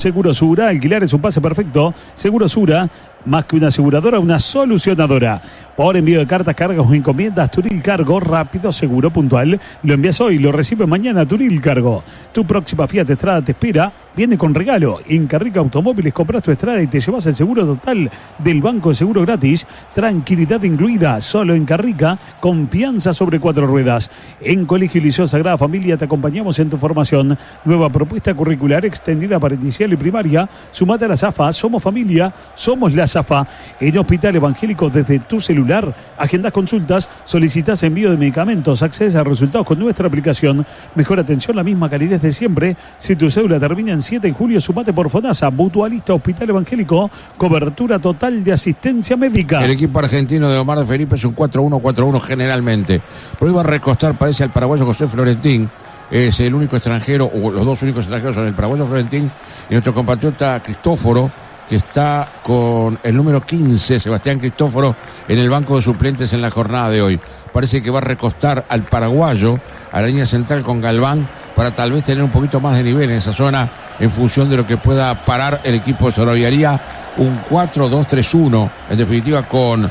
Seguro Sura, alquilar es un pase perfecto. Seguro Sura, más que una aseguradora, una solucionadora. Por envío de cartas, cargas o encomiendas, Turil Cargo, rápido, seguro, puntual. Lo envías hoy, lo recibe mañana, Turil Cargo. Tu próxima Fiat Strada te espera, viene con regalo. En Carrica Automóviles compras tu Strada y te llevas el seguro total del Banco de Seguro gratis. Tranquilidad incluida, solo en Carrica, confianza sobre 4 ruedas. En Colegio y Liceo Sagrada Familia te acompañamos en tu formación. Nueva propuesta curricular extendida para inicial y primaria. Sumate a la ZAFA, somos familia, somos la ZAFA. En Hospital Evangélico desde tu celular, agendas consultas, solicitas envío de medicamentos, accedes a resultados con nuestra aplicación. Mejor atención, la misma calidad de siempre. Si tu cédula termina en 7 de julio, sumate por FONASA, Mutualista Hospital Evangélico, cobertura total de asistencia médica. El equipo argentino de Omar de Felipe es un 4-1-4-1 generalmente. Pero iba a recostar, parece, al paraguayo José Florentín. Es el único extranjero, o los dos únicos extranjeros son el paraguayo Florentín y nuestro compatriota Cristóforo, que está con el número 15, Sebastián Cristóforo, en el banco de suplentes en la jornada de hoy. Parece que va a recostar al paraguayo, a la línea central con Galván, para tal vez tener un poquito más de nivel en esa zona, en función de lo que pueda parar el equipo de Sorroviaría. Un 4-2-3-1, en definitiva, con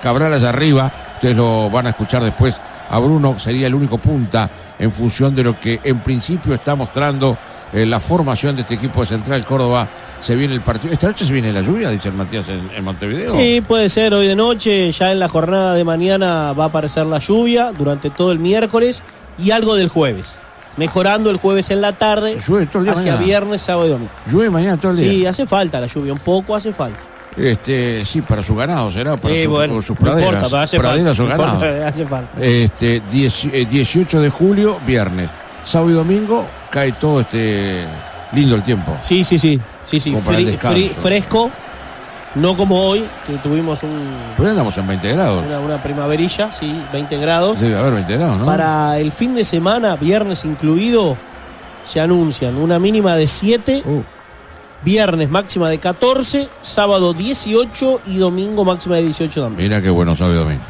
Cabral allá arriba. Ustedes lo van a escuchar después a Bruno, sería el único punta, en función de lo que en principio está mostrando la formación de este equipo de Central Córdoba. Se viene el partido. Esta noche se viene la lluvia, dice el Matías en Montevideo. Sí, puede ser hoy de noche. Ya en la jornada de mañana va a aparecer la lluvia durante todo el miércoles y algo del jueves. Mejorando el jueves en la tarde. Llueve todo el día hacia mañana. Viernes, sábado y domingo. Llueve mañana todo el día. Sí, hace falta la lluvia, un poco hace falta. Sí, para su ganado será, para sus no praderas. importa, pero hace praderas falta, o ganado. hace falta. 18 de julio, viernes. Sábado y domingo cae todo lindo el tiempo. Sí. Como para el descanso. Fresco, no como hoy, que tuvimos Pero andamos en 20 grados. una primaverilla, sí, 20 grados. Debe haber 20 grados, ¿no? Para el fin de semana, viernes incluido, se anuncian una mínima de 7, viernes máxima de 14, sábado 18 y domingo máxima de 18 también. Mira qué bueno sábado y domingo.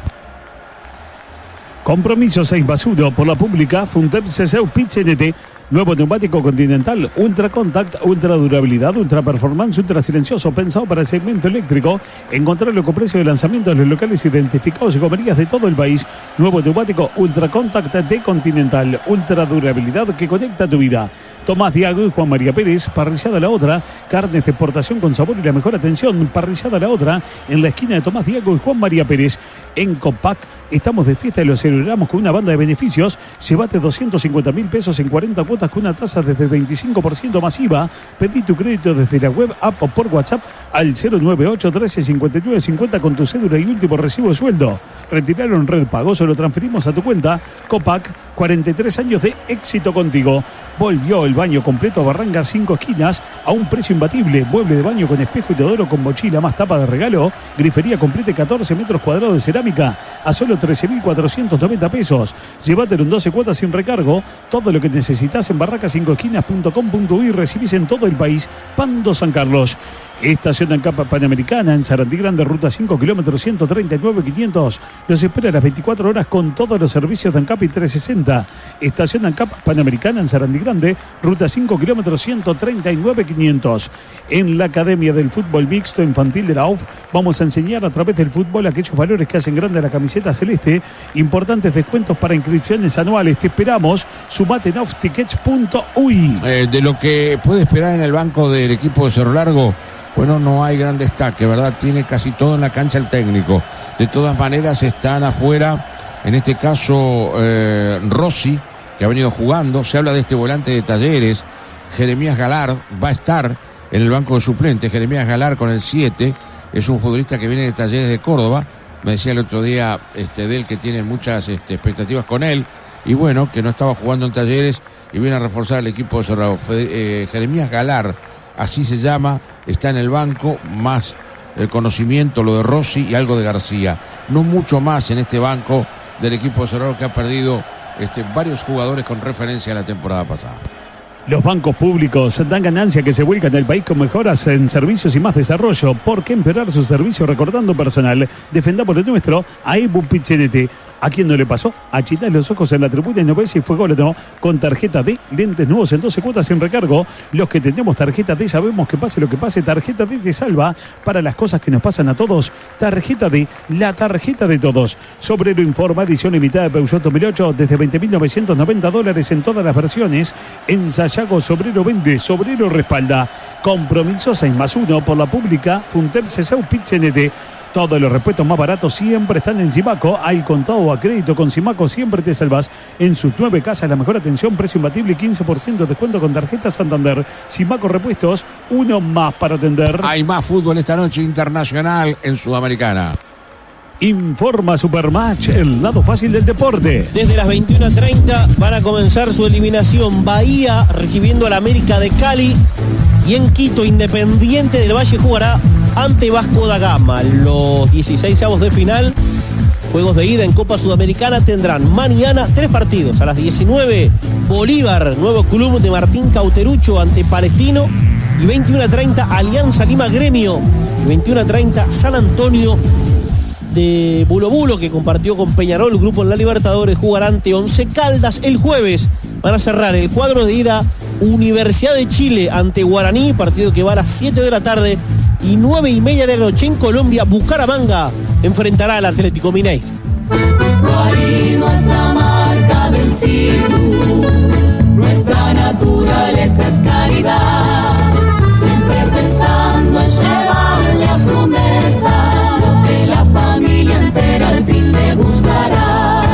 Compromiso 6 Basudo por la pública, Funtep CCU Pichenete. Nuevo neumático Continental, Ultra Contact, Ultra Durabilidad, Ultra Performance, Ultra Silencioso, pensado para el segmento eléctrico. Encontrarlo con precio de lanzamiento en los locales identificados y comerías de todo el país. Nuevo neumático Ultra Contact de Continental, Ultra Durabilidad que conecta tu vida. Tomás Diago y Juan María Pérez, Parrillada La Otra, carnes de exportación con sabor y la mejor atención. Parrillada La Otra, en la esquina de Tomás Diago y Juan María Pérez. En Copac estamos de fiesta y lo celebramos con una banda de beneficios. Llévate 250.000 pesos en 40 cuotas con una tasa desde 25% masiva. Pedí tu crédito desde la web, app o por WhatsApp al 098 13 59 50 con tu cédula y último recibo de sueldo. Retirarlo en Red Pago, se lo transferimos a tu cuenta. Copac, 43 años de éxito contigo. Volvió el baño completo a Barranca 5 esquinas a un precio imbatible. Mueble de baño con espejo inodoro con mochila más tapa de regalo. Grifería completa 14 metros cuadrados de cerámica a solo 13.490 pesos. Llévatelo en 12 cuotas sin recargo. Todo lo que necesitas en barraca5esquinas.com.uy. Recibís en todo el país. Pando San Carlos. Estación ANCAP Panamericana en Sarandí Grande, ruta 5, kilómetros 139.500. Los espera a las 24 horas con todos los servicios de ANCAP y 360. Estación ANCAP Panamericana en Sarandí Grande, ruta 5, kilómetros 139.500. En la Academia del Fútbol Mixto Infantil de la UF vamos a enseñar a través del fútbol aquellos valores que hacen grande a la camiseta celeste. Importantes descuentos para inscripciones anuales. Te esperamos. Sumate en offtickets.uy. De lo que puede esperar en el banco del equipo de Cerro Largo, bueno, no hay gran destaque, ¿verdad? Tiene casi todo en la cancha el técnico. De todas maneras están afuera, en este caso Rossi, que ha venido jugando. Se habla de este volante de Talleres, Jeremías Galard, va a estar en el banco de suplentes. Jeremías Galard con el 7, es un futbolista que viene de Talleres de Córdoba. Me decía el otro día de él que tiene muchas expectativas con él. Y bueno, que no estaba jugando en Talleres y viene a reforzar el equipo de Cerrado. Jeremías Galard, así se llama, está en el banco, más el conocimiento, lo de Rossi y algo de García. No mucho más en este banco del equipo de Cerrado, que ha perdido varios jugadores con referencia a la temporada pasada. Los bancos públicos dan ganancia que se vuelcan el país con mejoras en servicios y más desarrollo. ¿Por qué empeorar su servicio recordando personal? Defendamos lo nuestro a Ebu Pichenete. ¿A quién no le pasó? Achitás los ojos en la tribuna y no ves si fue gol o no. Con tarjeta D, lentes nuevos en 12 cuotas sin recargo. Los que tenemos tarjeta D sabemos que pase lo que pase. Tarjeta D te salva para las cosas que nos pasan a todos. Tarjeta D, la tarjeta de todos. Sobrero informa, edición limitada de Peugeot 2008 desde $20.990 en todas las versiones. En Sayago Sobrero vende, Sobrero respalda. Compromiso 6+1 por la pública. Funtem Cesau Pichenete. Todos los repuestos más baratos siempre están en Simaco. Al contado o a crédito con Simaco siempre te salvas. En sus 9 casas la mejor atención, precio imbatible y 15% de descuento con tarjeta Santander. Simaco Repuestos, uno más para atender. Hay más fútbol esta noche internacional en Sudamericana. Informa Supermatch, el lado fácil del deporte. Desde las 21:30 van a comenzar su eliminación. Bahía recibiendo a la América de Cali. Y en Quito, Independiente del Valle jugará ante Vasco da Gama. Los 16avos de final, juegos de ida en Copa Sudamericana, tendrán mañana 3 partidos. A las 19, Bolívar, nuevo club de Martín Cauterucho ante Palestino. Y 21:30, Alianza Lima Gremio. Y 21:30, San Antonio de Bulo Bulo, que compartió con Peñarol, el grupo en la Libertadores, jugará ante Once Caldas. El jueves van a cerrar el cuadro de ida Universidad de Chile ante Guaraní, partido que va a las 7 de la tarde. Y 9:30 de la noche en Colombia, Bucaramanga enfrentará al Atlético Mineiro. Guarino es la marca del citrus, nuestra naturaleza es calidad, siempre pensando en llevarle a su mesa lo que la familia entera al fin le gustará.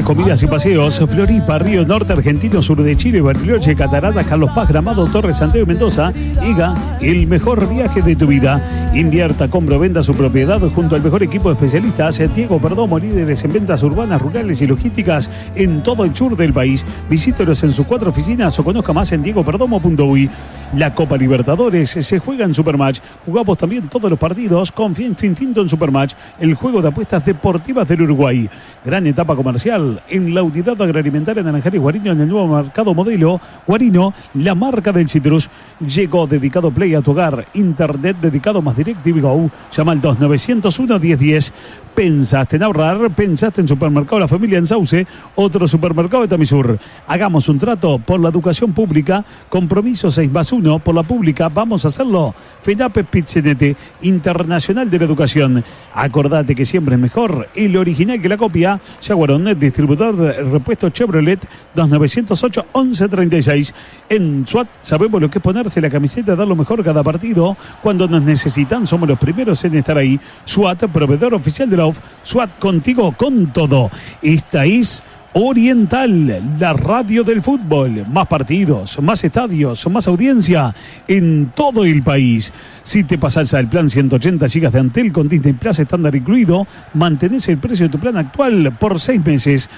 Comidas y paseos, Floripa, Río Norte, Argentino, sur de Chile, Bariloche, Cataratas, Carlos Paz, Gramado, Torres, Santiago y Mendoza. IGA, el mejor viaje de tu vida. Invierta, compra o venda su propiedad junto al mejor equipo de especialistas. Diego Perdomo, líderes en ventas urbanas, rurales y logísticas en todo el sur del país. Visítelos en sus 4 oficinas o conozca más en diegoperdomo.uy. La Copa Libertadores se juega en Supermatch. Jugamos también todos los partidos. Confía en tu instinto en Supermatch, el juego de apuestas deportivas del Uruguay. Gran etapa comercial en la unidad agroalimentaria Naranjales Guarino, en el nuevo mercado modelo Guarino, la marca del citrus. Llegó Dedicado Play a tu hogar. Internet dedicado más DirecTV Go. Llama al 2901-1010. Pensaste en ahorrar, pensaste en Supermercado La Familia en Sauce, otro supermercado de Tamisur. Hagamos un trato por la educación pública. Compromiso 6+1 por la pública. Vamos a hacerlo. FENAPE Pizzenete, Internacional de la Educación. Acordate que siempre es mejor el original que la copia. Jaguaronet, distribuidor de repuestos Chevrolet, 2908-1136. En SWAT sabemos lo que es ponerse la camiseta, dar lo mejor cada partido. Cuando nos necesitan, somos los primeros en estar ahí. SWAT, proveedor oficial de la OFF. SWAT, contigo con todo. Esta es Oriental, la radio del fútbol. Más partidos, más estadios, más audiencia en todo el país. Si te pasas al plan 180 GB de Antel con Disney Plus estándar incluido, mantenés el precio de tu plan actual por 6 meses.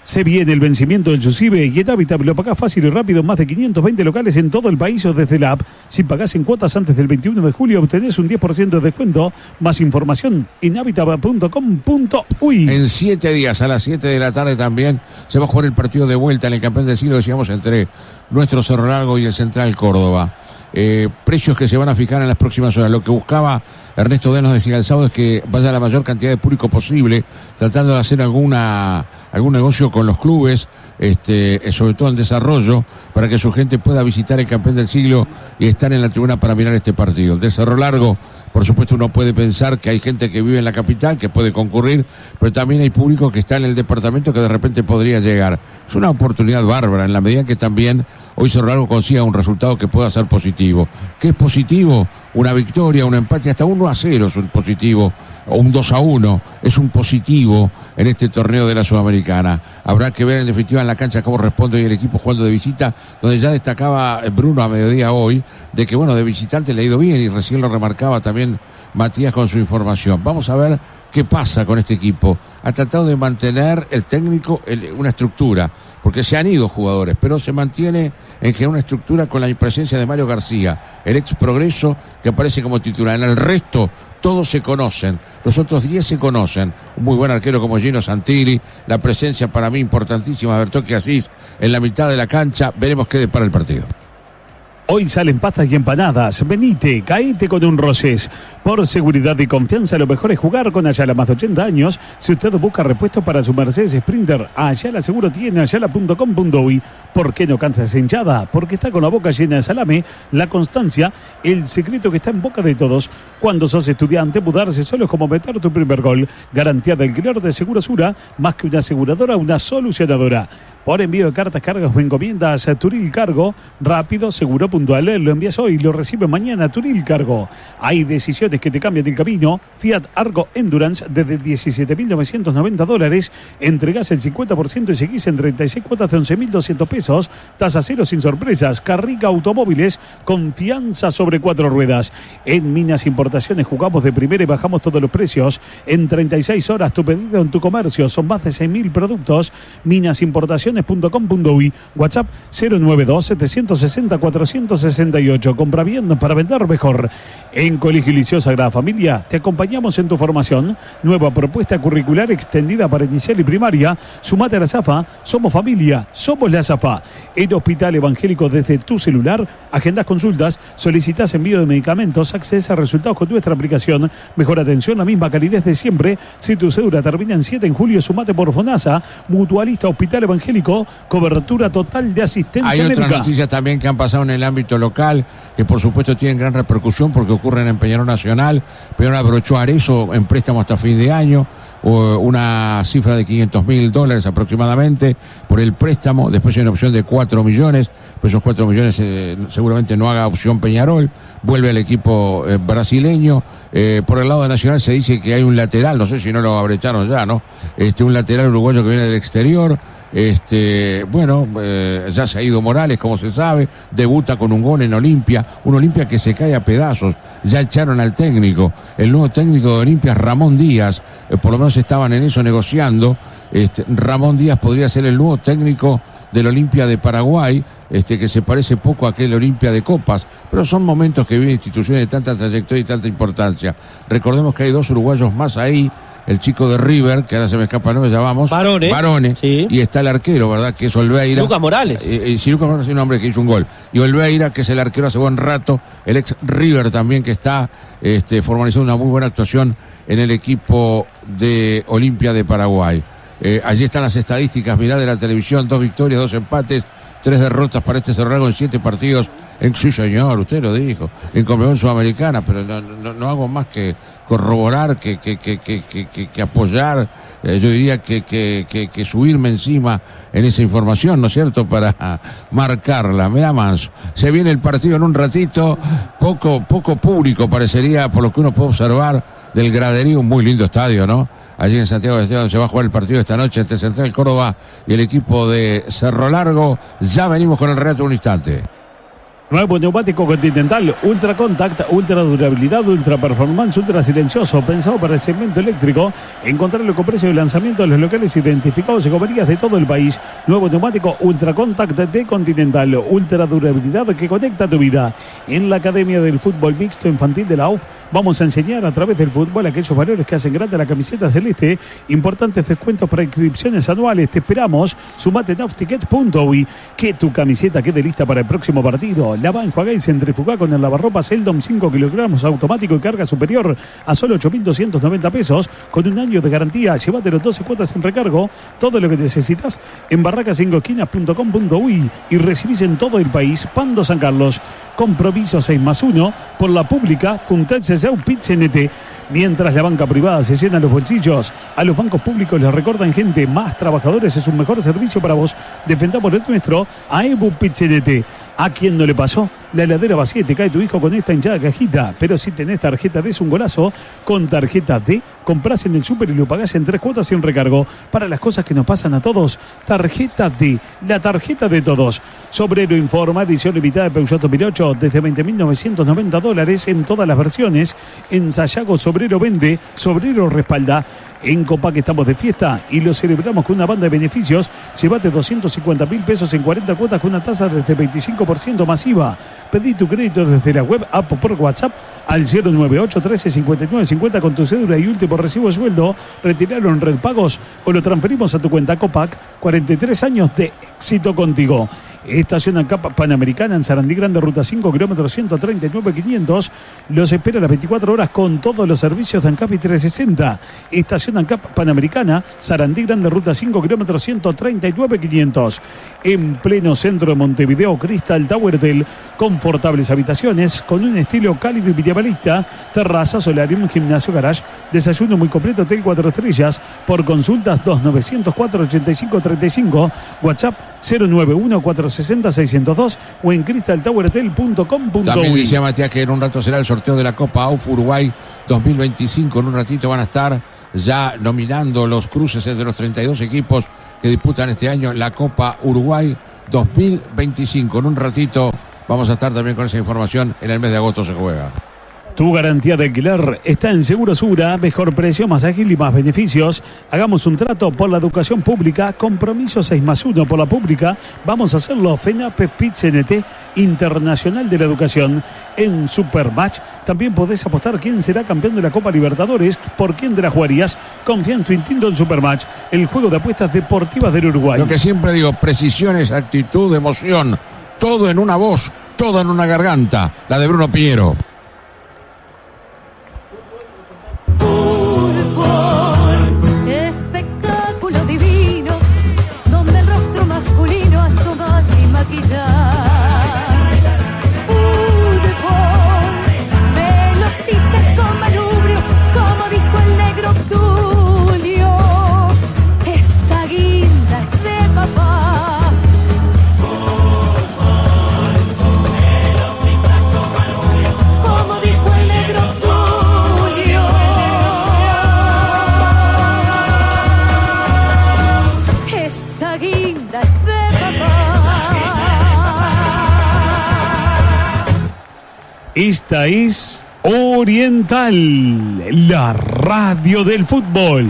Se viene el vencimiento del Susive y en Habitat lo pagás fácil y rápido. Más de 520 locales en todo el país o desde la app. Si pagás en cuotas antes del 21 de julio, obtenés un 10% de descuento. Más información en habitat.com.uy. En 7 días, a las 7 de la tarde también, se va a jugar el partido de vuelta en el campeón del siglo, decíamos, entre nuestro Cerro Largo y el Central Córdoba. Precios que se van a fijar en las próximas horas. Lo que buscaba Ernesto Denos, decía el sábado, es que vaya la mayor cantidad de público posible, tratando de hacer algún negocio con los clubes, sobre todo en desarrollo, para que su gente pueda visitar el campeón del siglo y estar en la tribuna para mirar este partido. De Cerro Largo, por supuesto, uno puede pensar que hay gente que vive en la capital, que puede concurrir, pero también hay público que está en el departamento que de repente podría llegar. Es una oportunidad bárbara, en la medida que también hoy Cerro Largo consiga un resultado que pueda ser positivo. ¿Qué es positivo? Una victoria, un empate, hasta 1-0 es un positivo, o un 2-1 es un positivo en este torneo de la Sudamericana. Habrá que ver en definitiva en la cancha cómo responde hoy el equipo jugando de visita, donde ya destacaba Bruno a mediodía hoy, de que bueno, de visitante le ha ido bien, y recién lo remarcaba también Matías con su información. Vamos a ver qué pasa con este equipo. Ha tratado de mantener el técnico una estructura, porque se han ido jugadores, pero se mantiene en general una estructura con la presencia de Mario García, el ex Progreso, que aparece como titular. En el resto, todos se conocen, los otros 10 se conocen. Un muy buen arquero como Gino Santilli, la presencia para mí importantísima de Bertocchi Asís en la mitad de la cancha. Veremos qué depara el partido. Hoy salen pastas y empanadas. Venite, caíte con un Rosés. Por seguridad y confianza, lo mejor es jugar con Ayala. Más de 80 años. Si usted busca repuestos para su Mercedes Sprinter, Ayala seguro tiene ayala.com.uy. ¿Por qué no cansas hinchada? Porque está con la boca llena de salame. La constancia, el secreto que está en boca de todos. Cuando sos estudiante, mudarse solo es como meter tu primer gol. Garantía del alquiler de Segurosura. Más que una aseguradora, una solucionadora. Por envío de cartas, cargas o encomiendas a Turil Cargo, rápido, seguro, puntual. Lo envías hoy y lo recibes mañana. Turil Cargo. Hay decisiones que te cambian el camino. Fiat Argo Endurance desde $17.990. Entregás el 50% y seguís en 36 cuotas de $11.200. Tasa cero sin sorpresas. Carriga Automóviles. Confianza sobre 4 ruedas. En Minas Importaciones jugamos de primera y bajamos todos los precios. En 36 horas tu pedido en tu comercio. Son más de 6.000 productos. Minas Importaciones. .com.uy. WhatsApp 092-760-468. Compra bien para vender mejor. En Colegio Liceo Sagrada Familia te acompañamos en tu formación. Nueva propuesta curricular extendida para inicial y primaria. Sumate a la SAFA. Somos familia. Somos la SAFA. En Hospital Evangélico desde tu celular. Agendas consultas. Solicitas envío de medicamentos. Accedes a resultados con nuestra aplicación. Mejor atención, la misma calidez de siempre. Si tu cédula termina en 7 en julio, sumate por FONASA. Mutualista Hospital Evangélico. Cobertura total de asistencia Hay médica. otras noticias también que han pasado en el ámbito local, que por supuesto tienen gran repercusión porque ocurren en Peñarol Nacional. Peñarol abrochó a Arezzo en préstamo hasta fin de año, una cifra de $500.000 aproximadamente por el préstamo. Después hay una opción de 4 millones, pues esos 4 millones seguramente no haga opción Peñarol. Vuelve al equipo brasileño. Por el lado de Nacional se dice que hay un lateral, no sé si no lo abrecharon ya, ¿no? Un lateral uruguayo que viene del exterior. Ya se ha ido Morales, como se sabe, debuta con un gol en Olimpia, un Olimpia que se cae a pedazos. Ya echaron al técnico, el nuevo técnico de Olimpia es Ramón Díaz, por lo menos estaban en eso negociando. Ramón Díaz podría ser el nuevo técnico del Olimpia de Paraguay, que se parece poco a aquel Olimpia de Copas, pero son momentos que viven instituciones de tanta trayectoria y tanta importancia. Recordemos que hay 2 uruguayos más ahí. El chico de River, que ahora se me escapa el nombre, llamamos Barone, sí. Y está el arquero, ¿verdad? Que es Olveira. Lucas Morales. Sí, Lucas Morales es un hombre que hizo un gol. Y Olveira, que es el arquero hace buen rato, el ex River también, que está formalizando una muy buena actuación en el equipo de Olimpia de Paraguay. Allí están las estadísticas, mirá de la televisión: 2 victorias, 2 empates, 3 derrotas para este Cerro Largo en 7 partidos. Sí, señor, usted lo dijo, en Conmebol Sudamericana, pero no hago más que corroborar, que apoyar, yo diría que subirme encima en esa información, ¿no es cierto?, para marcarla. Mirá, Manso, se viene el partido en un ratito, poco público parecería, por lo que uno puede observar del graderío, un muy lindo estadio, ¿no? Allí en Santiago del Estero, donde se va a jugar el partido esta noche entre Central Córdoba y el equipo de Cerro Largo. Ya venimos con el relato en un instante. Nuevo neumático Continental, Ultra Contact, ultra durabilidad, ultra performance, ultra silencioso, pensado para el segmento eléctrico. Encontrarlo con precio de lanzamiento en los locales identificados y comerías de todo el país. Nuevo neumático Ultra Contact de Continental, ultra durabilidad que conecta tu vida. En la Academia del Fútbol Mixto Infantil de la UF vamos a enseñar a través del fútbol aquellos valores que hacen grande la camiseta celeste. Importantes descuentos para inscripciones anuales. Te esperamos. Sumate en offticket.uy. Que tu camiseta quede lista para el próximo partido. Lava, enjuaga y centrifuga con el lavarropas Seldom 5 kilogramos automático y carga superior a solo $8.290 con un año de garantía. Llévatelo 12 cuotas sin recargo. Todo lo que necesitas en barracas5esquinas.com.uy y recibís en todo el país. Pando San Carlos. Compromiso 6+1 por la pública Funtense Pit-CNT. Mientras la banca privada se llena los bolsillos, a los bancos públicos les recordan gente, más trabajadores es un mejor servicio para vos. Defendamos el nuestro a EBU Pit-CNT. ¿A quién no le pasó? La heladera vacía y te cae tu hijo con esta hinchada cajita. Pero si tenés tarjeta D es un golazo. Con tarjeta D comprás en el súper y lo pagás en 3 cuotas sin recargo. Para las cosas que nos pasan a todos, tarjeta D, la tarjeta de todos. Sobrero informa, edición limitada de Peugeot 2008 desde $20.990 en todas las versiones. En Sayago Sobrero vende, Sobrero respalda. En Copac estamos de fiesta y lo celebramos con una banda de beneficios. Llévate $250.000 en 40 cuotas con una tasa desde 25% masiva. Pedí tu crédito desde la web, app o por WhatsApp al 098 13 59 50 con tu cédula y último recibo de sueldo. Retiralo en Red Pagos o lo transferimos a tu cuenta Copac. 43 años de éxito contigo. Estación ANCAP Panamericana en Sarandí Grande, ruta 5, kilómetros 139.500. Los espera a las 24 horas con todos los servicios de ANCAP y 360. Estación ANCAP Panamericana, Sarandí Grande, ruta 5, kilómetros 139.500. En pleno centro de Montevideo, Crystal Tower Hotel. Confortables habitaciones con un estilo cálido y minimalista. Terraza, solarium, gimnasio, garage. Desayuno muy completo, hotel 4 estrellas. Por consultas 2904-8535. WhatsApp 091-460-602 o en crystaltowerhotel.com.uy. También decía Matías que en un rato será el sorteo de la Copa AUF Uruguay 2025. En un ratito van a estar ya nominando los cruces de los 32 equipos que disputan este año la Copa Uruguay 2025. En un ratito vamos a estar también con esa información. En el mes de agosto se juega. Tu garantía de alquiler está en Segurosura, mejor precio, más ágil y más beneficios. Hagamos un trato por la educación pública, compromiso 6+1 por la pública. Vamos a hacerlo. FENAPE PIT-CNT, Internacional de la Educación. En Supermatch también podés apostar quién será campeón de la Copa Libertadores, por quién te la jugarías. Confía en tu instinto en Supermatch, el juego de apuestas deportivas del Uruguay. Lo que siempre digo, precisión, exactitud, emoción, todo en una voz, todo en una garganta, la de Bruno Piñero. Espectáculo divino, donde el rostro masculino asoma sin maquillar. Fútbol, pelotitas con manubrio, como dijo el negro Obdulio. Esa guinda es de papá. Como dijo el negro Obdulio. Esa guinda es de papá. Esta es Oriental, la radio del fútbol.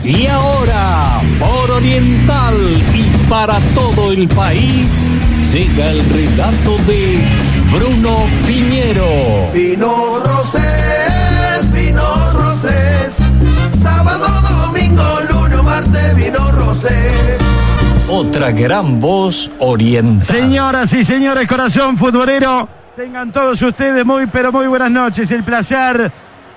Y ahora, por Oriental y para todo el país, llega el relato de Bruno Piñero. Vinos Rosés, sábado, domingo, lunes, martes, vinos Rosés. Otra gran voz oriental. Señoras y señores, corazón futbolero, tengan todos ustedes muy pero muy buenas noches. El placer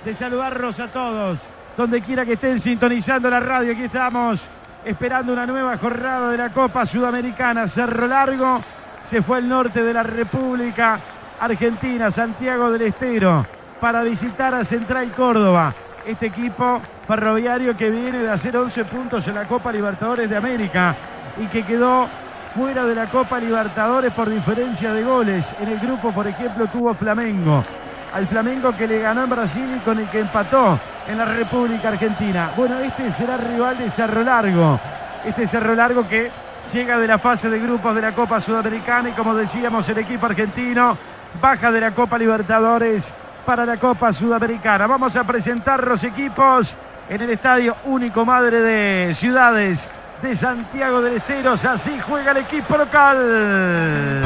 de saludarlos a todos, donde quiera que estén sintonizando la radio. Aquí estamos esperando una nueva jornada de la Copa Sudamericana. Cerro Largo se fue al norte de la República Argentina, Santiago del Estero, para visitar a Central Córdoba. Este equipo ferroviario que viene de hacer 11 puntos en la Copa Libertadores de América y que quedó fuera de la Copa Libertadores por diferencia de goles. En el grupo, por ejemplo, tuvo Flamengo. Al Flamengo que le ganó en Brasil y con el que empató en la República Argentina. Bueno, este será rival de Cerro Largo. Este Cerro Largo que llega de la fase de grupos de la Copa Sudamericana y, como decíamos, el equipo argentino baja de la Copa Libertadores para la Copa Sudamericana. Vamos a presentar los equipos en el Estadio Único Madre de Ciudades de Santiago del Estero. Así juega el equipo local.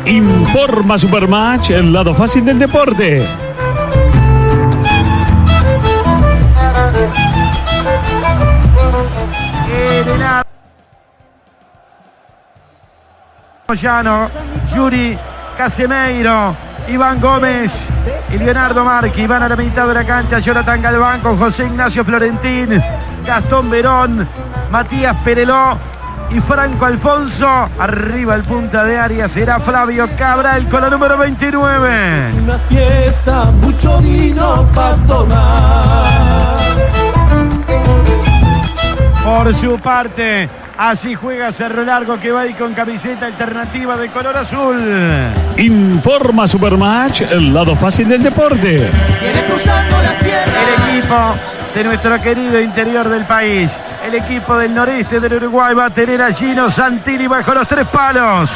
Informa Supermatch, el lado fácil del deporte. Moyano, Yuri Casemeiro, Iván Gómez y Leonardo Marchi. Van a la mitad de la cancha Jonathan Galván con José Ignacio Florentín, Gastón Verón, Matías Pereló y Franco Alfonso. Arriba el punta de área será Flavio Cabral con la número 29. Una fiesta, mucho vino para tomar. Por su parte, así juega Cerro Largo, que va ahí con camiseta alternativa de color azul. Informa Supermatch, el lado fácil del deporte. Viene cruzando la sierra. El equipo de nuestro querido interior del país, el equipo del noreste del Uruguay, va a tener a Gino Santini bajo los 3 palos.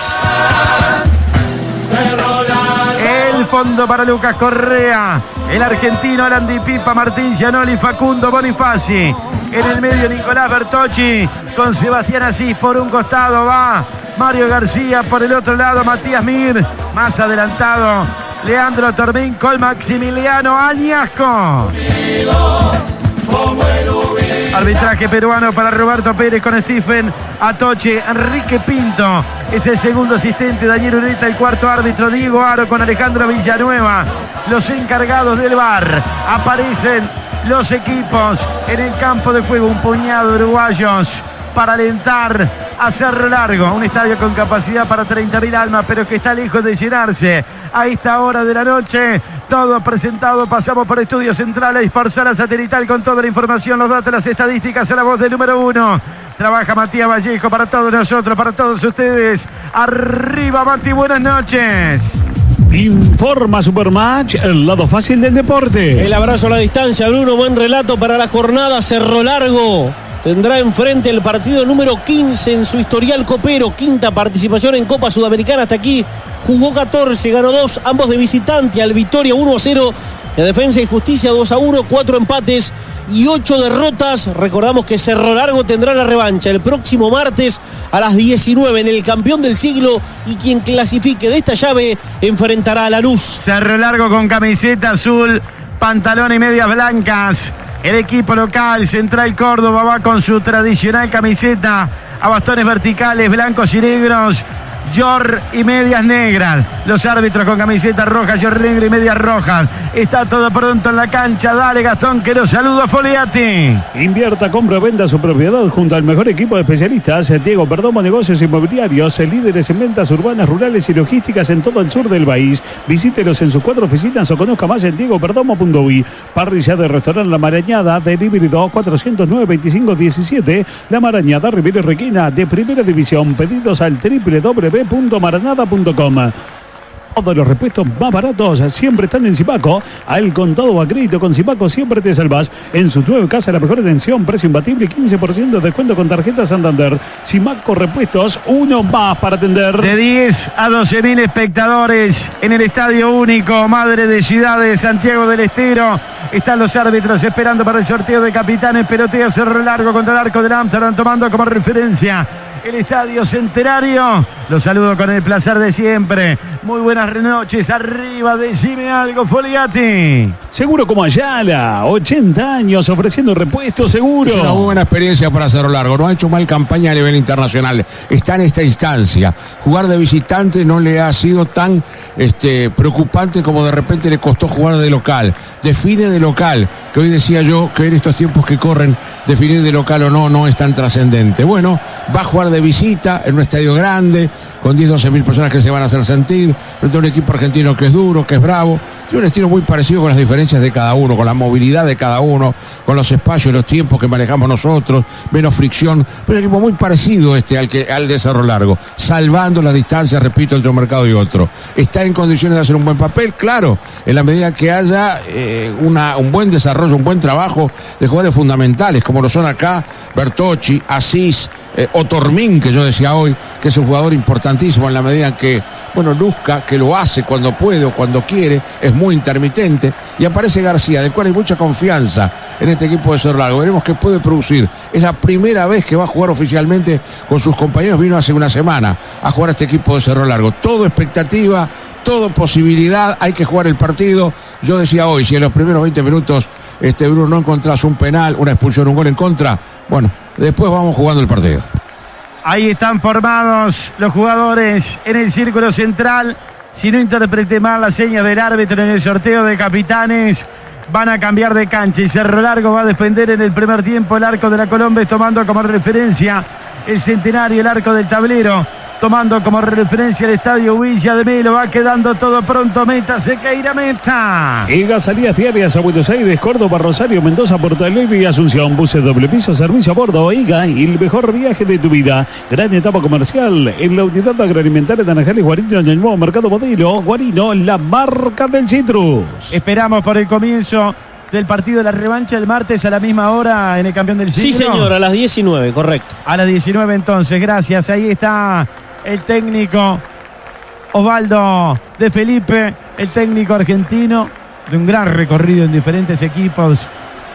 El fondo para Lucas Correa, el argentino Alan Di Pipa, Martín Gianoli, Facundo Bonifaci. En el medio Nicolás Bertocci con Sebastián Asís por un costado, va Mario García, por el otro lado Matías Mir, más adelantado Leandro Tormín con Maximiliano Añasco. Arbitraje pasaje peruano para Roberto Pérez con Stephen Atoche. Enrique Pinto es el segundo asistente, Daniel Ureta el cuarto árbitro, Diego Aro con Alejandro Villanueva, los encargados del VAR. Aparecen los equipos en el campo de juego, un puñado de uruguayos para alentar a Cerro Largo, un estadio con capacidad para 30.000 almas, pero que está lejos de llenarse a esta hora de la noche. Todo presentado, pasamos por Estudios Centrales, por Sala Satelital con toda la información, los datos, las estadísticas a la voz del número 1. Trabaja Matías Vallejo para todos nosotros, para todos ustedes. Arriba, Mati, buenas noches. Informa Supermatch, el lado fácil del deporte. El abrazo a la distancia, Bruno, buen relato para la jornada. Cerro Largo tendrá enfrente el partido número 15 en su historial copero. Quinta participación en Copa Sudamericana hasta aquí. Jugó 14, ganó 2, ambos de visitante. Al Victoria 1-0. De Defensa y Justicia 2-1, 4 empates y 8 derrotas. Recordamos que Cerro Largo tendrá la revancha el próximo martes a las 19 en el campeón del siglo, y quien clasifique de esta llave enfrentará a Lanús. Cerro Largo con camiseta azul, pantalón y medias blancas. El equipo local, Central Córdoba, va con su tradicional camiseta a bastones verticales, blancos y negros, Yor y medias negras. Los árbitros con camiseta roja, Yor negro y medias rojas. Está todo pronto en la cancha. Dale, Gastón, que los saluda Foliati. Invierta, compra, venda su propiedad junto al mejor equipo de especialistas. Diego Perdomo, negocios inmobiliarios, líderes en ventas urbanas, rurales y logísticas en todo el sur del país. Visítelos en sus 4 oficinas o conozca más en diegoperdomo.uy. Parrilla de restaurante La Marañada, delivery 2-409-2517. La Marañada, Rivera Requina, de primera división. Pedidos al www.maranada.com. Todos los repuestos más baratos siempre están en Zipaco. Al contado o a crédito con Zipaco siempre te salvas. En su nueva casa la mejor atención, precio imbatible, 15% de descuento con tarjeta Santander. Zipaco Repuestos, uno más para atender. De 10 a 12.000 espectadores en el Estadio Único, Madre de Ciudad de Santiago del Estero. Están los árbitros esperando para el sorteo de capitanes. Pelotea Cerro Largo contra el arco del Amsterdam, tomando como referencia el Estadio Centenario. Los saludo con el placer de siempre. Muy buenas noches. Arriba, decime algo, Foliati. Seguro como Ayala, 80 años ofreciendo repuestos seguros. Es una buena experiencia para Cerro Largo. No ha hecho mal campaña a nivel internacional. Está en esta instancia. Jugar de visitante no le ha sido tan preocupante como de repente le costó jugar de local. Define de local, que hoy decía yo que en estos tiempos que corren, definir de local o no es tan trascendente. Bueno, va a jugar de visita en un estadio grande, con 10-12.000 personas que se van a hacer sentir, frente a un equipo argentino que es duro, que es bravo. Tiene un estilo muy parecido con las diferencias de cada uno, con la movilidad de cada uno, con los espacios, los tiempos que manejamos nosotros, menos fricción. Pero un equipo muy parecido al de Cerro Largo, salvando las distancias, repito, entre un mercado y otro. Está en condiciones de hacer un buen papel, claro, en la medida que haya un buen desarrollo, un buen trabajo de jugadores fundamentales, como lo son acá Bertocci, Asís, Otormín, que yo decía hoy, que es un jugador importantísimo en la medida en que, luzca, que lo hace cuando puede o cuando quiere, es muy intermitente. Y aparece García, del cual hay mucha confianza en este equipo de Cerro Largo. Veremos qué puede producir. Es la primera vez que va a jugar oficialmente con sus compañeros. Vino hace una semana a jugar a este equipo de Cerro Largo. Todo expectativa, todo posibilidad. Hay que jugar el partido. Yo decía hoy, si en los primeros 20 minutos Bruno no encontrás un penal, una expulsión, un gol en contra, después vamos jugando el partido. Ahí están formados los jugadores en el círculo central. Si no interprete mal la seña del árbitro en el sorteo de capitanes, van a cambiar de cancha y Cerro Largo va a defender en el primer tiempo el arco de la Colombia, tomando como referencia el Centenario, el arco del tablero, tomando como referencia el Estadio Villa de Melo. Va quedando todo pronto. Meta, Sequeira, meta. EGA, salidas diarias a Buenos Aires, Córdoba, Rosario, Mendoza, Porto Alegre y Asunción. Buses doble piso, servicio a bordo. EGA, y el mejor viaje de tu vida. Gran etapa comercial en la unidad agroalimentaria de Naranjales, Guarino, en el nuevo mercado modelo. Guarino, la marca del citrus. Esperamos por el comienzo del partido de la revancha el martes a la misma hora en el campeón del siglo. Sí, señor, a las 19, correcto. A las 19 entonces, gracias. Ahí está el técnico Osvaldo De Felipe, el técnico argentino de un gran recorrido en diferentes equipos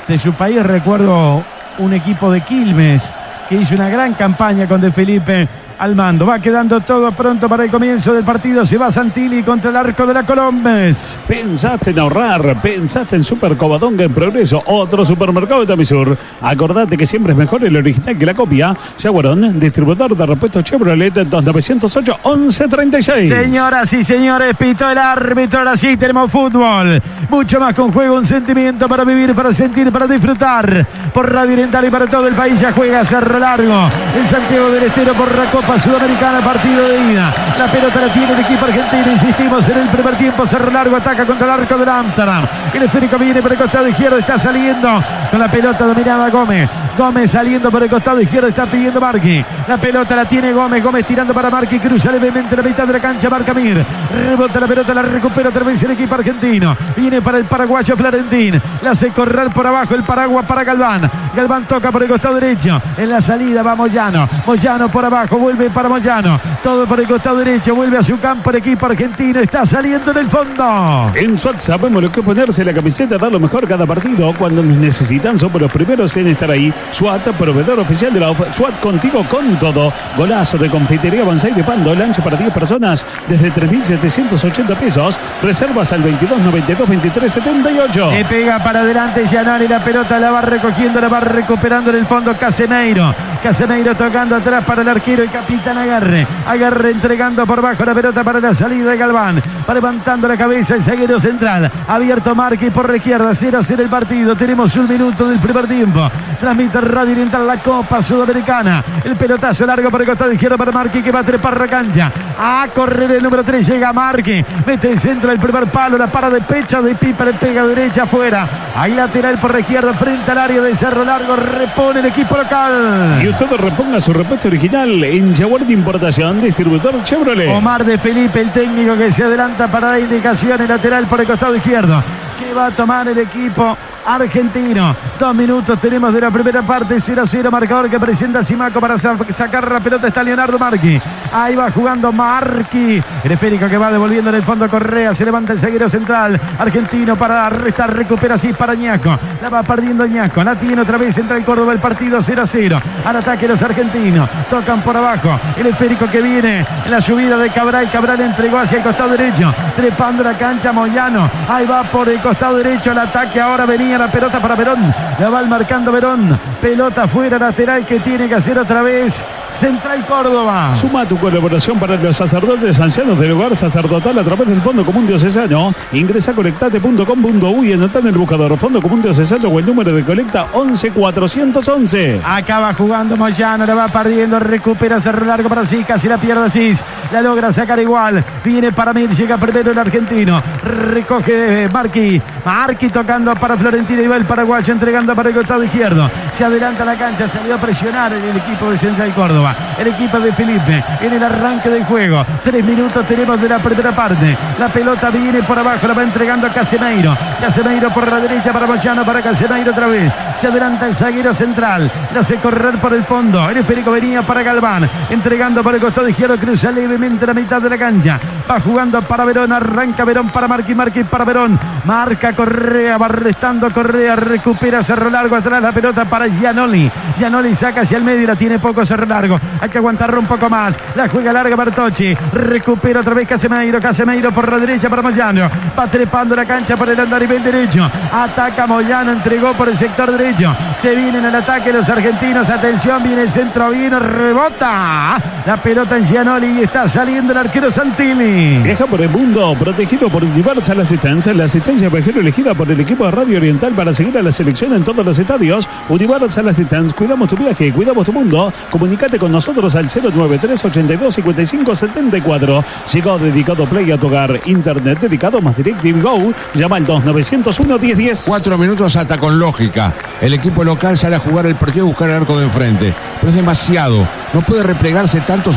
de su país. Recuerdo un equipo de Quilmes que hizo una gran campaña con De Felipe al mando. Va quedando todo pronto para el comienzo del partido. Se va Santilli contra el arco de la Colombes. Pensaste en ahorrar, pensaste en Super Covadonga en Progreso, otro supermercado de Tamisur. Acordate que siempre es mejor el original que la copia. Jaguarón, distribuidor de repuestos Chevrolet 2908-1136. Señoras y señores, pitó el árbitro. Ahora sí tenemos fútbol. Mucho más con juego, un sentimiento para vivir, para sentir, para disfrutar. Por Radio Oriental y para todo el país ya juega Cerro Largo en Santiago del Estero por la Copa Sudamericana, partido de ida. La pelota la tiene el equipo argentino, insistimos en el primer tiempo. Cerro Largo ataca contra el arco del Amsterdam. El esférico viene por el costado izquierdo, está saliendo con la pelota dominada Gómez. Gómez saliendo por el costado izquierdo, está pidiendo Marqui. La pelota la tiene Gómez, Gómez tirando para Marqui, cruza levemente la mitad de la cancha, marca Mir. Rebota la pelota, la recupera otra vez el equipo argentino. Viene para el paraguayo Florentín. La hace correr por abajo el paraguas para Galván. Galván toca por el costado derecho. En la salida va Moyano. Moyano por abajo, vuelve para Moyano. Todo por el costado derecho, vuelve a su campo el equipo argentino. Está saliendo en el fondo. En SWAT sabemos lo que es ponerse la camiseta, dar lo mejor cada partido. Cuando nos necesitan somos los primeros en estar ahí. SWAT, proveedor oficial de la SWAT, contigo con todo. Golazo de confitería Bonsai de Pando, lancha para 10 personas desde 3.780 pesos. Reservas al 2292-2378. Le pega para adelante Gianoli, la pelota la va recogiendo, la va recuperando en el fondo Casemiro. Casemiro tocando atrás para el arquero y capitán Agarre. Agarre entregando por bajo la pelota para la salida de Galván. Va levantando la cabeza el zaguero central. Abierto Marqui por la izquierda. 0-0 el partido. Tenemos un minuto del primer tiempo. Transmite Radio Oriental la Copa Sudamericana. El pelotazo largo por el costado izquierdo para Marqui, que va a trepar la cancha. A correr el número 3. Llega Marqui. Mete el centro del primer palo. La para de pecho de Pipa. Le pega derecha afuera. Ahí lateral por la izquierda frente al área de Cerro Largo. Repone el equipo local. Y usted reponga su repuesto original en Jaguar de Importación, distribuidor Chevrolet. Omar de Felipe, el técnico que se adelanta para dar indicaciones, lateral por el costado izquierdo. Que va a tomar el equipo argentino. 2 minutos tenemos de la primera parte. 0-0 marcador que presenta Simaco para sacar la pelota. Está Leonardo Marqui. Ahí va jugando Marqui. El esférico que va devolviendo en el fondo Correa. Se levanta el zaguero central argentino para restar. Recupera así para Ñasco. La va perdiendo Ñasco. La tiene otra vez. Entra el Córdoba. El partido 0-0. Al ataque los argentinos. Tocan por abajo. El esférico que viene en la subida de Cabral. Cabral entregó hacia el costado derecho. Trepando la cancha Moyano. Ahí va por el costado derecho. El ataque ahora venía la pelota para Verón. La va marcando Verón. Pelota fuera lateral que tiene que hacer otra vez Central Córdoba. Suma tu colaboración para los sacerdotes ancianos del hogar sacerdotal a través del Fondo Común Diocesano. Ingresa a colectate.com.uy y anota en el buscador Fondo Común Diocesano o el número de colecta 11411. Acaba jugando Moyano, la va perdiendo, recupera Cerro Largo para sí, casi la pierde Asís. La logra sacar igual. Viene para Mir, llega primero el argentino. Recoge Marqui. Marqui tocando para Florentino y va el paraguayo entregando para el costado izquierdo. Se adelanta la cancha, salió a presionar el equipo de Central Córdoba. El equipo de Felipe en el arranque del juego. 3 minutos tenemos de la primera parte. La pelota viene por abajo, la va entregando a Casemiro. Casemiro por la derecha para Moyano, para Casemiro otra vez. Se adelanta el zaguero central. La hace correr por el fondo. El esférico venía para Galván. Entregando por el costado izquierdo, cruza levemente la mitad de la cancha. Va jugando para Verón, arranca Verón para Marqui, Marqui para Verón. Marca Correa, va restando Correa, recupera Cerro Largo atrás la pelota para Gianoli. Gianoli saca hacia el medio y la tiene poco Cerro Largo. Hay que aguantarlo un poco más. La juega larga Bertocci. Recupera otra vez Casemiro. Casemiro por la derecha para Moyano. Va trepando la cancha por el andarivel derecho. Ataca Moyano. Entregó por el sector derecho. Se vienen al ataque los argentinos. Atención, viene el centro. Viene, rebota. La pelota en Gianoli y está saliendo el arquero Santilli. Viaja por el mundo protegido por Universal Assistance. La asistencia viajero elegida por el equipo de Radio Oriental para seguir a la selección en todos los estadios. Universal Assistance. Cuidamos tu viaje. Cuidamos tu mundo. Comunícate con nosotros al 093-82-55-74. Llegó dedicado Play a tu hogar. Internet dedicado más DirecTV Go. Llama al 2901-1010. 4 minutos hasta con lógica. El equipo local sale a jugar el partido y buscar el arco de enfrente. Pero es demasiado. No puede replegarse tanto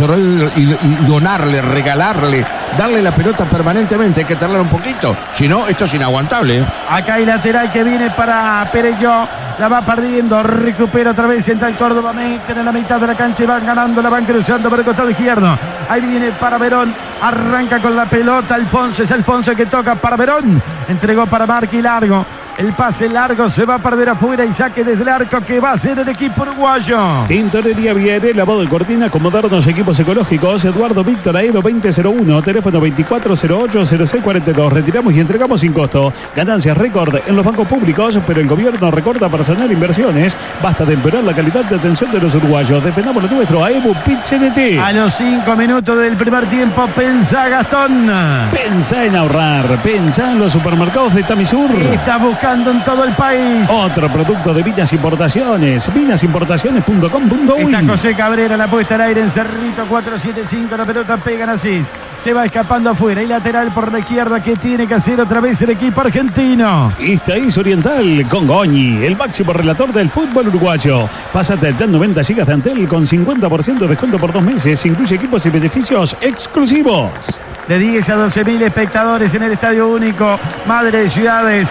y donarle, regalarle, darle la pelota permanentemente. Hay que tardarle un poquito. Si no, esto es inaguantable. Acá hay lateral que viene para Perelló. La va perdiendo, recupera otra vez Central Córdoba, meten en la mitad de la cancha y van ganando, la van cruzando por el costado izquierdo. Ahí viene para Verón, arranca con la pelota Alfonso, es Alfonso que toca para Verón, entregó para Marqui largo. El pase largo se va a perder afuera y saque desde el arco que va a ser el equipo uruguayo. Tintorería Viere, lavado de cortina, acomodarnos equipos ecológicos. Eduardo Víctor Aedo 2001, teléfono 2408-0642. Retiramos y entregamos sin costo. Ganancias récord en los bancos públicos, pero el gobierno recorta personal e inversiones. Basta de empeorar la calidad de atención de los uruguayos. Defendamos lo nuestro. AEBU PIT-CNT. A los 5 minutos del primer tiempo, pensá, Gastón. Pensá en ahorrar. Pensá en los supermercados de Tamisur. Está buscando en todo el país. Otro producto de Viñas Importaciones. Vinasimportaciones.com.uy. Está José Cabrera, la puesta al aire en Cerrito 4-7-5. La pelota pega así. Se va escapando afuera. Y lateral por la izquierda. ¿Qué tiene que hacer otra vez el equipo argentino? Esta es Oriental con Goñi, el máximo relator del fútbol uruguayo. Pásate al plan 90 GB de Antel con 50% de descuento por 2 meses. Incluye equipos y beneficios exclusivos. De 10 a 12.000 espectadores en el Estadio Único. Madre de Ciudades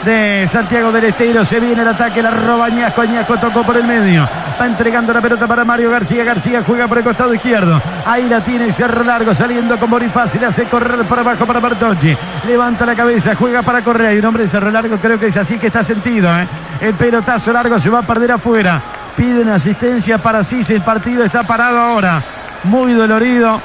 de Santiago del Estero. Se viene el ataque, la roba Ñasco. Ñasco tocó por el medio. Va entregando la pelota para Mario García. García juega por el costado izquierdo. Ahí la tiene Cerro Largo saliendo con Bonifacio. Le hace correr para abajo para Bertocci. Levanta la cabeza, juega para Correa. Y un hombre de Cerro Largo, creo que es así que está sentido. El pelotazo largo se va a perder afuera. Piden asistencia para Cis. El partido está parado ahora. Muy dolorido.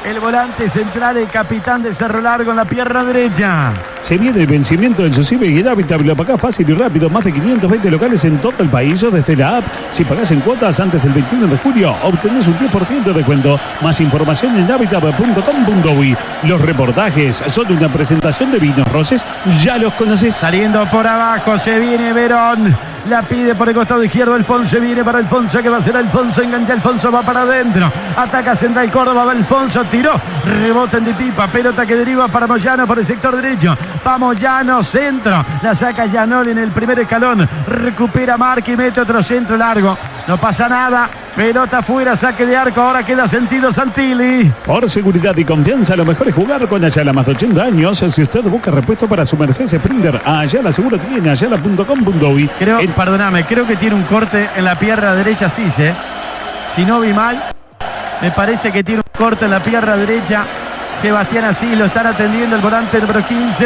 El volante central, el capitán de Cerro Largo en la pierna derecha. Se viene el vencimiento del Sucibe y el Habitat. Lo pagás fácil y rápido. Más de 520 locales en todo el país o desde la app. Si pagás en cuotas antes del 21 de julio, obtenés un 10% de descuento. Más información en habitat.com.uy. Los reportajes son una presentación de Vinos Roses. Ya los conoces. Saliendo por abajo, se viene Verón. La pide por el costado izquierdo Alfonso. Viene para Alfonso, que va a ser Alfonso. Engancha Alfonso, va para adentro. Ataca Central Córdoba, va Alfonso. Tiró, rebota en Dipipa. Pelota que deriva para Moyano por el sector derecho. Va Moyano, centro. La saca Gianoli en el primer escalón. Recupera Marqui, mete otro centro largo. No pasa nada. Pelota afuera, saque de arco. Ahora queda sentido Santilli. Por seguridad y confianza, lo mejor es jugar con Ayala. Más de 80 años. Si usted busca repuesto para su Mercedes Sprinter, Ayala seguro tiene. Ayala.com.uy. Perdóname, creo que tiene un corte en la pierna derecha, sí, si no vi mal, me parece que tiene un corte en la pierna derecha. Sebastián Asís lo están atendiendo, el volante número 15.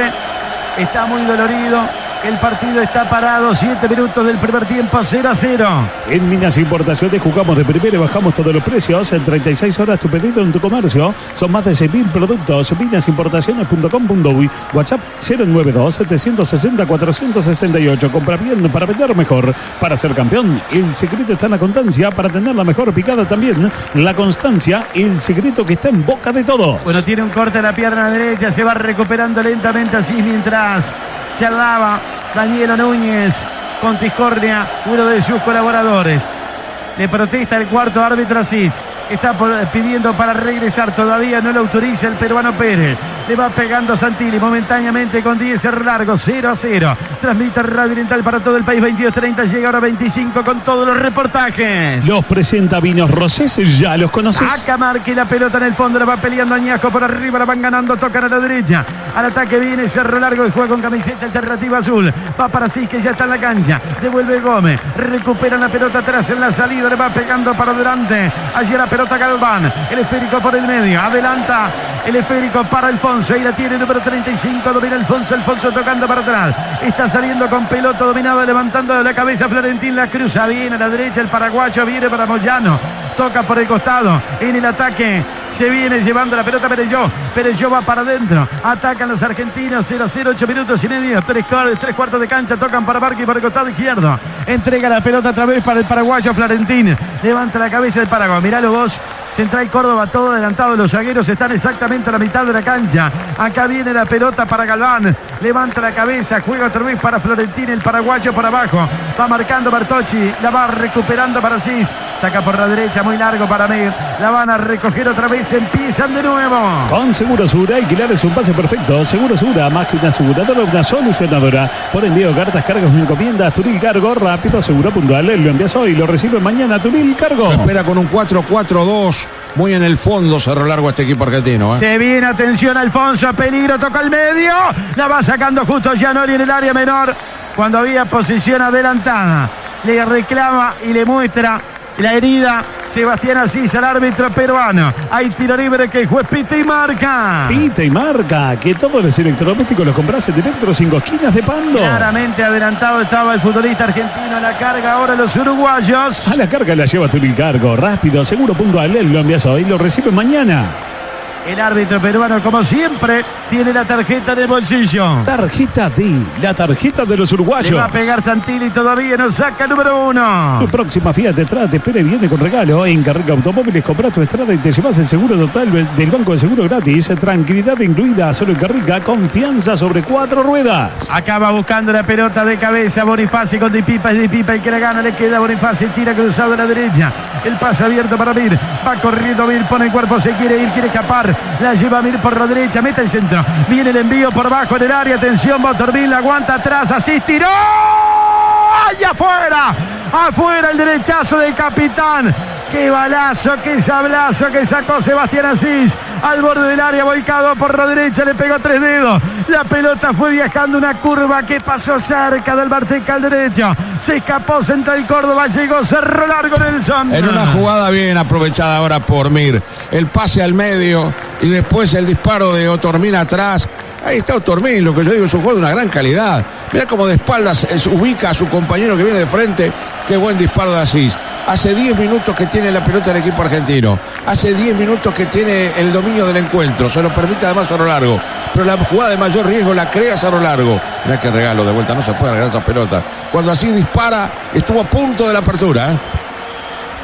Está muy dolorido. El partido está parado, 7 minutos del primer tiempo, 0-0. En Minas Importaciones jugamos de primera y bajamos todos los precios. En 36 horas tu pedido en tu comercio. Son más de 6.000 productos. Minasimportaciones.com.uy. WhatsApp 092-760-468. Compra bien para vender mejor. Para ser campeón, el secreto está en la constancia. Para tener la mejor picada también, la constancia. El secreto que está en boca de todos. Bueno, tiene un corte en la pierna derecha. Se va recuperando lentamente así mientras charlaba Danielo Núñez con Tiscornia, uno de sus colaboradores. Le protesta el cuarto árbitro Asís. Está pidiendo para regresar. Todavía no lo autoriza el peruano Pérez. Le va pegando Santilli momentáneamente con 10 Cerro Largo, 0-0. Transmite Radio Oriental para todo el país, 22:30. Llega ahora 25 con todos los reportajes. Los presenta Vinos Roses, ya los conoces. Acá Marque la pelota en el fondo, la va peleando Añasco por arriba, la van ganando, tocan a la derecha. Al ataque viene Cerro Largo y juega con camiseta alternativa azul. Va para Cis, que ya está en la cancha. Devuelve Gómez, recupera la pelota atrás en la salida, le va pegando para adelante. Allí la pelota Galván, el esférico por el medio, adelanta el esférico para Alfonso, ahí la tiene el número 35, domina Alfonso tocando para atrás, está saliendo con pelota dominada, levantando la cabeza Florentín, la cruza, viene a la derecha el paraguayo, viene para Moyano, toca por el costado, en el ataque se viene llevando la pelota Perelló va para adentro, atacan los argentinos, 0-0, 8 minutos y medio, 3 cuartos de cancha, tocan para Marqui por el costado izquierdo, entrega la pelota otra vez para el paraguayo Florentín, levanta la cabeza el Paraguay, miralo vos. Central Córdoba todo adelantado, los zagueros están exactamente a la mitad de la cancha. Acá viene la pelota para Galván, levanta la cabeza, juega otra vez para Florentín, el paraguayo por abajo, va marcando Bertocci, la va recuperando para Cis, saca por la derecha, muy largo para Mir, la van a recoger otra vez, empiezan de nuevo. Con Segurosura, alquilar es un pase perfecto. Segurosura, más que una aseguradora, una solucionadora. Por envío, cartas, cargos, encomiendas, Turil Cargo, rápido, seguro, puntual. Lo envías hoy, lo recibe mañana, Turil Cargo. Espera con un 4-4-2. Muy en el fondo Cerro Largo este equipo argentino. Se viene, atención Alfonso, peligro, toca el medio. La va sacando justo Gianoli en el área menor. Cuando había posición adelantada. Le reclama y le muestra la herida Sebastián Asís, el árbitro peruano. Hay tiro libre que el juez pita y marca. Pita y marca, que todos los electrodomésticos los compras en Electro 5 esquinas de Pando. Claramente adelantado estaba el futbolista argentino. A la carga ahora los uruguayos. A la carga la lleva Tulicargo, rápido, seguro, puntual. Él lo envías hoy, lo recibe mañana. El árbitro peruano, como siempre, tiene la tarjeta de bolsillo. Tarjeta D, la tarjeta de los uruguayos. Le va a pegar Santilli, todavía no saca el número 1. Tu próxima Fiat Strada te espera y viene con regalo. En Carrega Automóviles compras tu Strada y te llevas el seguro total del Banco de Seguro gratis. Tranquilidad incluida, solo en Carrega, confianza sobre 4 ruedas. Acaba buscando la pelota de cabeza Bonifacio con Di Pipa. Es Di Pipa el que la gana, le queda Bonifacio, tira cruzado a la derecha. El pase abierto para Mir. Va corriendo Mir, pone el cuerpo, se quiere ir, quiere escapar. La lleva Mir por la derecha, mete el centro. Viene el envío por bajo en el área. Atención, Botorville aguanta atrás. Así tiró. ¡Allá afuera! Afuera el derechazo del capitán. Qué balazo, qué sablazo que sacó Sebastián Asís. Al borde del área, volcado por la derecha, le pegó 3 dedos. La pelota fue viajando una curva que pasó cerca del Barteca al derecho. Se escapó Central Córdoba, llegó, cerró largo Nelson. En una jugada bien aprovechada ahora por Mir. El pase al medio y después el disparo de Otormín atrás. Ahí está Otormín, lo que yo digo, es un juego de una gran calidad. Mirá cómo de espaldas ubica a su compañero que viene de frente. Qué buen disparo de Asís. Hace 10 minutos que tiene la pelota el equipo argentino. Hace 10 minutos que tiene el dominio del encuentro. Se lo permite además Cerro Largo. Pero la jugada de mayor riesgo la crea Cerro Largo. Mirá qué regalo de vuelta. No se puede regalar estas pelotas. Cuando Asís dispara, estuvo a punto de la apertura, ¿eh?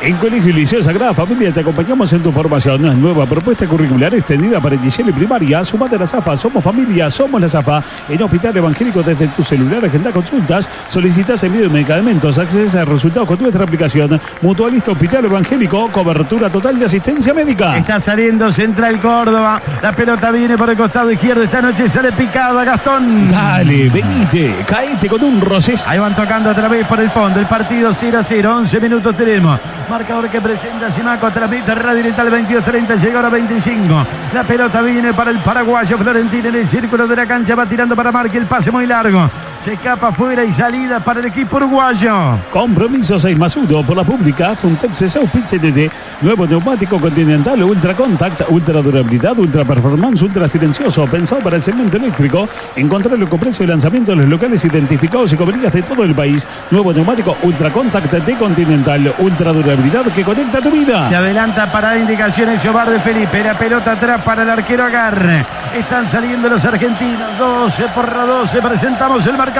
En Colegio y Liceo Sagrada Familia te acompañamos en tu formación. Nueva propuesta curricular extendida para inicial y primaria. Sumate a la ZAFA, somos familia, somos la ZAFA. En Hospital Evangélico desde tu celular, agenda consultas, solicitas envío de medicamentos, accedes a resultados con nuestra aplicación. Mutualista Hospital Evangélico, cobertura total de asistencia médica. Está saliendo Central Córdoba. La pelota viene por el costado izquierdo. Esta noche sale picada Gastón. Dale, venite, caete con un Rosés. Ahí van tocando otra vez por el fondo. El partido 0-0, 11 minutos tenemos. Marcador que presenta Simaco, transmite Radio Digital 22:30, llega ahora 25. La pelota viene para el paraguayo Florentín en el círculo de la cancha, va tirando para Marque, el pase muy largo. Se escapa afuera y salida para el equipo uruguayo. Compromiso 6+1 por la pública. Funtex Seu PCDD. Nuevo neumático Continental Ultra Contact, ultra durabilidad, ultra performance, ultra silencioso. Pensado para el segmento eléctrico. Encontrarlo con precio de lanzamiento en los locales identificados y coberturas de todo el país. Nuevo neumático Ultra Contact de Continental. Ultra durabilidad que conecta tu vida. Se adelanta para indicaciones Yobar de Felipe. La pelota atrás para el arquero Agarre. Están saliendo los argentinos. 12-12. Presentamos el marcador.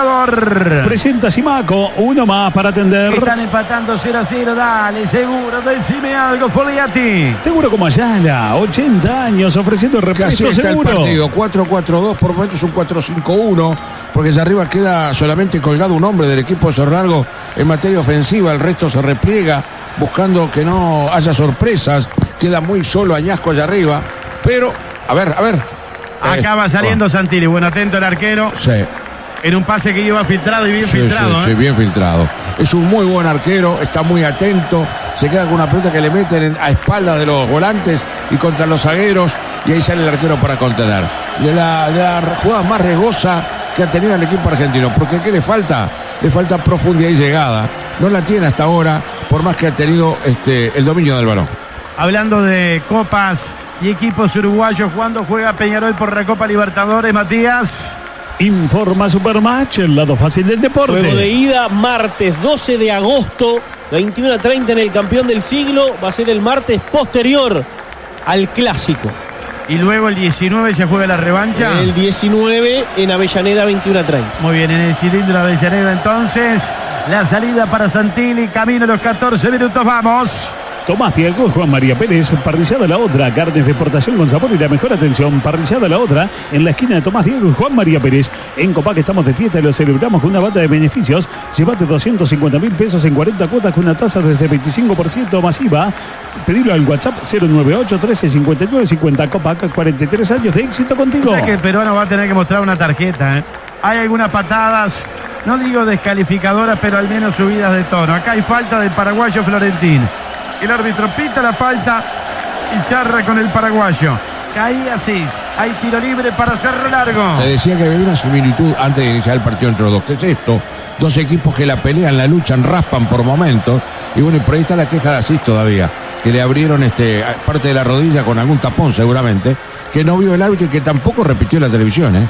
Presenta Simaco, uno más para atender. Están empatando 0-0, dale, seguro, decime algo, Foliati. Seguro como Ayala, 80 años ofreciendo repuesto Casi está seguro. el partido, 4-4-2, por momentos un 4-5-1, porque allá arriba queda solamente colgado un hombre del equipo de Cerro Largo en materia ofensiva, el resto se repliega, buscando que no haya sorpresas, queda muy solo Añasco allá arriba, pero, a ver. Acaba saliendo Santilli, bueno, atento el arquero. Sí. En un pase que iba filtrado y bien filtrado. Sí, bien filtrado. Es un muy buen arquero, está muy atento, se queda con una pelota que le meten a espaldas de los volantes y contra los zagueros, y ahí sale el arquero para contener. De la jugada más riesgosa que ha tenido el equipo argentino, porque ¿qué le falta? Le falta profundidad y llegada. No la tiene hasta ahora, por más que ha tenido el dominio del balón. Hablando de copas y equipos uruguayos, ¿cuándo juega Peñarol por la Copa Libertadores, Matías? Informa Supermatch, el lado fácil del deporte. Juego de ida, martes 12 de agosto, 21:30 en el campeón del siglo. Va a ser el martes posterior al clásico. Y luego el 19 ya juega la revancha. El 19 en Avellaneda, 21:30. Muy bien, en el cilindro de Avellaneda entonces. La salida para Santilli, camino a los 14 minutos, vamos. Tomás Diego, Juan María Pérez, Parrillada La Otra, carnes de exportación con sabor y la mejor atención. Parrillada La Otra, en la esquina de Tomás Diego y Juan María Pérez. En Copac estamos de fiesta y lo celebramos con una banda de beneficios. Llévate 250.000 pesos en 40 cuotas con una tasa desde 25% masiva. Pedilo al WhatsApp 098-1359-50. Copac, 43 años de éxito contigo. Que el peruano va a tener que mostrar una tarjeta, ¿eh? Hay algunas patadas, no digo descalificadoras, pero al menos subidas de tono. Acá hay falta del paraguayo Florentín. El árbitro pita la falta y charra con el paraguayo. Caía Asís. Hay tiro libre para Cerro Largo. Se decía que había una similitud antes de iniciar el partido entre los dos. ¿Qué es esto? Dos equipos que la pelean, la luchan, raspan por momentos. Y bueno, y por ahí está la queja de Asís todavía. que le abrieron parte de la rodilla con algún tapón seguramente, que no vio el árbitro y que tampoco repitió la televisión, ¿eh?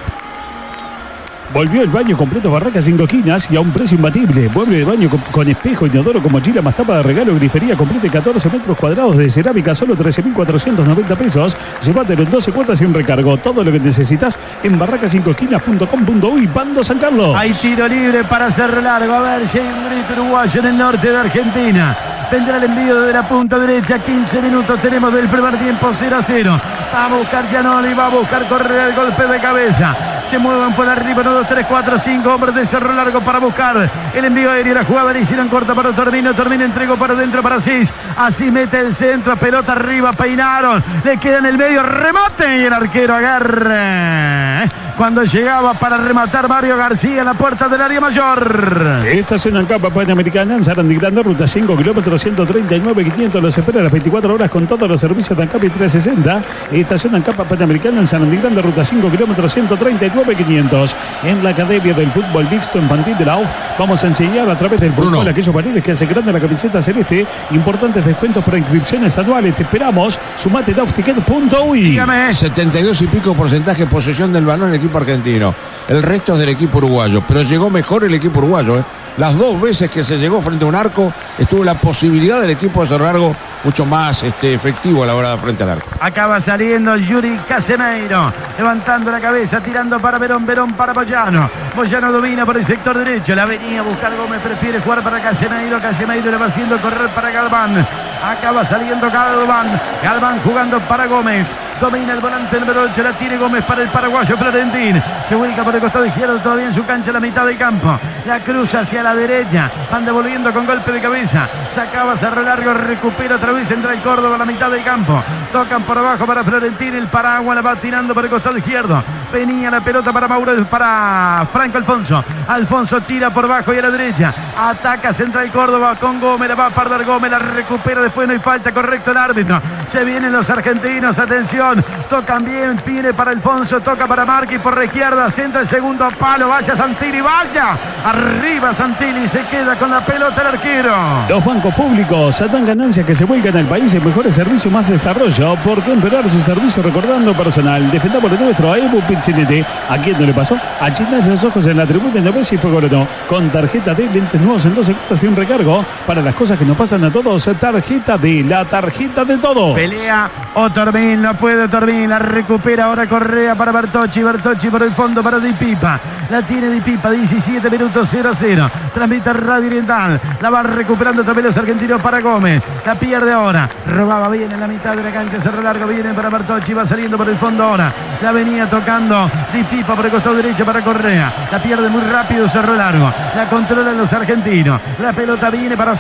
Volvió el baño completo Barracas 5 esquinas y a un precio imbatible. Mueble de baño con espejo, inodoro con mochila más tapa de regalo, grifería completa, 14 metros cuadrados de cerámica, solo 13.490 pesos. Llévatelo en 12 cuotas sin recargo. Todo lo que necesitas en barracas5esquinas.com.uy. Bando San Carlos. Hay tiro libre para hacer largo. A ver, llega un grito uruguayo en el norte de Argentina. Vendrá el envío desde la punta derecha. 15 minutos tenemos del primer tiempo, 0-0. Va a buscar Gianoli, va a buscar Correa, el golpe de cabeza. Se mueven por arriba, 1, 2, 3, 4, 5 hombres de cerro largo para buscar el envío aéreo. La jugada le hicieron corta para Otormino. Otormino entregó para adentro para Asís. Así mete el centro, pelota arriba, peinaron. Le queda en el medio, remate y el arquero agarra. Cuando llegaba para rematar Mario García en la puerta del área mayor. Estación Ancapa Panamericana en Sarandí Grande, ruta 5, kilómetros 139.500. Los espera a las 24 horas con todos los servicios de Ancapa y 360. Estación Ancapa Panamericana en Sarandí Grande, ruta 5, kilómetros 139.500. En la Academia del Fútbol Mixto Infantil de la UF vamos a enseñar a través del fútbol aquellos varones que hacen grande la camiseta celeste. Importantes descuentos para inscripciones anuales. Te esperamos. Sumate a ofticket.uy. 72 y pico porcentaje de posesión del balón en el equipo argentino. El resto es del equipo uruguayo. Pero llegó mejor el equipo uruguayo, ¿eh? Las 2 veces que se llegó frente a un arco, estuvo la posibilidad del equipo de Cerro Largo mucho más efectivo a la hora de frente al arco. Acaba saliendo Yuri Casemeiro, levantando la cabeza, tirando para Verón, Verón para Moyano. Moyano domina por el sector derecho, la venía a buscar Gómez, prefiere jugar para Casemeiro. Casemeiro le va haciendo correr para Galván. Acaba saliendo Galván. Galván jugando para Gómez. Domina el volante número 8, la tiene Gómez para el paraguayo Florentín. Se ubica por el costado izquierdo, todavía en su cancha, la mitad del campo. La cruza hacia la derecha, van devolviendo con golpe de cabeza. Sacaba Cerro Largo, recupera otra vez, entra el Córdoba a la mitad del campo. Tocan por abajo para Florentín, el paraguas la va tirando por el costado izquierdo. Venía la pelota para para Franco Alfonso. Alfonso tira por abajo y a la derecha. Ataca Central Córdoba con Gómez, la va a perder Gómez, la recupera, después no hay falta, correcto el árbitro. Se vienen los argentinos, atención. Tocan bien, pide para Alfonso, toca para Marqui por la izquierda, centra el segundo palo, vaya Santilli, vaya. Arriba Santilli, se queda con la pelota el arquero. Los bancos públicos dan ganancias que se vuelcan al país en mejores servicios, más desarrollo. ¿Por qué empeorar su servicio recordando personal? Defendamos lo nuestro a Evo Piccinete. ¿A quién no le pasó? A Chinas los ojos en la tribuna de Messi fue Golono. Con tarjeta de lentes nuevos en 12 cuotas sin recargo. Para las cosas que nos pasan a todos, tarjeta de la tarjeta de todos. Pelea Otormín, no puede Otormín, la recupera ahora Correa para Bertocci. Bertocci por el fondo para Di Pipa. La tiene Di Pipa, 17 minutos 0-0. Transmite Radio Oriental. La va recuperando otra vez los argentinos para Gómez. La pierde ahora. Robaba bien en la mitad de la cancha. Cerro Largo viene para Bertocci. Va saliendo por el fondo ahora. La venía tocando Di Pipa por el costado derecho para Correa. La pierde muy rápido Cerro Largo. La controlan los argentinos. La pelota viene para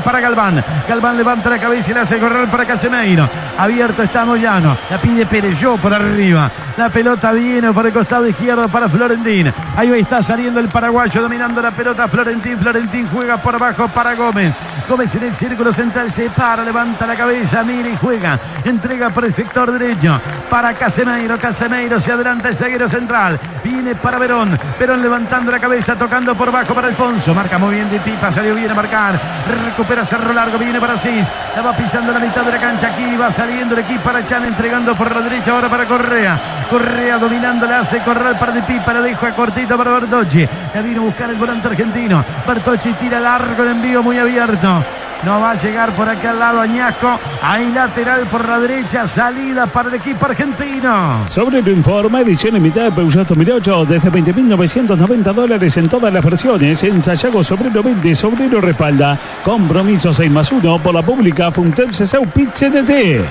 para Galván. Galván levanta la cabeza y la hace correr para Casemeiro. Abierto está Moyano. La pide Pereyó por arriba. La pelota viene por el costado izquierdo para Florentín. Ahí está saliendo el paraguayo dominando la pelota Florentín. Florentín juega por abajo para Gómez. Gómez en el círculo central se para, levanta la cabeza, mira y juega. Entrega por el sector derecho para Casemeiro. Casemeiro se adelanta el zaguero central. Viene para Verón. Verón levantando la cabeza, tocando por abajo para Alfonso. Marca muy bien Di Pipa, salió bien a marcar. Recupera Cerro Largo, viene para Asís. La va pisando la mitad de la cancha. Aquí va saliendo el equipo para Chan, entregando por la derecha ahora para Correa. Correa dominando, la hace correr para Di Pipa, la deja cortita para Bertocci. La vino a buscar el volante argentino. Bertocci tira largo el envío muy abierto. No va a llegar por acá al lado Añasco. Hay lateral por la derecha. Salida para el equipo argentino. Sobre lo informa, edición limitada de Peugeot 2008 desde $20.990 en todas las versiones. En Sayago Sobrero vende, Sobrero respalda. Compromiso 6+1 por la pública Funtem CCU Piccinete.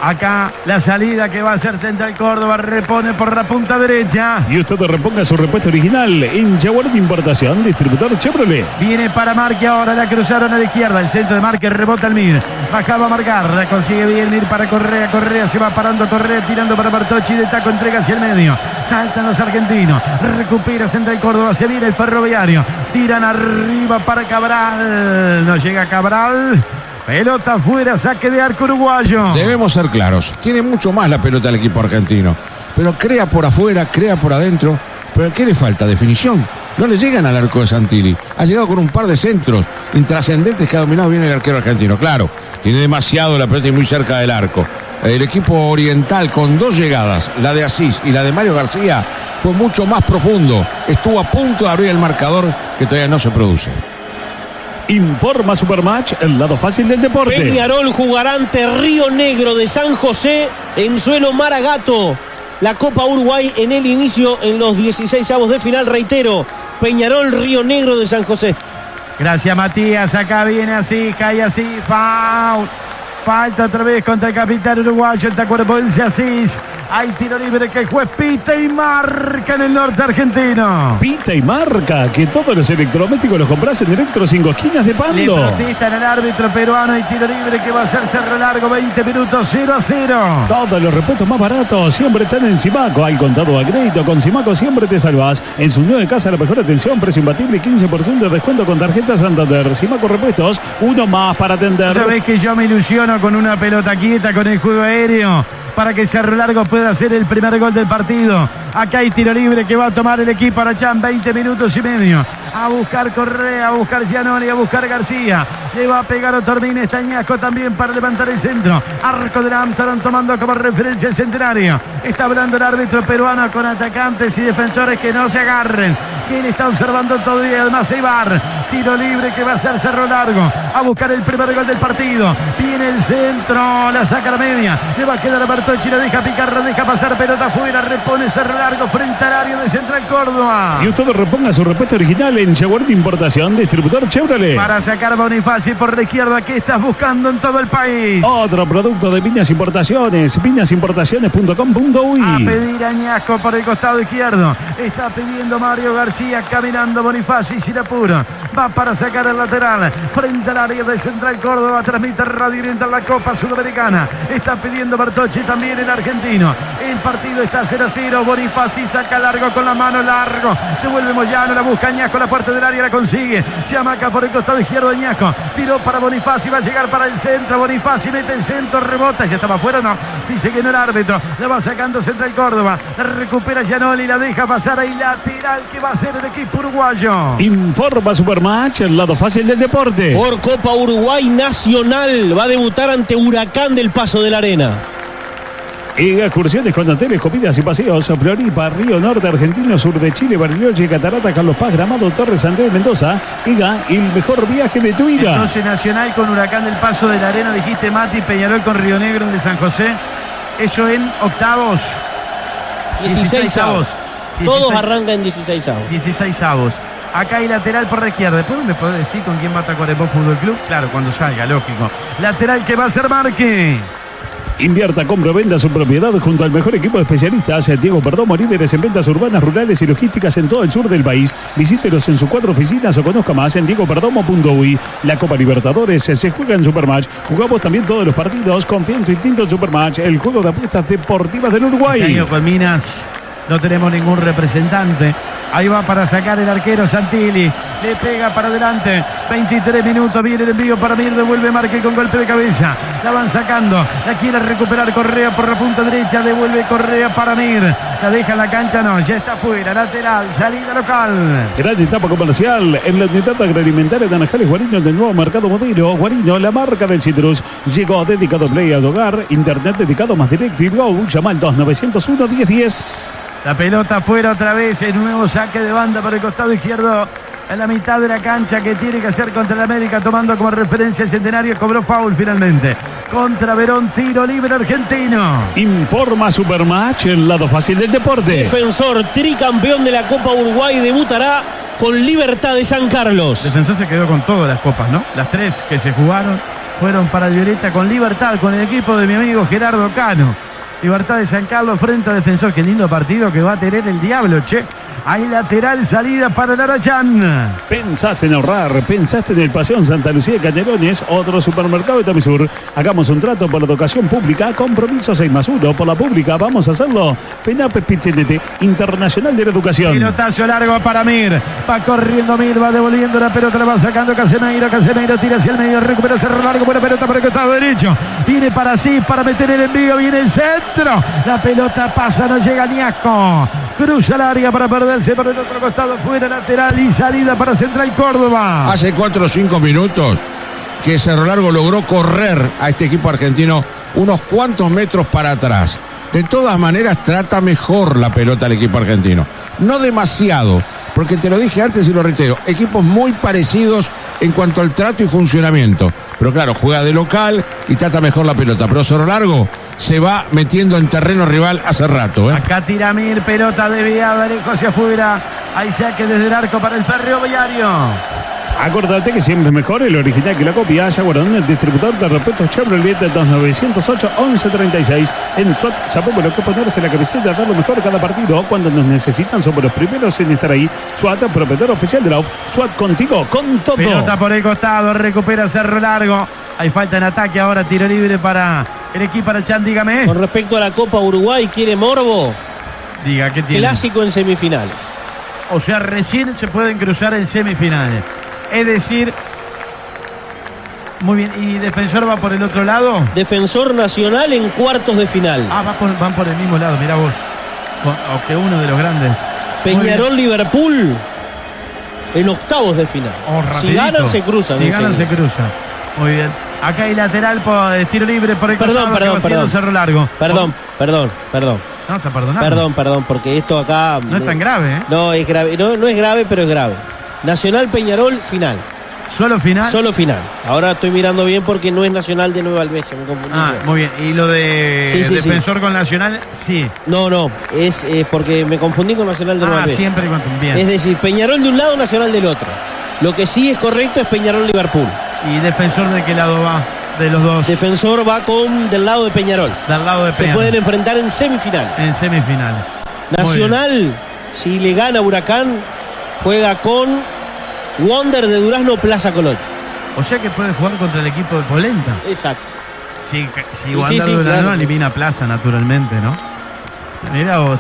Acá la salida que va a hacer Central Córdoba, repone por la punta derecha. Y usted reponga su repuesto original en Jaguar de Importación, distribuidor Chevrolet. Viene para Marque ahora, la cruzaron a la izquierda, el centro de Marque, rebota el Mir. Bajaba a marcar, la consigue bien Mir para Correa. Correa se va parando, Correa tirando para Bertocci, de taco entrega hacia el medio. Saltan los argentinos, recupera Central Córdoba, se viene el Ferroviario. Tiran arriba para Cabral, no llega Cabral. Pelota afuera, saque de arco uruguayo. Debemos ser claros, tiene mucho más la pelota el equipo argentino, pero crea por afuera, crea por adentro, Pero ¿qué le falta? Definición. No le llegan al arco de Santilli. Ha llegado con un par de centros intrascendentes que ha dominado bien el arquero argentino. Claro, tiene demasiado la pelota y muy cerca del arco. El equipo oriental con 2 llegadas, la de Asís y la de Mario García, fue mucho más profundo. Estuvo a punto de abrir el marcador que todavía no se produce. Informa Supermatch, el lado fácil del deporte. Peñarol jugará ante Río Negro de San José en suelo Maragato. La Copa Uruguay en el inicio en los 16avos de final, reitero. Peñarol, Río Negro de San José. Gracias, Matías. Acá viene así, cae así. Foul. Falta otra vez contra el capitán uruguayo, el tacuerpoense Asís. Hay tiro libre que el juez pita y marca en el norte argentino. Pita y marca, que todos los electrodomésticos los compras en Electro 5 Esquinas de Le Pando. protestan al árbitro peruano. Hay tiro libre que va a ser cerro largo, 20 minutos, 0-0. Todos los repuestos más baratos siempre están en Simaco. Hay contado a crédito. Con Simaco siempre te salvas. En su nueva casa la mejor atención, precio imbatible y 15% de descuento con tarjeta Santander. Simaco Repuestos, uno más para atender. Sabés que yo me ilusiono con una pelota quieta, con el juego aéreo, para que Cerro Largo pueda hacer el primer gol del partido. Acá hay tiro libre que va a tomar el equipo Arachán, 20 minutos y medio. A buscar Correa, a buscar Gianoli, a buscar García. Le va a pegar Otormín, Estañasco también para levantar el centro. Arco de Amsterdam tomando como referencia el Centenario. Está hablando el árbitro peruano con atacantes y defensores que no se agarren. Quien está observando todo y además Eibar. Tiro libre que va a ser Cerro Largo. A buscar el primer gol del partido. Viene el centro, la saca a la media. Le va a quedar a Bertocci, la deja picar, la deja pasar, pelota afuera, repone Cerro Largo frente al área de Central Córdoba. Y usted reponga su repuesto original en Jaguar de Importación, distribuidor Chevrolet. Para sacar Bonifaci por la izquierda, ¿qué estás buscando en todo el país? Otro producto de Viñas Importaciones, viñasimportaciones.com.uy. A pedir Añasco por el costado izquierdo. Está pidiendo Mario García, caminando Bonifaci sin apuro. Va para sacar el lateral frente al área de Central Córdoba. Transmite Radio Oriental la Copa Sudamericana. Está pidiendo Bertocci también el argentino. El partido está 0-0. Bonifaci saca largo con la mano, largo. Devuelve Moyano, la busca Añasco, la puerta del área la consigue. Se amaca por el costado izquierdo Añasco. Tiró para Bonifaci, va a llegar para el centro. Bonifaci mete el centro, rebota. ¿Ya estaba afuera o no? Dice que no el árbitro. La va sacando Central Córdoba. La recupera Gianoli, la deja pasar ahí. Lateral que va a ser el equipo uruguayo. Informa Supermatch, el lado fácil del deporte. Por Copa Uruguay Nacional va a debutar ante Huracán del Paso de la Arena. Y excursiones con hoteles, comidas y paseos. Floripa, Río Norte, Argentino, Sur de Chile, Bariloche, Catarata, Carlos Paz, Gramado, Torres, Andrés, Mendoza. El mejor viaje de tu vida. Entonces Nacional con Huracán del Paso de la Arena, dijiste Mati. Peñarol con Río Negro de San José. Eso en octavos. 16avos. Todos arrancan en 16avos. 16avos. Acá hay lateral por la izquierda. Después me podés decir con quién va a Tacuarembó Fútbol Club. Claro, cuando salga, lógico. Lateral que va a ser Marque. Invierta, compra, venda su propiedad junto al mejor equipo de especialistas. Diego Perdomo, líderes en ventas urbanas, rurales y logísticas en todo el sur del país. Visítelos en sus 4 oficinas o conozca más en diegoperdomo.uy. La Copa Libertadores se juega en Supermatch. Jugamos también todos los partidos. Confía en tu instinto en Supermatch, el juego de apuestas deportivas del Uruguay. Este año con Minas no tenemos ningún representante. Ahí va para sacar el arquero Santilli. Le pega para adelante. 23 minutos. Viene el envío para Mir. Devuelve Marque con golpe de cabeza. La van sacando. La quiere recuperar Correa por la punta derecha. Devuelve Correa para Mir. La deja en la cancha. No, ya está fuera. Lateral. Salida local. Gran etapa comercial en la unidad agroalimentaria de Anajales Guarino del nuevo mercado modelo. Guarino, la marca del citrus. Llegó dedicado Play al hogar. Internet dedicado más directo y Go. Llama al 2901-1010. La pelota fuera otra vez, el nuevo saque de banda por el costado izquierdo en la mitad de la cancha que tiene que hacer contra el América, tomando como referencia el Centenario. Cobró foul finalmente contra Verón, tiro libre argentino. Informa Supermatch, el lado fácil del deporte. Defensor tricampeón de la Copa Uruguay debutará con Libertad de San Carlos. Defensor se quedó con todas las copas, ¿no? Las 3 que se jugaron fueron para el Violeta con Libertad, con el equipo de mi amigo Gerardo Cano. Libertad de San Carlos frente a Defensor. Qué lindo partido que va a tener el Diablo, che. Hay lateral, salida para el Arachán. Pensaste en ahorrar, pensaste en el Paseo Santa Lucía de Canelones, otro supermercado de Tamisur. Hagamos un trato por la educación pública, compromiso 6+1 por la pública. Vamos a hacerlo. FENAP Pichinete, Internacional de la Educación. Pilotazo largo para Mir. Va corriendo Mir, va devolviendo la pelota, la va sacando Casemiro. Casemiro tira hacia el medio, recupera Cerro Largo, buena pelota por el costado derecho. Viene para sí, para meter el envío, viene el centro. La pelota pasa, no llega Añasco. cruza larga para perderse por el otro costado, fuera lateral y salida para Central Córdoba. Hace 4 o 5 minutos que Cerro Largo logró correr a este equipo argentino unos cuantos metros para atrás. De todas maneras, trata mejor la pelota el equipo argentino. No demasiado, porque te lo dije antes y lo reitero, equipos muy parecidos en cuanto al trato y funcionamiento. Pero claro, juega de local y trata mejor la pelota. Pero Cerro Largo se va metiendo en terreno rival hace rato. Acá tira Mir, pelota desviada, lejos hacia afuera. Hay saque desde el arco para el Ferroviario. Acordate que siempre es mejor el original que la copia. Yaguarón, el distribuidor de repuestos Chevrolet 2908-1136. En SWAT sabemos lo que ponerse la camiseta, dar lo mejor cada partido. Cuando nos necesitan somos los primeros en estar ahí. SWAT, proveedor oficial de la UF. SWAT contigo, con todo. Pelota por el costado, recupera Cerro Largo. Hay falta en ataque ahora, tiro libre para el equipo Arachán, dígame. Con respecto a la Copa Uruguay, ¿quiere morbo? Diga, ¿qué tiene? Clásico en semifinales. O sea, recién se pueden cruzar en semifinales. Es decir, muy bien, ¿y Defensor va por el otro lado? Defensor Nacional en cuartos de final. Ah, van por el mismo lado, mirá vos. Aunque uno de los grandes. Peñarol Liverpool en octavos de final. Si ganan, se cruzan. Si ganan, se cruzan. Muy bien. Acá hay lateral por tiro libre por el costado. Perdón. Cerro Largo. Perdón. No, está perdonado. Perdón, porque esto acá... No es tan grave, ¿eh? No, es grave. No es grave, pero es grave. Nacional Peñarol, final. ¿Solo final? Solo final. Ahora estoy mirando bien porque no es Nacional de Nueva Albesia, me confundí. Muy bien. ¿Y lo de Defensor con Nacional? Sí. No, es porque me confundí con Nacional de Nueva Albesia. Siempre con bien. Es decir, Peñarol de un lado, Nacional del otro. Lo que sí es correcto es Peñarol Liverpool. ¿Y Defensor de qué lado va? De los dos. Defensor va del lado de Peñarol. Del lado de Peñarol. Se pueden enfrentar en semifinales. Nacional, si le gana Huracán, juega con Wander de Durazno, Plaza Colón. O sea que puede jugar contra el equipo de Polenta. Exacto. Si Wander de Durazno claro. elimina Plaza, naturalmente, ¿no? Mira vos.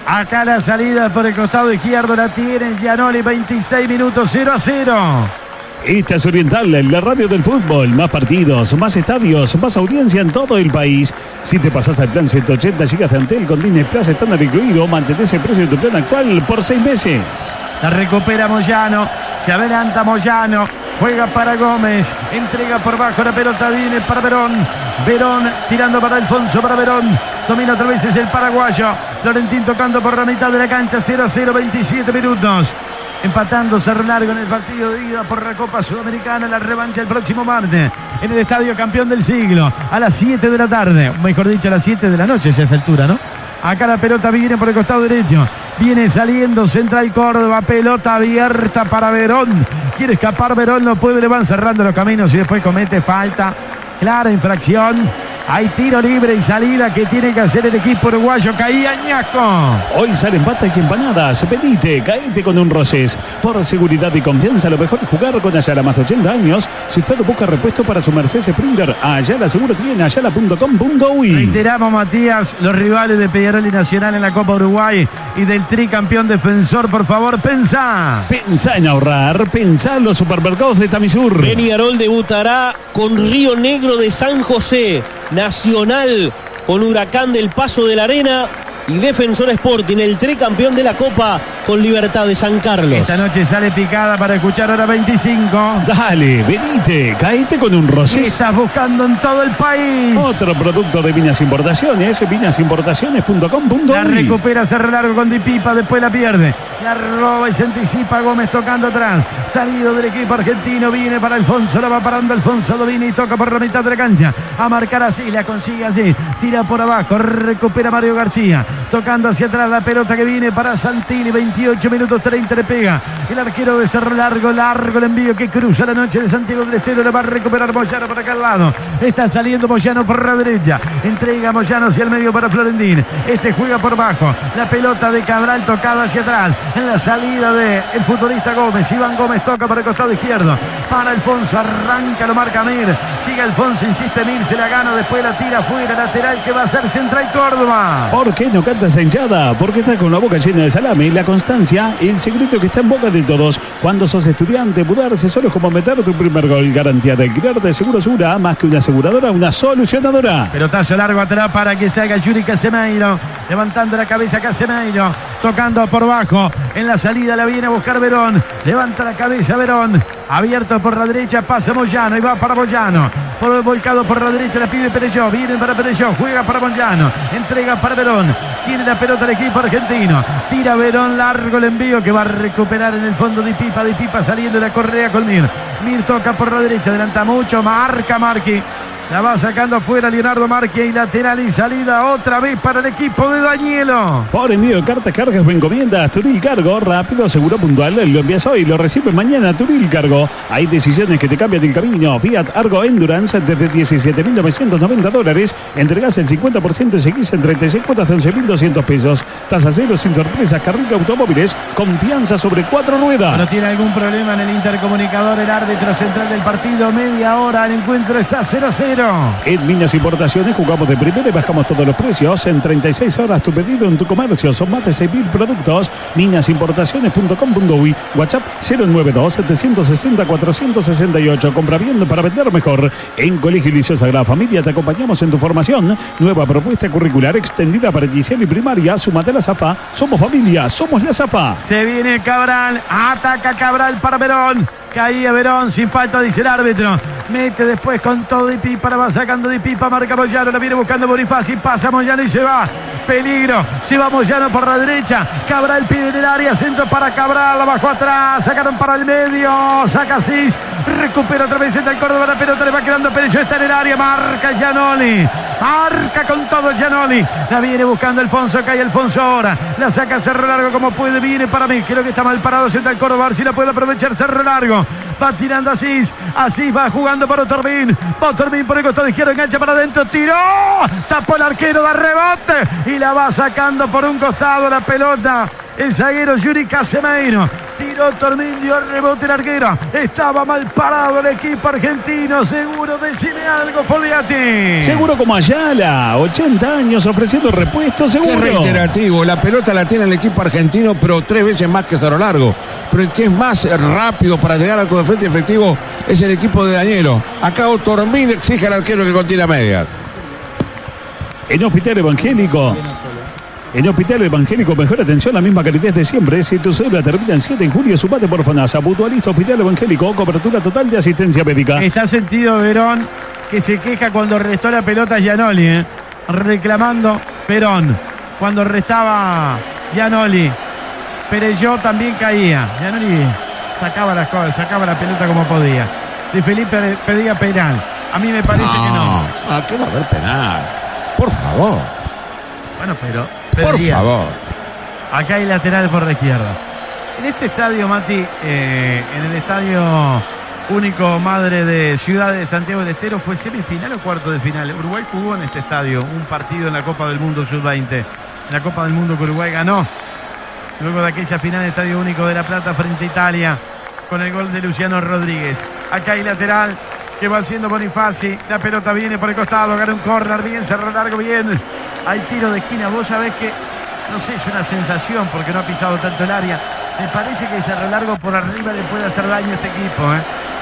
Acá la salida por el costado izquierdo la tiene Gianoli, 26 minutos, 0-0. Esta es Oriental, la radio del fútbol. Más partidos, más estadios, más audiencia en todo el país. Si te pasas al plan 180 GB de Antel con Disney Plus estándar incluido, mantenés el precio de tu plan actual por 6 meses. La recupera Moyano, se adelanta Moyano, juega para Gómez, entrega por bajo, la pelota viene para Verón. Verón tirando para Alfonso, para Verón. Domina otra vez es el paraguayo. Florentín tocando por la mitad de la cancha, 0-0, 27 minutos. Empatando Cerro Largo en el partido de ida por la Copa Sudamericana. La revancha el próximo martes en el Estadio Campeón del Siglo a las 7 de la tarde. Mejor dicho, a las 7 de la noche ya a esa altura, ¿no? Acá la pelota viene por el costado derecho. Viene saliendo Central Córdoba. Pelota abierta para Verón. Quiere escapar Verón, no puede, le van cerrando los caminos y después comete falta. Clara infracción. Hay tiro libre y salida que tiene que hacer el equipo uruguayo. Caía Añasco. Hoy salen patas y empanadas. Pedite, caíte con un Rosés. Por seguridad y confianza, lo mejor es jugar con Ayala, más de 80 años. Si usted busca repuesto para su Mercedes Sprinter, Ayala seguro tiene ayala.com.uy. Reiteramos, Matías, los rivales de Peñarol y Nacional en la Copa Uruguay y del tricampeón Defensor. Por favor, pensá en ahorrar, pensá en los supermercados de Tamisur. Peñarol debutará con Río Negro de San José. Nacional con Huracán del Paso de la Arena y Defensor Sporting, el tricampeón de la Copa, con Libertad de San Carlos. Esta noche sale picada para escuchar hora 25. Dale, venite, caíte con un Rosés. ¿Qué estás buscando en todo el país? Otro producto de Viñas Importaciones, viñasimportaciones.com.uy. La recupera Cerro Largo con Di Pipa, después la pierde. La roba y se anticipa Gómez tocando atrás. Salido del equipo argentino, viene para Alfonso, la va parando Alfonso Dovini y toca por la mitad de la cancha. A marcar así, la consigue allí. Tira por abajo, recupera Mario García. Tocando hacia atrás la pelota que viene para Santini, 28 minutos 30 le pega el arquero de Cerro Largo, largo el envío que cruza la noche de Santiago del Estero, le va a recuperar Moyano por acá al lado, está saliendo Moyano por la derecha, entrega Moyano hacia el medio para Florentín, juega por bajo, la pelota de Cabral tocada hacia atrás, en la salida de el futbolista Gómez, Iván Gómez toca para el costado izquierdo, para Alfonso, arranca, lo marca Mir, sigue Alfonso, insiste Mir, se la gana, después la tira fuera, lateral que va a ser Central Córdoba. ¿Por qué no cantas hinchada? Porque estás con la boca llena de salame, la constancia, el secreto que está en boca de todos. Cuando sos estudiante, mudarse solo es como meter tu primer gol. Garantía de alquiler de Seguro Sura, más que una aseguradora, una solucionadora. Pelotazo largo atrás para que salga Yuri Casemeiro. levantando la cabeza Casemiro, tocando por bajo, en la salida la viene a buscar Verón, levanta la cabeza Verón, abierto por la derecha, pasa Moyano y va para Moyano, volcado por la derecha, la pide Perelló, viene para Perelló, juega para Moyano, entrega para Verón, tiene la pelota el equipo argentino, tira Verón, largo el envío que va a recuperar en el fondo de Pipa saliendo de la correa con Mir toca por la derecha, adelanta mucho, marca Marchi. La va sacando afuera Leonardo Marchi y lateral y salida otra vez para el equipo de Danielo. Por envío de cartas, cargas o encomiendas, Turil Cargo, rápido, seguro, puntual. Lo envías hoy, lo recibes mañana. Turil Cargo. Hay decisiones que te cambian el camino. Fiat Argo Endurance desde $17.990. Entregas el 50% y seguís en 36 cuotas de $11.200. Tasa cero, sin sorpresas. Carrica Automóviles. Confianza sobre 4 ruedas. No tiene algún problema en el intercomunicador. El árbitro central del partido. Media hora. El encuentro está 0-0. En Minas Importaciones jugamos de primera y bajamos todos los precios. En 36 horas tu pedido en tu comercio. Son más de 6.000 productos. Minasimportaciones.com.uy. WhatsApp 092-760-468. Compra bien para vender mejor. En Colegio Liceo Sagrada Familia te acompañamos en tu formación. Nueva propuesta curricular extendida para inicial y primaria. Súmate a la ZAFA. Somos familia. Somos la ZAFA. Se viene Cabral. Ataca Cabral para Verón. Caía Verón sin falta, dice el árbitro. Mete después con todo de Pipa, la va sacando de Pipa, marca Moyano, la viene buscando Bonifaci, pasa Moyano y se va. Peligro, se va Moyano por la derecha. Cabral pide en el área, centro para Cabral, la bajó atrás, sacaron para el medio, saca Cis, recupera otra vez el Córdoba, la pelota le va quedando Perecho, está en el área, marca Gianoli, marca con todo Gianoli, la viene buscando Alfonso, cae Alfonso ahora, la saca Cerro Largo como puede, viene para mí, creo que está mal parado, centro al Córdoba, a ver si la puede aprovechar Cerro Largo. Va tirando Asís va jugando para Otorbín por el costado izquierdo, engancha para adentro, tiró, tapó el arquero, da rebote y la va sacando por un costado la pelota el zaguero Yuri Casemiro. Tiró Otorbín, dio rebote el arquero, estaba mal parado el equipo argentino, seguro, decime algo, Fogliati. Seguro como Ayala, 80 años ofreciendo repuestos, seguro. Qué reiterativo, la pelota la tiene el equipo argentino, pero 3 veces más que Cerro Largo. Pero el que es más rápido para llegar al frente efectivo es el equipo de Danielo. Acá Otorbín exige al arquero que contiene a medias. En Hospital Evangélico. En Hospital Evangélico, mejor atención, la misma calidad de siempre. Si tu cédula termina en 7 en julio, sumate por FONASA. Mutualista Hospital Evangélico, cobertura total de asistencia médica. Está sentido Verón, que se queja cuando restó la pelota a Gianoli, reclamando Verón. Cuando restaba Gianoli, Perelló también caía. Gianoli sacaba las cosas, sacaba la pelota como podía. De Felipe pedía penal. A mí me parece que no. ¿Qué va a haber penal? Por favor. Bueno, pero por favor. Acá hay lateral por la izquierda. En este estadio, Mati, en el estadio único madre de Ciudad de Santiago del Estero, ¿fue semifinal o cuarto de final? Uruguay jugó en este estadio un partido en la Copa del Mundo Sub-20. En la Copa del Mundo que Uruguay ganó. Luego de aquella final del Estadio Único de La Plata frente a Italia, con el gol de Luciano Rodríguez. Acá hay lateral que va haciendo Bonifaci. La pelota viene por el costado, gana un córner, bien, Cerro Largo, bien. Hay tiro de esquina, vos sabés que, no sé, es una sensación porque no ha pisado tanto el área. Me parece que Cerro Largo por arriba le puede hacer daño a este equipo,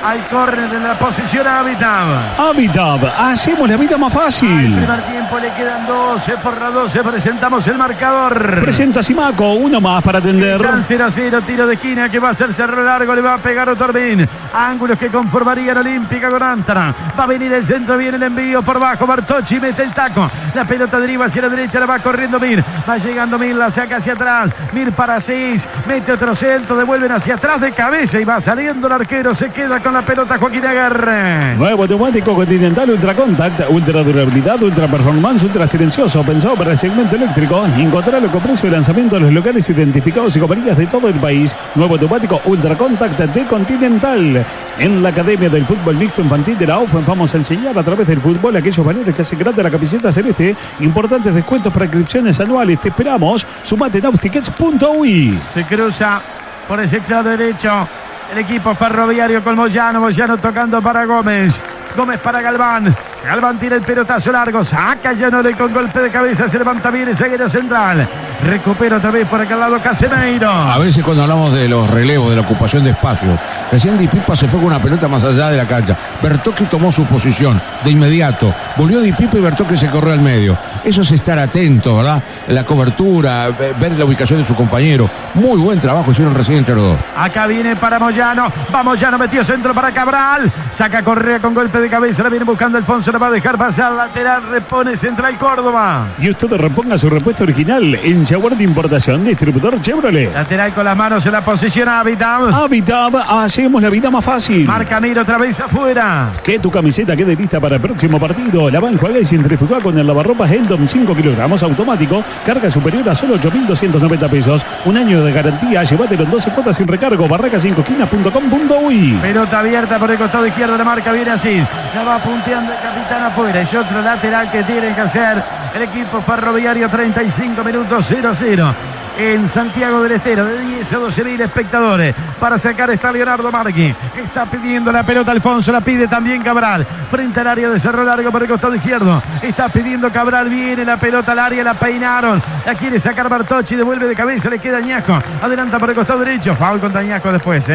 Hay córner en la posición a Habitab, hacemos la vida más fácil. Al primer tiempo le quedan 12 por la 12. Presentamos el marcador. Presenta Simaco, uno más para atender. Están 0-0, tiro de esquina que va a ser Cerro Largo, le va a pegar Otorbín. Ángulos que conformarían Olímpica con Antara. Va a venir el centro, viene el envío por bajo. Bartocci mete el taco. La pelota deriva hacia la derecha, la va corriendo Mir. Va llegando Mir, la saca hacia atrás. Mir para 6, mete otro centro, devuelven hacia atrás de cabeza y va saliendo el arquero. Se queda con la pelota Joaquín Aguirre. Nuevo neumático Continental Ultra Contact, ultra durabilidad, ultra performance, ultra silencioso, pensado para el segmento eléctrico. Encontralo con precio de lanzamiento en los locales identificados y compañías de todo el país. Nuevo neumático Ultra Contact de Continental. En la Academia del Fútbol Mixto Infantil de la OFA vamos a enseñar a través del fútbol a aquellos valores que hacen grande la camiseta celeste. Importantes descuentos para inscripciones anuales. Te esperamos. Sumate en austikex.uy. Se cruza por el sector derecho el equipo ferroviario con Moyano. Moyano tocando para Gómez. Gómez para Galván. Galván tira el pelotazo largo. Saca Gianoli con golpe de cabeza. Se levanta bien el zaguero central. Recupera otra vez por acá al lado Casemiro. A veces cuando hablamos de los relevos, de la ocupación de espacio, recién Di Pipa se fue con una pelota más allá de la cancha. Bertocchi tomó su posición de inmediato. Volvió Di Pipa y Bertocchi se corrió al medio. Eso es estar atento, ¿verdad? La cobertura, ver la ubicación de su compañero. Muy buen trabajo hicieron recién entre los dos. Acá viene para Moyano. Va Moyano, metió centro para Cabral. Saca Correa con golpe de cabeza. La viene buscando Alfonso. La va a dejar pasar. Lateral, repone Central Córdoba. Y usted reponga su repuesto original en Jaguar de Importación, distribuidor Chevrolet. Lateral con las manos en la posición Habitat. Habitat, hacemos la vida más fácil. Marca Miro otra vez afuera. Que tu camiseta quede lista para el próximo partido. La enjuaga y centrifuga con el lavarropas Eldon 5 kilogramos automático. Carga superior a solo 8.290 pesos. Un año de garantía. Llévatelo en 12 cuotas sin recargo. Barracas5esquinas.com.uy. Pelota abierta por el costado izquierdo. La marca viene así. La va punteando el capitán afuera. Y otro lateral que tiene que hacer el equipo ferroviario. 35 minutos 0-0. En Santiago del Estero, de 10 a 12.000 espectadores. Para sacar está Leonardo Marqui. Está pidiendo la pelota Alfonso, la pide también Cabral. Frente al área de Cerro Largo por el costado izquierdo. Está pidiendo Cabral, viene la pelota al área, la peinaron. La quiere sacar Bertocchi, devuelve de cabeza, le queda Añasco. Adelanta por el costado derecho. Foul contra Añasco después,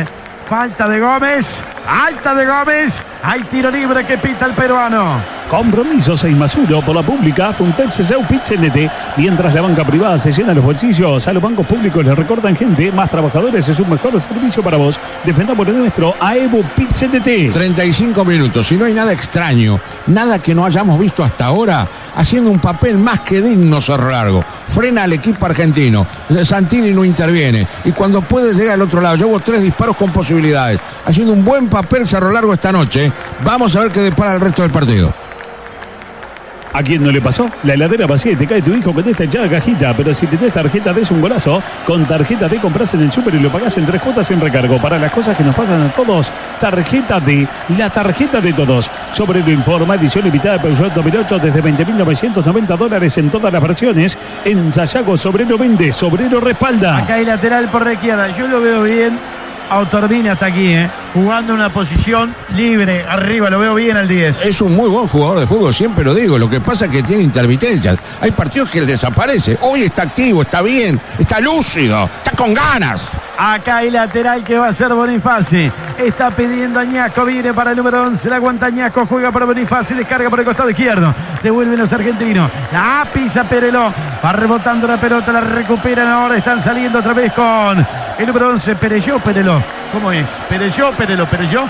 Falta de Gómez. Alta de Gómez. Hay tiro libre que pita el peruano. Compromiso 6+1 por la pública. Funtep CCU Pit-CNT. Mientras la banca privada se llena los bolsillos, a los bancos públicos les recortan gente. Más trabajadores es un mejor servicio para vos. Defendamos lo nuestro. AEBU Pit-CNT. 35 minutos. Si no hay nada extraño, nada que no hayamos visto hasta ahora, haciendo un papel más que digno Cerro Largo. Frena al equipo argentino. Santini no interviene. Y cuando puede llegar al otro lado, llevo 3 disparos con posibilidades. Haciendo un buen papel Cerro Largo esta noche. Vamos a ver qué depara el resto del partido. ¿A quién no le pasó? La heladera vacía y te cae tu hijo con esta hinchada cajita. Pero si tenés tarjeta D es un golazo. Con tarjeta D compras en el súper y lo pagás en 3 cuotas sin recargo. Para las cosas que nos pasan a todos, tarjeta D, la tarjeta de todos. Sobre lo informa, edición limitada de Peugeot 2008 desde $20.990 en todas las versiones. En Sayago, Sobrero vende, Sobrero respalda. Acá hay lateral por la izquierda. Yo lo veo bien. Autorbini hasta aquí, jugando una posición libre, arriba, lo veo bien al 10. Es un muy buen jugador de fútbol, siempre lo digo. Lo que pasa es que tiene intermitencias. Hay partidos que él desaparece. Hoy está activo, está bien, está lúcido, está con ganas. Acá hay lateral que va a ser Bonifaci. Está pidiendo Añasco, viene para el número 11. La aguanta Añasco, juega para Bonifaci, descarga por el costado izquierdo. Devuelven los argentinos. La pisa Pereló. Va rebotando la pelota, la recuperan ahora. Están saliendo otra vez con el número 11, Perelló, Pereló. ¿Cómo es? Perelló, Pereló, Perelló.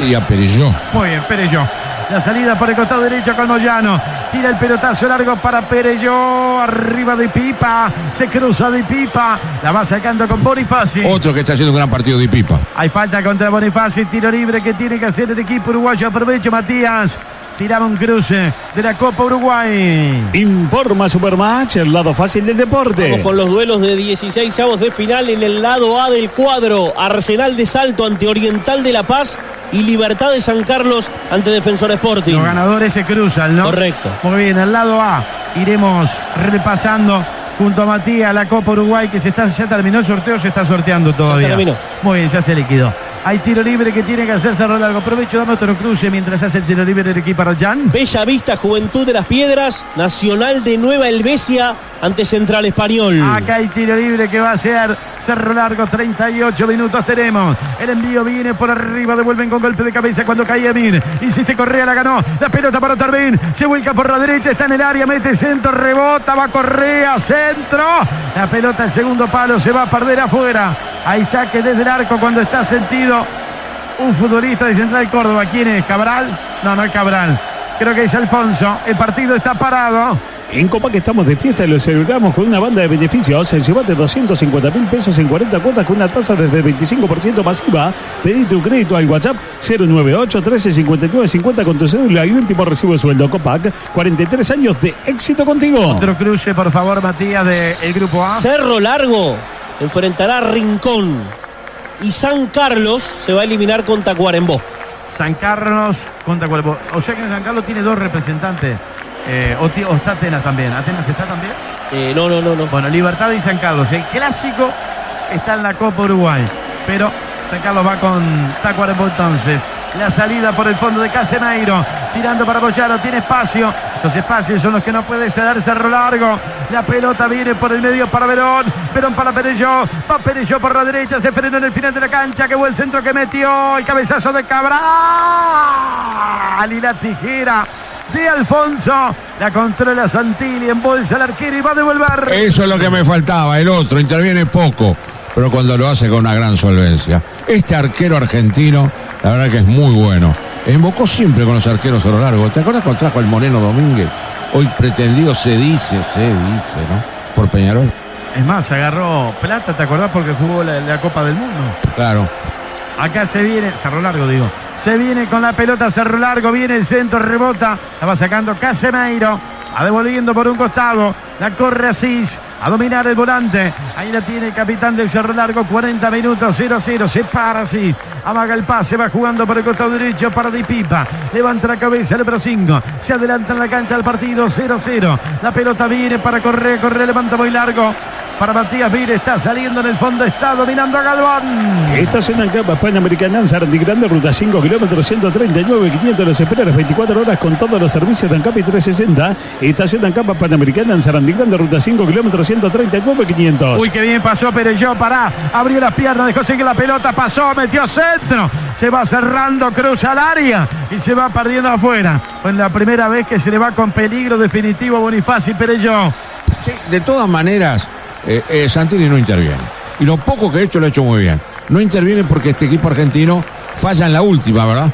Y a Perelló. Muy bien, Perelló. La salida por el costado derecho con Moyano. Tira el pelotazo largo para Perelló. Arriba de Pipa. Se cruza de Pipa. La va sacando con Bonifaci. Otro que está haciendo un gran partido de Pipa. Hay falta contra Bonifaci. Tiro libre que tiene que hacer el equipo uruguayo. Aprovecho Matías. Tiraba un cruce de la Copa Uruguay. Informa Supermatch, el lado fácil del deporte. Vamos con los duelos de 16avos de final en el lado A del cuadro. Arsenal de Salto ante Oriental de La Paz y Libertad de San Carlos ante Defensor Sporting. Los ganadores se cruzan, ¿no? Correcto. Muy bien, al lado A iremos repasando junto a Matías la Copa Uruguay que ya terminó el sorteo, se está sorteando todavía. Ya terminó. Muy bien, ya se liquidó. Hay tiro libre que tiene que hacer Cerro Largo. Aprovecho, dame otro cruce mientras hace el tiro libre del equipo Arroyán. Bella Vista, Juventud de las Piedras, Nacional de Nueva Helvecia ante Central Español. Acá hay tiro libre que va a ser Cerro Largo, 38 minutos tenemos. El envío viene por arriba, devuelven con golpe de cabeza cuando cae Emir. Insiste Correa, la ganó. La pelota para Otarvín, se vuelca por la derecha, está en el área, mete centro, rebota, va Correa, centro. La pelota, el segundo palo, se va a perder afuera. Hay saque desde el arco cuando está sentido un futbolista de Central Córdoba. ¿Quién es? ¿Cabral? No es Cabral. Creo que es Alfonso. El partido está parado. En Copa que estamos de fiesta y lo celebramos con una banda de beneficios. Llévate 250.000 pesos en 40 cuotas con una tasa desde el 25% masiva. Pedí tu crédito al WhatsApp 098 13 59 50 con tu cédula y último recibo de sueldo. Copac, 43 años de éxito contigo. Otro cruce, por favor, Matías, del grupo A. Cerro Largo enfrentará a Rincón y San Carlos se va a eliminar con Tacuarembó. San Carlos contra Cuervo. O sea que en San Carlos tiene 2 representantes. O está Atenas también. ¿Atenas está también? No. Bueno, Libertad y San Carlos. El clásico está en la Copa Uruguay. Pero San Carlos va con Tacuarembó entonces. La salida por el fondo de Casemiro. Tirando para Boyaro. Tiene espacio. Los espacios son los que no puede ceder Cerro Largo. La pelota viene por el medio para Verón. Verón para Perelló. Va Perelló por la derecha. Se frenó en el final de la cancha. Qué buen centro que metió. El cabezazo de Cabral. Y la tijera de Alfonso. La controla Santilli. Embolsa al arquero y va a devolver. Eso es lo que me faltaba. El otro interviene poco, pero cuando lo hace con una gran solvencia. Este arquero argentino, la verdad que es muy bueno. Embocó siempre con los arqueros a lo largo. ¿Te acuerdas cuando trajo el Moreno Domínguez? Hoy pretendido se dice, ¿no? Por Peñarol. Es más, agarró plata, ¿te acordás? Porque jugó la Copa del Mundo. Claro. Acá se viene, Cerro Largo digo. Se viene con la pelota Cerro Largo, viene el centro, rebota. La va sacando Casemiro. Va devolviendo por un costado. La corre Asís. A dominar el volante. Ahí la tiene el capitán del Cerro Largo. 40 minutos, 0-0. Se para así. Amaga el pase. Va jugando por el costado derecho para Di Pipa. Levanta la cabeza el número 5. Se adelanta en la cancha del partido. 0-0. La pelota viene para Correa. Correa levanta muy largo. Para Matías Vire, está saliendo en el fondo, está dominando a Galván. Estación ANCAP Panamericana en Sarandí Grande, ruta 5 kilómetros 139, 500. Los espera las 24 horas con todos los servicios de ANCAP y 360. Estación ANCAP Panamericana en Sarandí Grande, ruta 5 kilómetros 139, 500. Uy, qué bien pasó Perelló, pará. Abrió las piernas, dejó seguir la pelota, pasó, metió centro. Se va cerrando, cruza al área y se va perdiendo afuera. Pues la primera vez que se le va con peligro definitivo a Bonifacio y Perelló. Sí, de todas maneras, Santilli no interviene. Y lo poco que ha hecho, lo ha hecho muy bien. No interviene porque este equipo argentino falla en la última, ¿verdad?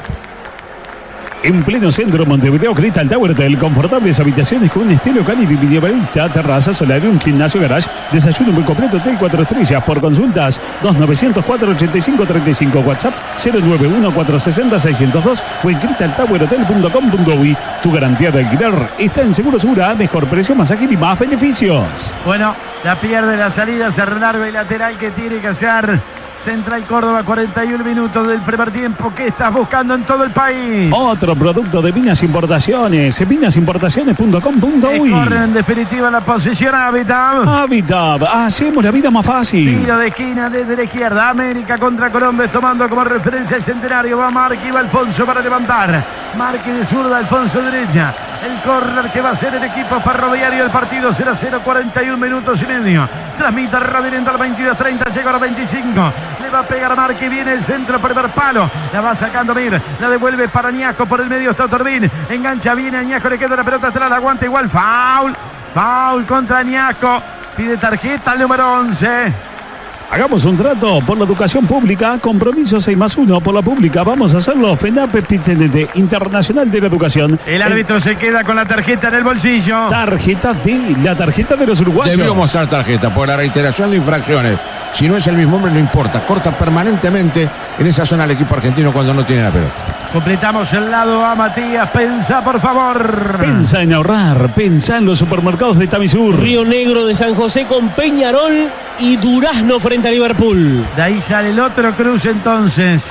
En pleno centro, Montevideo, Crystal Tower Hotel, confortables habitaciones con un estilo cálido y medievalista, terraza, solarium, gimnasio, garage, desayuno muy completo, hotel 4 estrellas. Por consultas, 2904-8535, WhatsApp 091-460-602 o en crystaltowerhotel.com.uy. Tu garantía de alquiler está en Seguro Segura, mejor precio, más ágil y más beneficios. Bueno, la pierde la salida, Cerro Largo y lateral que tiene que hacer Central Córdoba. 41 minutos del primer tiempo. ¿Qué estás buscando en todo el país? Otro producto de Viñas Importaciones, viñasimportaciones.com.uy. Corren en definitiva la posición Habitat. Habitat, hacemos la vida más fácil. Tiro de esquina desde la izquierda. América contra Colombia, tomando como referencia el Centenario. Va Marqui, va Alfonso para levantar. Marqui de zurda, Alfonso derecha. El córner que va a ser el equipo ferroviario del partido. 0-0, 41 minutos y medio. Transmite Radio Oriental 22-30, llega a los 25. Le va a pegar a Marqui, viene el centro, primer palo. La va sacando Mir, la devuelve para Añasco, por el medio está Otorbín. Engancha, viene Añasco, le queda la pelota atrás, la aguanta igual. Foul contra Añasco. Pide tarjeta al número 11. Hagamos un trato por la educación pública, compromiso 6+1 por la pública. Vamos a hacerlo. FENAPE Pichenete, Internacional de la Educación. El árbitro se queda con la tarjeta en el bolsillo. Tarjeta D, la tarjeta de los uruguayos. Debió mostrar tarjeta por la reiteración de infracciones. Si no es el mismo hombre, no importa. Corta permanentemente en esa zona el equipo argentino cuando no tiene la pelota. Completamos el lado a Matías. Pensa, por favor. Pensa en ahorrar. Pensa en los supermercados de Tamisur. Río Negro de San José con Peñarol y Durazno frente a Liverpool. De ahí sale el otro cruce entonces.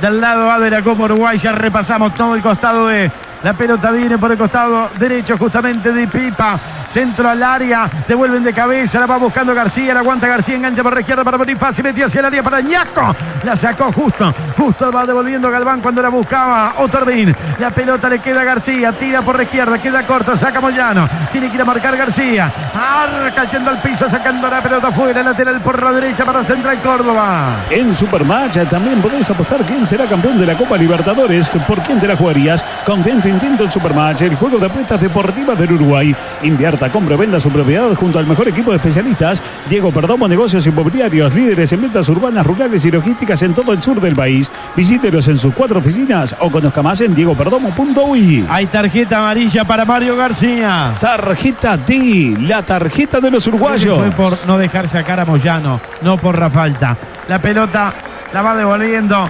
Del lado A de la Copa Uruguay ya repasamos todo el costado de... La pelota viene por el costado derecho justamente de Pipa. Centro al área. Devuelven de cabeza. La va buscando García. La aguanta García. Engancha por la izquierda para Bonifacio. Metió hacia el área para Añasco. La sacó justo. Justo va devolviendo Galván cuando la buscaba Otorbín. La pelota le queda a García. Tira por la izquierda. Queda corto. Saca Moyano. Tiene que ir a marcar García. Cayendo al piso. Sacando la pelota fuera. Lateral por la derecha para Central Córdoba. En Supermatch también podés apostar quién será campeón de la Copa Libertadores. ¿Por quién te la jugarías? Confía Intento en Supermatch, el juego de apuestas deportivas del Uruguay. Invierta, compre, venda su propiedad junto al mejor equipo de especialistas. Diego Perdomo, negocios inmobiliarios, líderes en ventas urbanas, rurales y logísticas en todo el sur del país. Visítelos en sus 4 oficinas o conozca más en diegoperdomo.uy. Hay tarjeta amarilla para Mario García. Tarjeta D, la tarjeta de los uruguayos. Fue por no dejar sacar a Moyano, no por la falta. La pelota la va devolviendo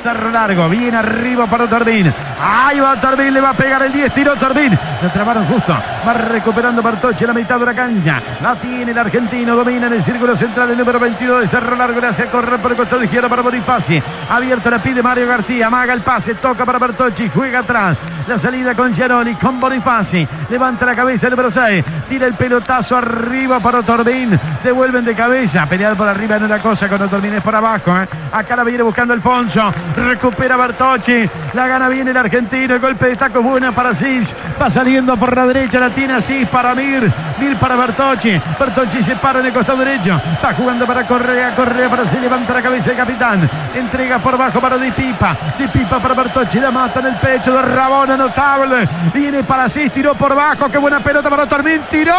Cerro Largo, viene arriba para Otorbín. Ahí va Otorbín, le va a pegar el 10, tiró Otorbín. Lo trabaron justo, va recuperando Bartoche la mitad de la cancha. La tiene el argentino, domina en el círculo central el número 22 de Cerro Largo. Le hace correr por el costado izquierdo para Bonifacio. Abierto la pide Mario García, amaga el pase, toca para Bartoche, juega atrás. La salida con Gianoli, con Bonifacio. Levanta la cabeza el número 6, tira el pelotazo arriba para Otorbín. Devuelven de cabeza, pelear por arriba no es la cosa, con Otorbín es por abajo. Acá la viene buscando Alfonso. Recupera Bartochi, la gana bien el argentino, el golpe de taco bueno para Sis, va saliendo por la derecha, la tiene así para Mir para Bertocci. Bertocci se para en el costado derecho. Está jugando para Correa para se levanta la cabeza el capitán. Entrega por bajo para Di Pipa para Bertocci. La mata en el pecho de Rabona, notable. Viene para Asís, tiró por bajo. Qué buena pelota para Tormín. Tiró.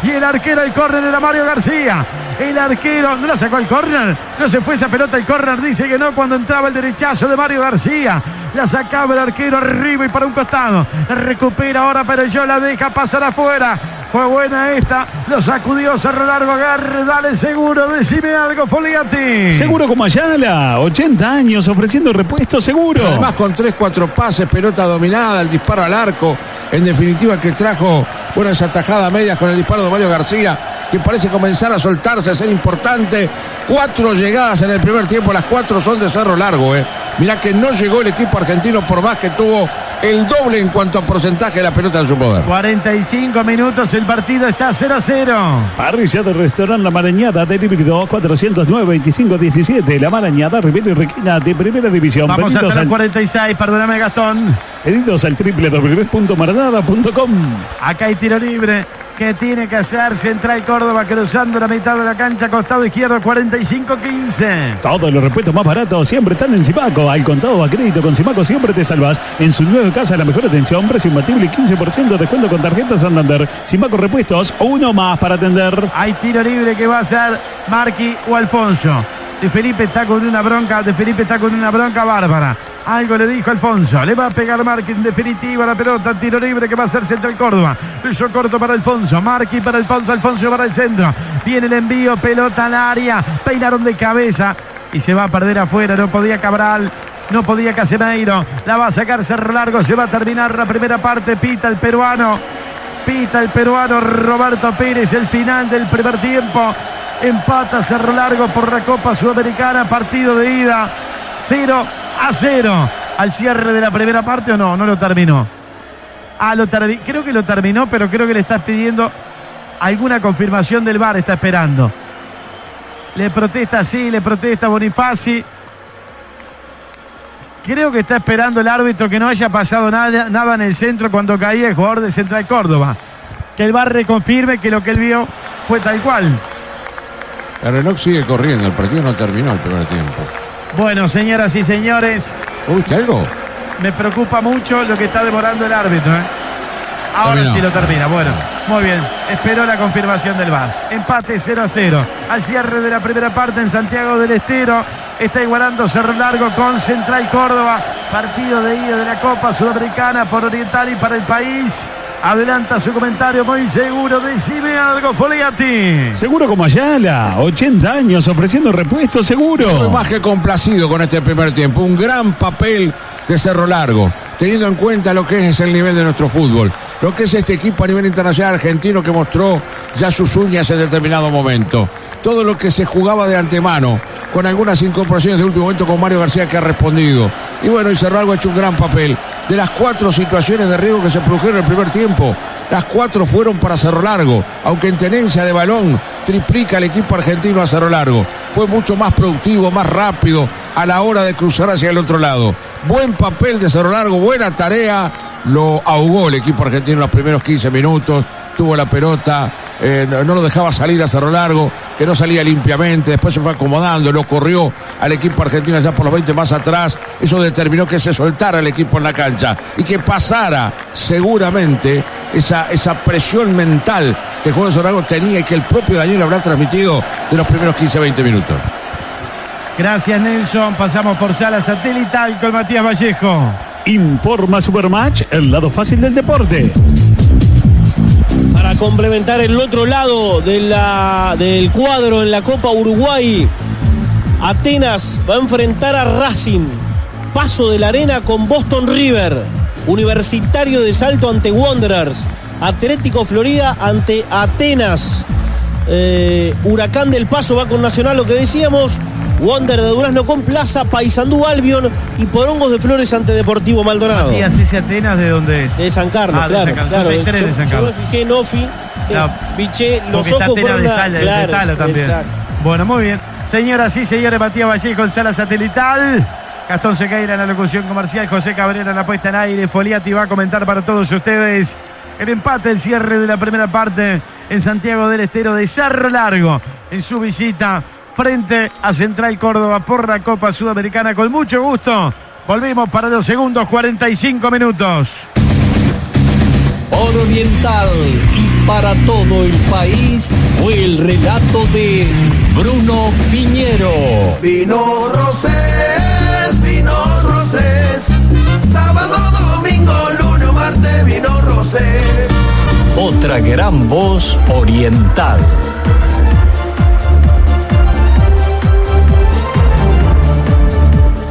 Y el arquero del córner era Mario García. El arquero no la sacó al córner. No se fue esa pelota al córner. Dice que no cuando entraba el derechazo de Mario García. La sacaba el arquero arriba y para un costado. La recupera ahora, pero yo la deja pasar afuera. Fue buena esta. Lo sacudió Cerro Largo. Agarre, dale seguro. Decime algo, Foliati. Seguro como Ayala. 80 años ofreciendo repuesto seguro. Además con 3-4 pases, pelota dominada, el disparo al arco. En definitiva que trajo esa tajada a medias con el disparo de Mario García, que parece comenzar a soltarse, a ser importante. 4 llegadas en el primer tiempo, las 4 son de Cerro Largo. Mirá que no llegó el equipo argentino por más que tuvo el doble en cuanto a porcentaje de la pelota en su poder. 45 minutos, el partido está 0-0. Parrilla de Restaurante La Marañada, delivery 2-409-2517. La Marañada, Rivera y Requina de Primera División. Vamos hasta los 46, perdóname Gastón. Pedidos al www.maranada.com. Acá hay tiro libre. ¿Qué tiene que hacer Central Córdoba cruzando la mitad de la cancha, costado izquierdo, 45-15? Todos los repuestos más baratos siempre están en Simaco. Al contado a crédito con Simaco siempre te salvas. En su nueva casa la mejor atención, precio imbatible y 15% de descuento con tarjeta Santander. Simaco Repuestos, uno más para atender. Hay tiro libre que va a ser Marqui o Alfonso. De Felipe está con una bronca bárbara. Algo le dijo Alfonso. Le va a pegar Marqui en definitiva la pelota. Tiro libre que va a ser Central Córdoba. Piso corto para Alfonso. Marqui para Alfonso. Alfonso para el centro. Viene el envío. Pelota al área. Peinaron de cabeza. Y se va a perder afuera. No podía Cabral. No podía Casemiro. La va a sacar Cerro Largo. Se va a terminar la primera parte. Pita el peruano Roberto Pérez. El final del primer tiempo. Empata Cerro Largo por la Copa Sudamericana. Partido de ida. 0-0 al cierre de la primera parte, ¿o no? No lo terminó. Creo que lo terminó, pero creo que le está pidiendo alguna confirmación del VAR, está esperando. Le protesta Bonifaci. Creo que está esperando el árbitro que no haya pasado nada en el centro cuando caía el jugador de Central Córdoba. Que el VAR reconfirme que lo que él vio fue tal cual. El reloj sigue corriendo, el partido no terminó el primer tiempo. Bueno, señoras y señores. ¿Viste algo? Me preocupa mucho lo que está demorando el árbitro. Ahora Terminó. sí lo termina. Bueno, muy bien. Esperó la confirmación del VAR. Empate 0-0. Al cierre de la primera parte en Santiago del Estero. Está igualando Cerro Largo con Central Córdoba. Partido de ida de la Copa Sudamericana por Oriental y para el país. Adelanta su comentario muy seguro. Decime algo, Foliati. Seguro como Ayala. 80 años ofreciendo repuesto seguro. Estoy más que complacido con este primer tiempo. Un gran papel de Cerro Largo, teniendo en cuenta lo que es el nivel de nuestro fútbol, lo que es este equipo a nivel internacional argentino que mostró ya sus uñas en determinado momento. Todo lo que se jugaba de antemano, con algunas incorporaciones de último momento con Mario García que ha respondido. Y bueno, y Cerro Largo ha hecho un gran papel. De las 4 situaciones de riesgo que se produjeron en el primer tiempo, las 4 fueron para Cerro Largo, aunque en tenencia de balón triplica el equipo argentino a Cerro Largo. Fue mucho más productivo, más rápido a la hora de cruzar hacia el otro lado. Buen papel de Cerro Largo, buena tarea. Lo ahogó el equipo argentino en los primeros 15 minutos. Tuvo la pelota, no lo dejaba salir a Cerro Largo, que no salía limpiamente. Después se fue acomodando, lo corrió al equipo argentino ya por los 20 más atrás. Eso determinó que se soltara el equipo en la cancha y que pasara seguramente esa presión mental que el jugador de Cerro Largo tenía y que el propio Daniel habrá transmitido de los primeros 15-20 minutos. Gracias, Nelson. Pasamos por sala satelital con Matías Vallejo. Informa Supermatch, el lado fácil del deporte. Para complementar el otro lado del cuadro en la Copa Uruguay, Atenas va a enfrentar a Racing. Paso de la Arena con Boston River. Universitario de Salto ante Wanderers. Atlético Florida ante Atenas. Huracán del Paso va con Nacional, lo que decíamos. Wander de Durazno con Plaza, Paysandú Albion y Porongos de Flores ante Deportivo Maldonado. ¿Y así Atenas de dónde es? De San Carlos, de claro. San Carlos. Claro. Hay tres de San Carlos. Yo me fijé en Ofi, biché, los Porque ojos está fueron Atenas de Sala, de Tala también. Exacto. Bueno, muy bien. Señoras y señores, Matías Vallejo en sala satelital. Gastón Sequeira en la locución comercial, José Cabrera en la puesta en aire. Foliati va a comentar para todos ustedes El empate, el cierre de la primera parte en Santiago del Estero de Cerro Largo en su visita frente a Central Córdoba por la Copa Sudamericana. Con mucho gusto volvimos para los segundos 45 minutos. Por Oriental y para todo el país fue el relato de Bruno Piñero. Vinos Rosés, sábado, domingo, lunes, martes, vinos Rosés. Otra gran voz oriental.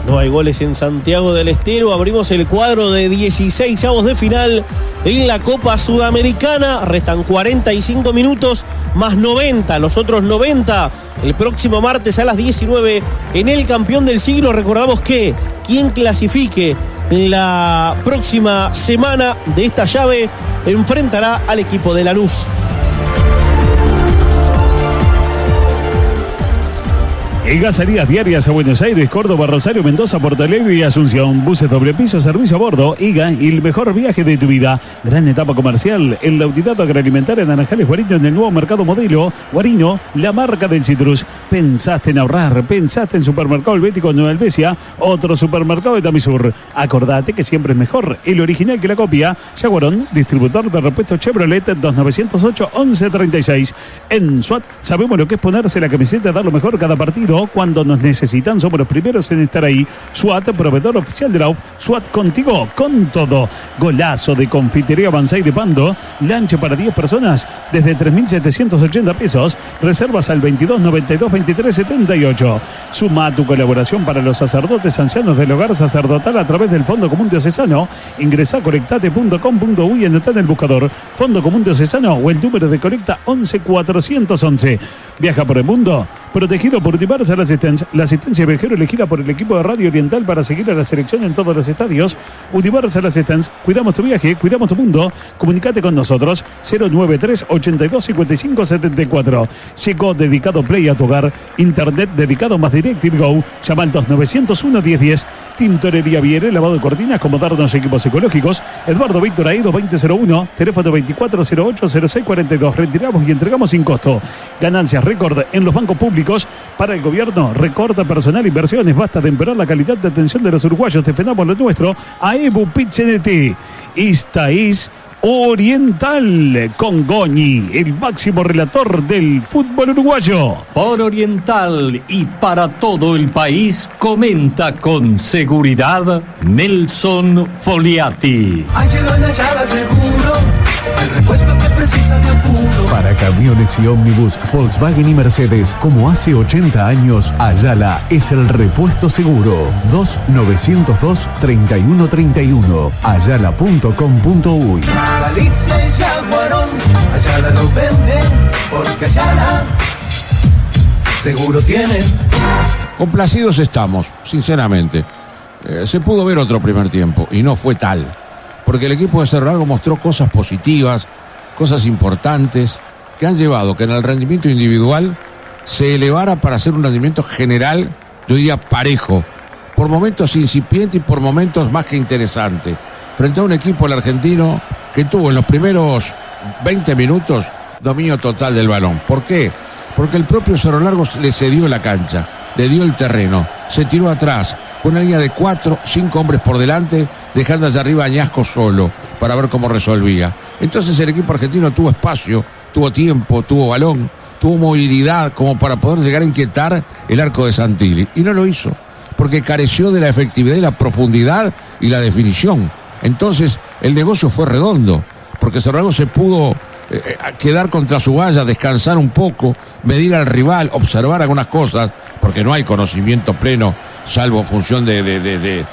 No hay goles en Santiago del Estero. Abrimos el cuadro de 16avos de final en la Copa Sudamericana. Restan 45 minutos más 90. Los otros 90 el próximo martes a las 19 en el Campeón del Siglo. Recordamos que quien clasifique en la próxima semana de esta llave enfrentará al equipo de Lanús. EGA salidas diarias a Buenos Aires, Córdoba, Rosario, Mendoza, Porto Alegre y Asunción. Buses doble piso, servicio a bordo. EGA y el mejor viaje de tu vida. Gran etapa comercial. El Lautinato Agroalimentario en Naranjales Guarino en el nuevo mercado modelo. Guarino, la marca del citrus. Pensaste en ahorrar, pensaste en Supermercado Helvético Nueva Helvecia, otro supermercado de Tamisur. Acordate que siempre es mejor el original que la copia. Yaguarón, distribuidor de repuestos Chevrolet 2908-1136. En SWAT sabemos lo que es ponerse la camiseta, dar lo mejor cada partido. Cuando nos necesitan, somos los primeros en estar ahí. SWAT, proveedor oficial de la UF. SWAT contigo, con todo. Golazo de Confitería Banzai de Pando. Lanche para 10 personas desde 3.780 pesos. Reservas al 2292-2378. Suma tu colaboración para los sacerdotes ancianos del hogar sacerdotal a través del Fondo Común Diocesano. Ingresa a conectate.com.uy y anota en el buscador Fondo Común Diocesano o el número de Conecta 11411. Viaja por el mundo, protegido por Universal Assistance, la asistencia viajero elegida por el equipo de Radio Oriental para seguir a la selección en todos los estadios. Universal Assistance, cuidamos tu viaje, cuidamos tu mundo. Comunicate con nosotros, 093-8255-74. Llegó Dedicado Play a tu hogar, internet dedicado más DirecTV Go. Llama al 2901-1010. Tintorería Viere, lavado de cortinas, acomodarnos equipos ecológicos. Eduardo Víctor Aedo 2001, teléfono 2408-0642. Retiramos y entregamos sin costo. Ganancias récord en los bancos públicos. Para el gobierno, recorta personal, inversiones. Basta de empeorar la calidad de atención de los uruguayos. Defendamos lo nuestro. AEBU PIT-CNT. Esta es Oriental con Goñi, el máximo relator del fútbol uruguayo. Por Oriental y para todo el país comenta con seguridad Nelson Foliati. Ángelo en Ayala seguro, el repuesto que precisa de apuro. Para camiones y ómnibus, Volkswagen y Mercedes, como hace 80 años, Ayala es el repuesto seguro. 2902-3131. Ayala.com.uy. Galicia y Yaguarón, Ayala lo vende, porque Ayala seguro tiene. Complacidos estamos, sinceramente. Se pudo ver otro primer tiempo y no fue tal. Porque el equipo de Cerro Largo mostró cosas positivas, cosas importantes, que han llevado que en el rendimiento individual se elevara para hacer un rendimiento general, yo diría parejo, por momentos incipiente y por momentos más que interesante, frente a un equipo, el argentino, que tuvo en los primeros 20 minutos dominio total del balón. ¿Por qué? Porque el propio Cerro Largo le cedió la cancha, le dio el terreno, se tiró atrás, con una línea de 4, 5 hombres por delante, dejando allá arriba a Añasco solo, para ver cómo resolvía. Entonces el equipo argentino tuvo espacio, tuvo tiempo, tuvo balón, tuvo movilidad como para poder llegar a inquietar el arco de Santilli. Y no lo hizo, porque careció de la efectividad y la profundidad y la definición. Entonces el negocio fue redondo, porque Cerro Largo se pudo quedar contra su valla, descansar un poco, medir al rival, observar algunas cosas, porque no hay conocimiento pleno, salvo función de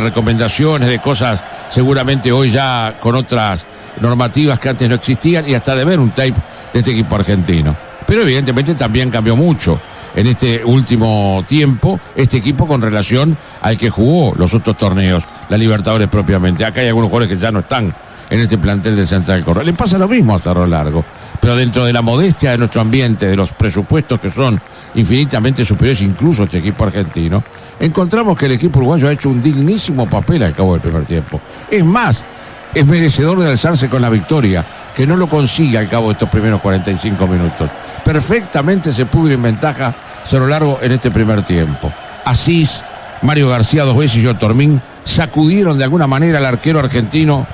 recomendaciones, de cosas seguramente hoy ya con otras normativas que antes no existían, y hasta de ver un tape de este equipo argentino. Pero evidentemente también cambió mucho en este último tiempo este equipo con relación al que jugó los otros torneos, la Libertadores propiamente. Acá hay algunos jugadores que ya no están en este plantel del Central Córdoba. Le pasa lo mismo a Cerro Largo, pero dentro de la modestia de nuestro ambiente, de los presupuestos que son infinitamente superiores incluso a este equipo argentino, encontramos que el equipo uruguayo ha hecho un dignísimo papel al cabo del primer tiempo. Es más, es merecedor de alzarse con la victoria, que no lo consigue al cabo de estos primeros 45 minutos. Perfectamente se pudo ir en ventaja Cerro Largo en este primer tiempo. Asís, Mario García 2 veces y Otormín sacudieron de alguna manera al arquero argentino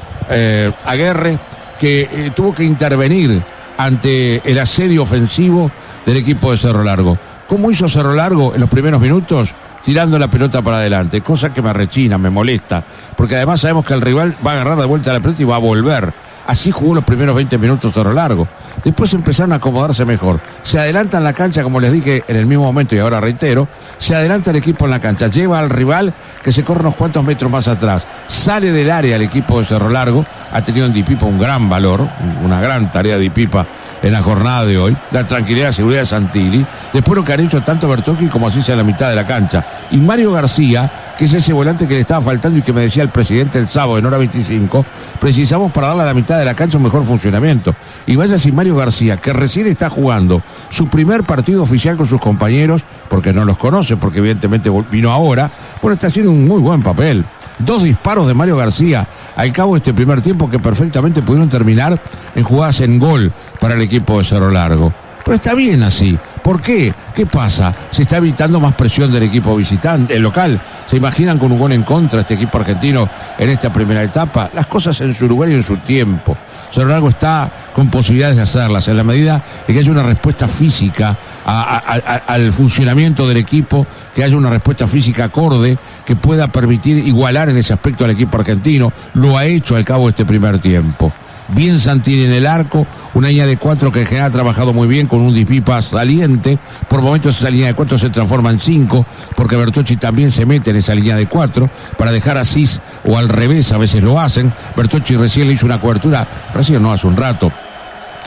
Aguerre, que tuvo que intervenir ante el asedio ofensivo del equipo de Cerro Largo. ¿Cómo hizo Cerro Largo en los primeros minutos? Tirando la pelota para adelante, cosa que me rechina, me molesta, porque además sabemos que el rival va a agarrar de vuelta la pelota y va a volver. Así jugó los primeros 20 minutos Cerro Largo. Después empezaron a acomodarse mejor. Se adelanta en la cancha, como les dije en el mismo momento y ahora reitero, se adelanta el equipo en la cancha, lleva al rival que se corre unos cuantos metros más atrás. Sale del área el equipo de Cerro Largo, ha tenido en Di Pipa un gran valor, una gran tarea de Di Pipa en la jornada de hoy, la tranquilidad y la seguridad de Santilli, después lo que han hecho tanto Bertocchi como Asís en la mitad de la cancha, y Mario García, que es ese volante que le estaba faltando y que me decía el presidente el sábado en hora 25, precisamos para darle a la mitad de la cancha un mejor funcionamiento. Y vaya si Mario García, que recién está jugando su primer partido oficial con sus compañeros, porque no los conoce, porque evidentemente vino ahora, bueno, está haciendo un muy buen papel. 2 disparos de Mario García al cabo de este primer tiempo que perfectamente pudieron terminar en jugadas en gol para el equipo de Cerro Largo. Pero está bien así. ¿Por qué? ¿Qué pasa? Se está evitando más presión del equipo visitante, el local. ¿Se imaginan con un gol en contra este equipo argentino en esta primera etapa? Las cosas en su lugar y en su tiempo. Cerro Largo está con posibilidades de hacerlas en la medida de que haya una respuesta física al funcionamiento del equipo, que haya una respuesta física acorde que pueda permitir igualar en ese aspecto al equipo argentino. Lo ha hecho al cabo de este primer tiempo. Bien Santilli en el arco, una línea de 4 que en general ha trabajado muy bien con un Di Pipa saliente. Por momentos esa línea de 4 se transforma en 5, porque Bertocchi también se mete en esa línea de 4 para dejar a Asís, o al revés, a veces lo hacen. Bertocchi recién le hizo una cobertura, recién no, hace un rato,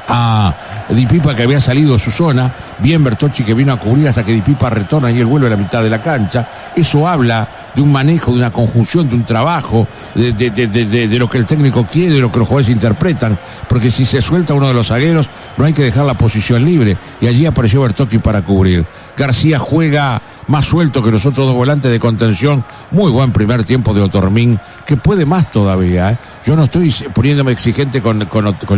a Di Pipa, que había salido de su zona. Bien Bertocchi, que vino a cubrir hasta que Di Pipa retorna y él vuelve a la mitad de la cancha. Eso habla de un manejo, de una conjunción, de un trabajo, de lo que el técnico quiere, de lo que los jugadores interpretan, porque si se suelta uno de los zagueros no hay que dejar la posición libre, y allí apareció Bertocchi para cubrir. García juega más suelto que los otros 2 volantes de contención. Muy buen primer tiempo de Otormín, que puede más todavía, ¿eh? Yo no estoy poniéndome exigente con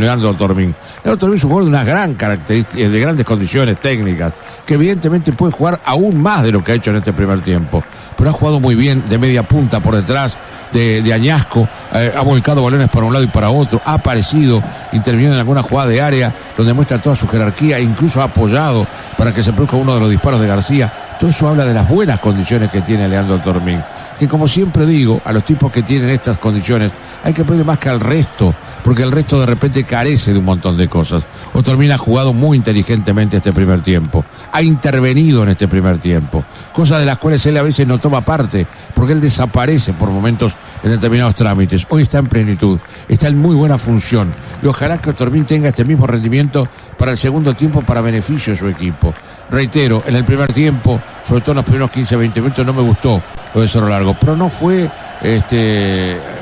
Leandro Otormín. Leandro Otormín es un jugador de unas gran características, de grandes condiciones técnicas, que evidentemente puede jugar aún más de lo que ha hecho en este primer tiempo, pero ha jugado muy bien de media punta por detrás de Añasco, ha volcado balones para un lado y para otro, ha aparecido interviniendo en alguna jugada de área donde muestra toda su jerarquía, e incluso ha apoyado para que se produzca uno de los disparos de García. Todo eso habla de las buenas condiciones que tiene Leandro Otormín, que como siempre digo, a los tipos que tienen estas condiciones hay que pedirle más que al resto, porque el resto de repente carece de un montón de cosas. Otormín ha jugado muy inteligentemente este primer tiempo, ha intervenido en este primer tiempo, cosas de las cuales él a veces no toma parte, porque él desaparece por momentos en determinados trámites. Hoy está en plenitud, está en muy buena función, y ojalá que Otormín tenga este mismo rendimiento para el segundo tiempo, para beneficio de su equipo. Reitero, en el primer tiempo, sobre todo en los primeros 15-20 minutos, no me gustó lo de Cerro Largo, pero no fue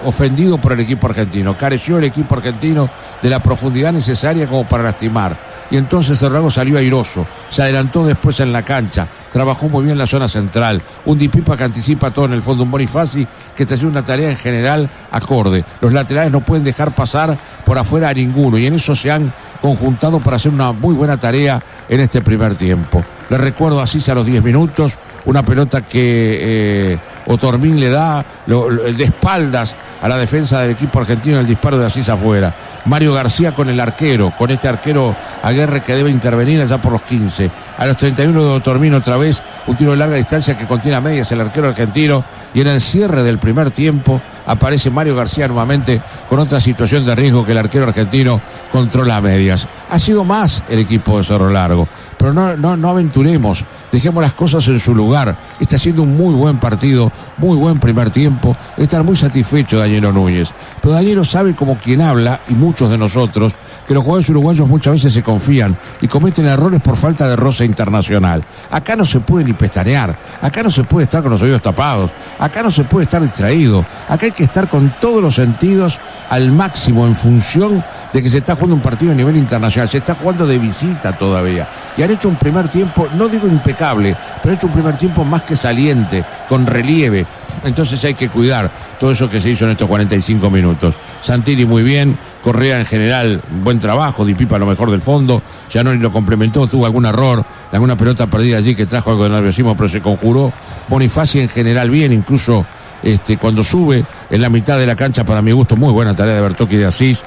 ofendido por el equipo argentino. Careció el equipo argentino de la profundidad necesaria como para lastimar. Y entonces Cerro Largo salió airoso, se adelantó después en la cancha, trabajó muy bien la zona central. Un Di Pipa que anticipa todo en el fondo, un Bonifaci que está haciendo una tarea en general acorde. Los laterales no pueden dejar pasar por afuera a ninguno, y en eso se han conjuntado para hacer una muy buena tarea en este primer tiempo. Le recuerdo a Asís a los 10 minutos, una pelota que Otormín le da de espaldas a la defensa del equipo argentino, el disparo de Asís afuera. Mario García con el arquero, con este arquero Aguerre que debe intervenir allá por los 15. A los 31 de Otormín otra vez, un tiro de larga distancia que contiene a medias el arquero argentino, y en el cierre del primer tiempo aparece Mario García nuevamente con otra situación de riesgo que el arquero argentino controla a medias. Ha sido más el equipo de Cerro Largo, pero no aventuremos, dejemos las cosas en su lugar. Está haciendo un muy buen partido, muy buen primer tiempo, está muy satisfecho Danielo Núñez, pero Danielo sabe, como quien habla, y muchos de nosotros, que los jugadores uruguayos muchas veces se confían y cometen errores por falta de roce internacional. Acá no se puede ni pestañear, acá no se puede estar con los oídos tapados, acá no se puede estar distraído, acá hay que estar con todos los sentidos al máximo en función de que se está jugando un partido a nivel internacional Regional, se está jugando de visita todavía. Y han hecho un primer tiempo, no digo impecable, pero han hecho un primer tiempo más que saliente, con relieve. Entonces hay que cuidar todo eso que se hizo en estos 45 minutos. Santilli muy bien, Correa en general, buen trabajo, Di Pipa lo mejor del fondo, Giannoni lo complementó, tuvo algún error, alguna pelota perdida allí que trajo algo de nerviosismo, pero se conjuró. Bonifaci en general bien, incluso cuando sube en la mitad de la cancha, para mi gusto, muy buena tarea de Bertocchi y de Asís.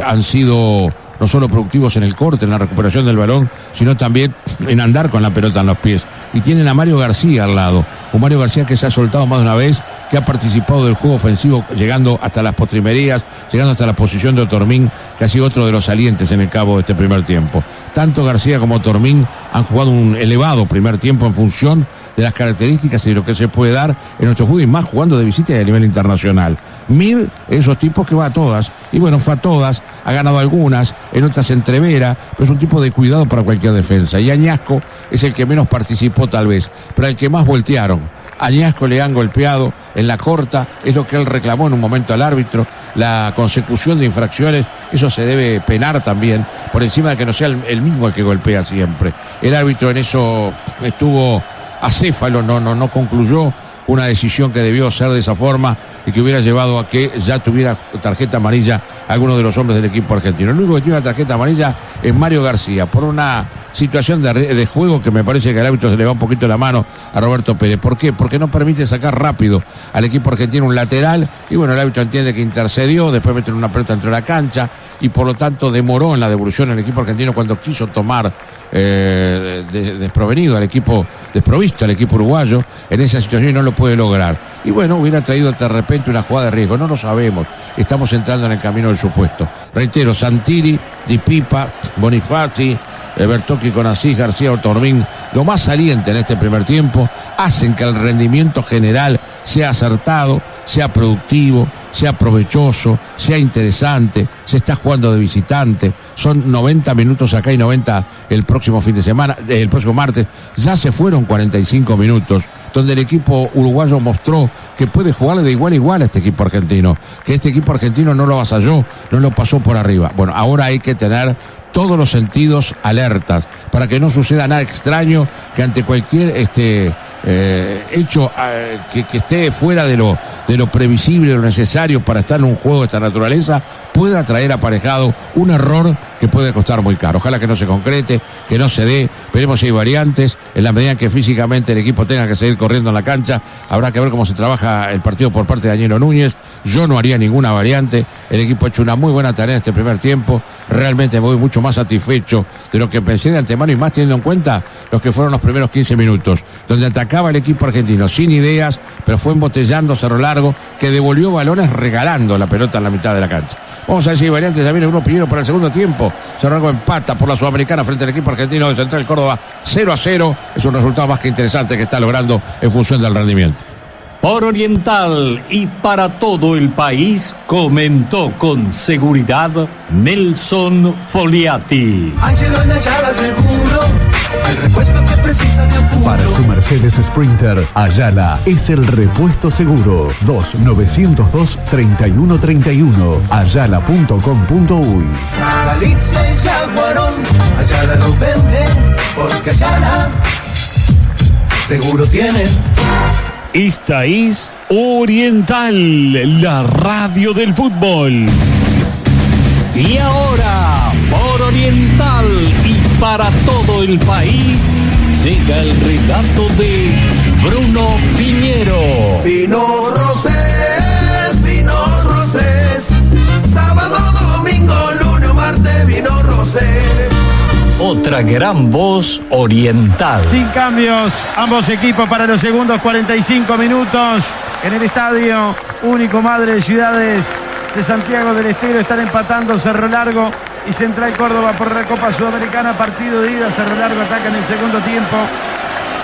Han sido no solo productivos en el corte, en la recuperación del balón, sino también en andar con la pelota en los pies. Y tienen a Mario García al lado, un Mario García que se ha soltado más de una vez, que ha participado del juego ofensivo, llegando hasta las postrimerías, llegando hasta la posición de Otormín, que ha sido otro de los salientes en el cabo de este primer tiempo. Tanto García como Otormín han jugado un elevado primer tiempo en función de las características y de lo que se puede dar en nuestro fútbol, y más jugando de visita y a nivel internacional. Mid, esos tipos que va a todas, y bueno, fue a todas, ha ganado algunas, en otras entrevera, pero es un tipo de cuidado para cualquier defensa. Y Añasco es el que menos participó tal vez, pero el que más voltearon. Añasco le han golpeado en la corta, es lo que él reclamó en un momento al árbitro, la consecución de infracciones, eso se debe penar también, por encima de que no sea el mismo el que golpea siempre. El árbitro en eso estuvo acéfalo, no concluyó una decisión que debió ser de esa forma y que hubiera llevado a que ya tuviera tarjeta amarilla alguno de los hombres del equipo argentino. El único que tiene una tarjeta amarilla es Mario García, por una situación de juego que me parece que al árbitro se le va un poquito la mano a Roberto Pérez. ¿Por qué? Porque no permite sacar rápido al equipo argentino un lateral, y bueno, el árbitro entiende que intercedió, después meten una pelota entre la cancha, y por lo tanto demoró en la devolución el equipo argentino cuando quiso tomar desprovisto al equipo uruguayo en esa situación, y no lo puede lograr. Y bueno, hubiera traído de repente una jugada de riesgo, no lo sabemos, estamos entrando en el camino del supuesto. Reitero, Santilli, Di Pipa, Bonifaci, Bertocchi con Asís, García, Otormín, lo más saliente en este primer tiempo, hacen que el rendimiento general sea acertado, sea productivo, sea provechoso, sea interesante. Se está jugando de visitante, son 90 minutos acá y 90 el próximo fin de semana, el próximo martes. Ya se fueron 45 minutos, donde el equipo uruguayo mostró que puede jugarle de igual a igual a este equipo argentino, que este equipo argentino no lo avasalló, no lo pasó por arriba. Bueno, ahora hay que tener todos los sentidos alertas para que no suceda nada extraño, que ante cualquier hecho que esté fuera de lo previsible, de lo necesario para estar en un juego de esta naturaleza, pueda traer aparejado un error que puede costar muy caro. Ojalá que no se concrete, que no se dé. Veremos si hay variantes. En la medida en que físicamente el equipo tenga que seguir corriendo en la cancha, habrá que ver cómo se trabaja el partido por parte de Daniel Núñez. Yo no haría ninguna variante. El equipo ha hecho una muy buena tarea en este primer tiempo. Realmente me voy mucho más satisfecho de lo que pensé de antemano, y más teniendo en cuenta los que fueron los primeros 15 minutos, donde atacaba el equipo argentino sin ideas, pero fue embotellando Cerro Largo, que devolvió balones regalando la pelota en la mitad de la cancha. Vamos a ver si hay variantes. Ya viene Bruno Piñero para el segundo tiempo. Cerro Largo empata por la Sudamericana frente al equipo argentino de Central Córdoba 0-0. Es un resultado más que interesante que está logrando en función del rendimiento. Por Oriental y para todo el país, comentó con seguridad Nelson Foliati. Ángelo en Ayala Seguro, el repuesto que precisa de apuro. Para su Mercedes Sprinter, Ayala es el repuesto seguro. 2-902-3131. Ayala.com.uy. Galicia y Jaguarón, Ayala lo vende, porque Ayala seguro tiene. Esta es Oriental, la radio del fútbol. Y ahora, por Oriental y para todo el país, llega el relato de Bruno Piñero. Vinos Rosés, sábado, domingo, lunes, martes, vinos Rosés. Otra gran voz oriental. Sin cambios, ambos equipos para los segundos 45 minutos. En el estadio único Madre de Ciudades de Santiago del Estero están empatando Cerro Largo y Central Córdoba por la Copa Sudamericana. Partido de ida, Cerro Largo ataca en el segundo tiempo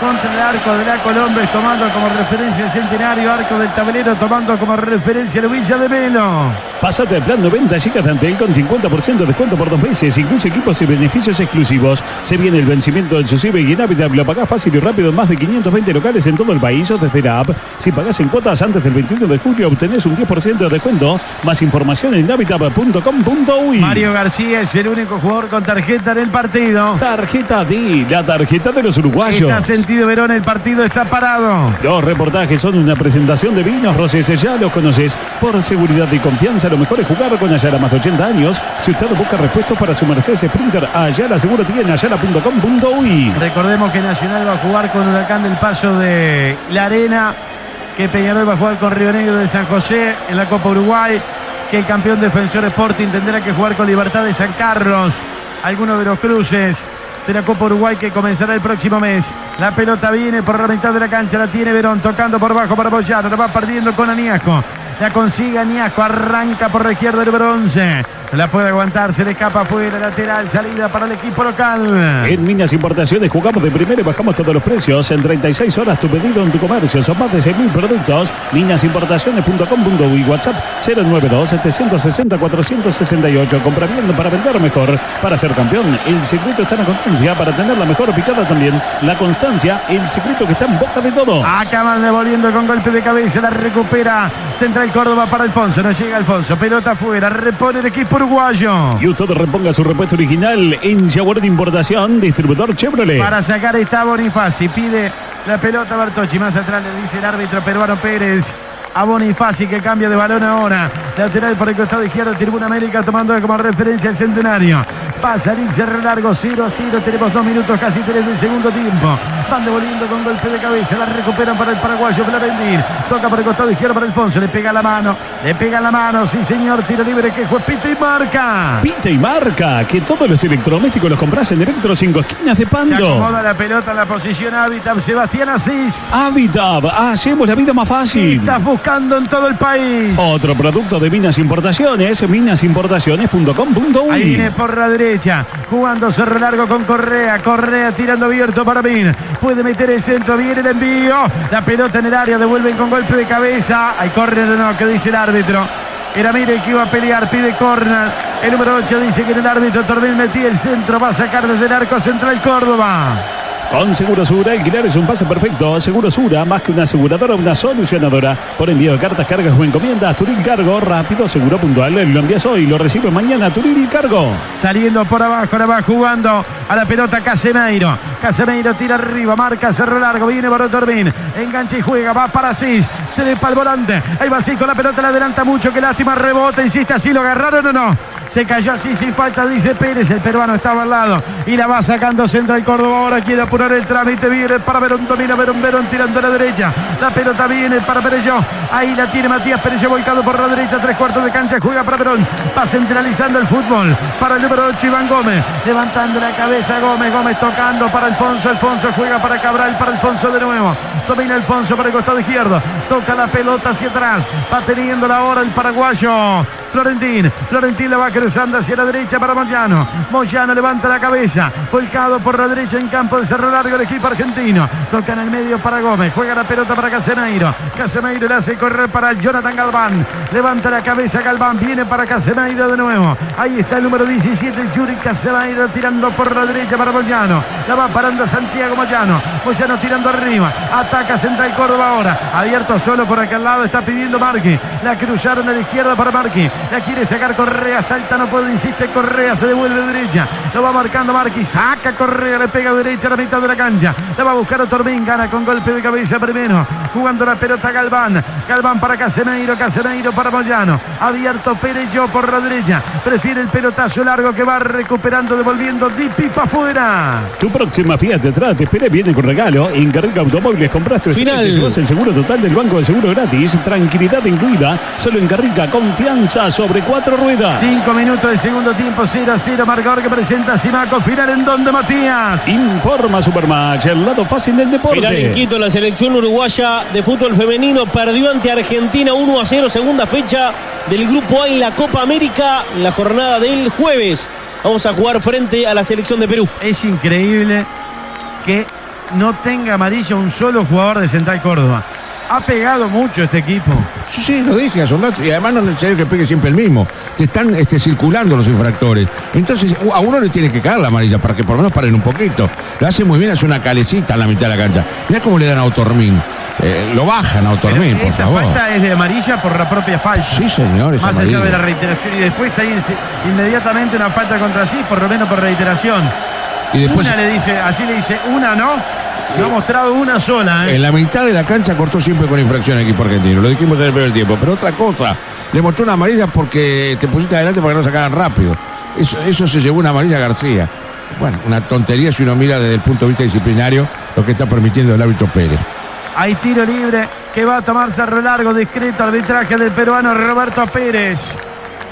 contra el arco de la Colombres, tomando como referencia el Centenario, arco del tablero, tomando como referencia el Villa de Melo. Pásate al plan 90 GB de Antel con 50% de descuento por 2 meses. Incluye equipos y beneficios exclusivos. Se viene el vencimiento del Susive y en Habitat lo pagás fácil y rápido en más de 520 locales en todo el país o desde la app. Si pagás en cuotas antes del 21 de julio obtenés un 10% de descuento. Más información en habitat.com.uy. Mario García es el único jugador con tarjeta en el partido. Tarjeta D, la tarjeta de los uruguayos. Está sentido Verón, el partido está parado. Los reportajes son una presentación de Vinos Roses, ya los conoces. Por seguridad y confianza, lo mejor es jugar con Ayala, más de 80 años. Si usted busca repuestos para su Mercedes Sprinter, Ayala seguro tiene ayala.com.uy. Recordemos que Nacional va a jugar con Huracán del Paso de La Arena, que Peñarol va a jugar con Río Negro del San José en la Copa Uruguay, que el campeón Defensor Sporting tendrá que jugar con Libertad de San Carlos. Algunos de los cruces de la Copa Uruguay que comenzará el próximo mes. La pelota viene por la mitad de la cancha, la tiene Verón, tocando por bajo para Moyano, la va perdiendo con Aniasco. La consigue Aniasco, arranca por la izquierda el número 11. La puede aguantar, se le escapa fuera, lateral, salida para el equipo local. En Minas Importaciones jugamos de primera y bajamos todos los precios. En 36 horas tu pedido en tu comercio. Son más de 6.000 productos. Minasimportaciones.com.uy. WhatsApp 092-760-468. Compra bien para vender mejor, para ser campeón. El secreto está en la constancia, para tener la mejor picada también. La constancia, el secreto que está en boca de todos. Acaban devolviendo con golpe de cabeza, la recupera Central Córdoba para Alfonso. No llega Alfonso, pelota afuera, repone el equipo uruguayo. Y usted reponga su repuesto original en Jaguar de Importación, distribuidor Chevrolet. Para sacar está Bonifaci, pide la pelota Bartocci, más atrás le dice el árbitro peruano Pérez a Bonifaci, que cambia de balón ahora. Lateral por el costado izquierdo, Tribuna América tomando como referencia el Centenario. Va a salir Cerro Largo, 0-0. Tenemos 2 minutos, casi 3 del segundo tiempo. Van devolviendo con golpe de cabeza. La recuperan para el paraguayo Florentín. Toca por el costado izquierdo para Alfonso. Le pega la mano. Sí señor. Tiro libre que juez pita y marca. Pita y marca. Que todos los electrodomésticos los compras en Electro 5 Esquinas de Pando. Se acomoda la pelota en la posición Habitat. Sebastián Asís. Habitat. Hacemos la vida más fácil. Estás buscando en todo el país. Otro producto de Minas Importaciones. Minasimportaciones.com.uy. Ahí viene por la derecha. Jugando Cerro Largo con Correa. Correa tirando abierto para Min. Puede meter el centro. Viene el envío. La pelota en el área. Devuelven con golpe de cabeza. Hay córner o no, que dice el árbitro. Era Mire que iba a pelear. Pide córner. El número 8 dice que en el árbitro Torbel metía el centro. Va a sacar desde el arco Central Córdoba. Con Segurosura, alquilar es un pase perfecto. Segurosura, más que una aseguradora, una solucionadora. Por envío de cartas, cargas o encomiendas, Turil Cargo, rápido, seguro, puntual. Lo envías hoy, lo recibe mañana, Turil Cargo. Saliendo por abajo, ahora va jugando a la pelota Casemiro. Casemiro tira arriba, marca Cerro Largo, viene Borotorbín. Engancha y juega, va para Asís. Se le para el volante. Ahí va Asís con la pelota, le adelanta mucho, qué lástima, rebota, insiste así, ¿lo agarraron o no? Se cayó así sin falta, dice Pérez. El peruano estaba al lado y la va sacando Central Córdoba. Ahora quiere apurar el trámite. Viene para Verón, domina Verón tirando a la derecha. La pelota viene para Perelló. Ahí la tiene Matías Perelló, volcado por la derecha. 3/4 de cancha, juega para Verón. Va centralizando el fútbol para el número 8, Iván Gómez. Levantando la cabeza Gómez. Gómez tocando para Alfonso. Alfonso juega para Cabral, para Alfonso de nuevo. Domina Alfonso para el costado izquierdo. Toca la pelota hacia atrás. Va teniéndola ahora el paraguayo Florentín. Florentín la va cruzando hacia la derecha para Moyano. Moyano levanta la cabeza. Volcado por la derecha en campo de Cerro Largo el equipo argentino. Toca en el medio para Gómez. Juega la pelota para Casemiro. Casemiro le hace correr para Jonathan Galván. Levanta la cabeza Galván. Viene para Casemiro de nuevo. Ahí está el número 17, Yuri Casemiro tirando por la derecha para Moyano. La va parando Santiago Moyano. Moyano tirando arriba. Ataca Central Córdoba ahora. Abierto solo por aquel lado. Está pidiendo Marqui. La cruzaron a la izquierda para Marqui. La quiere sacar Correa. Salta, no puede, insiste Correa. Se devuelve derecha. Lo va marcando Marqui. Saca Correa. Le pega derecha a la mitad de la cancha. La va a buscar a Torbín. Gana con golpe de cabeza primero. Jugando la pelota Galván. Galván para Casemiro. Casemiro para Moyano. Abierto Perelló por la derecha. Prefiere el pelotazo largo que va recuperando, devolviendo Di Pipa afuera. Tu próxima Fiat atrás te espera, viene con regalo. En Garriga Automóviles compraste final. El seguro total del Banco de Seguro gratis. Tranquilidad incluida. Solo en Garriga. Confianza sobre 4 ruedas. 5 minutos del segundo tiempo. 0-0. Marcador que presenta Simaco. Final en donde, Matías. Informa Supermatch. El lado fácil del deporte. Final en Quito. La selección uruguaya de fútbol femenino perdió ante Argentina 1-0. Segunda fecha del Grupo A en la Copa América. En la jornada del jueves vamos a jugar frente a la selección de Perú. Es increíble que no tenga amarillo un solo jugador de Central Córdoba. Ha pegado mucho este equipo. Sí, lo dije hace un rato. Y además no es necesario que pegue siempre el mismo. Te están circulando los infractores. Entonces, a uno le tiene que caer la amarilla para que por lo menos paren un poquito. Lo hace muy bien, hace una calecita en la mitad de la cancha. Mirá cómo le dan a Otormín. Lo bajan a Otormín, por favor. Esa falta es de amarilla por la propia falta. Sí, señor, es más amarilla. allá de la reiteración. Y después hay inmediatamente una falta contra sí, por lo menos por reiteración. Y después, una le dice, una, ¿no? No ha mostrado una sola, ¿eh? En la mitad de la cancha cortó siempre con infracción el equipo argentino. Lo dijimos en el primer tiempo. Pero otra cosa, le mostró una amarilla porque te pusiste adelante para que no sacaran rápido. Eso se llevó una amarilla a García. Bueno, una tontería si uno mira desde el punto de vista disciplinario lo que está permitiendo el árbitro Pérez. Hay tiro libre que va a tomar Cerro Largo, discreto arbitraje del peruano Roberto Pérez.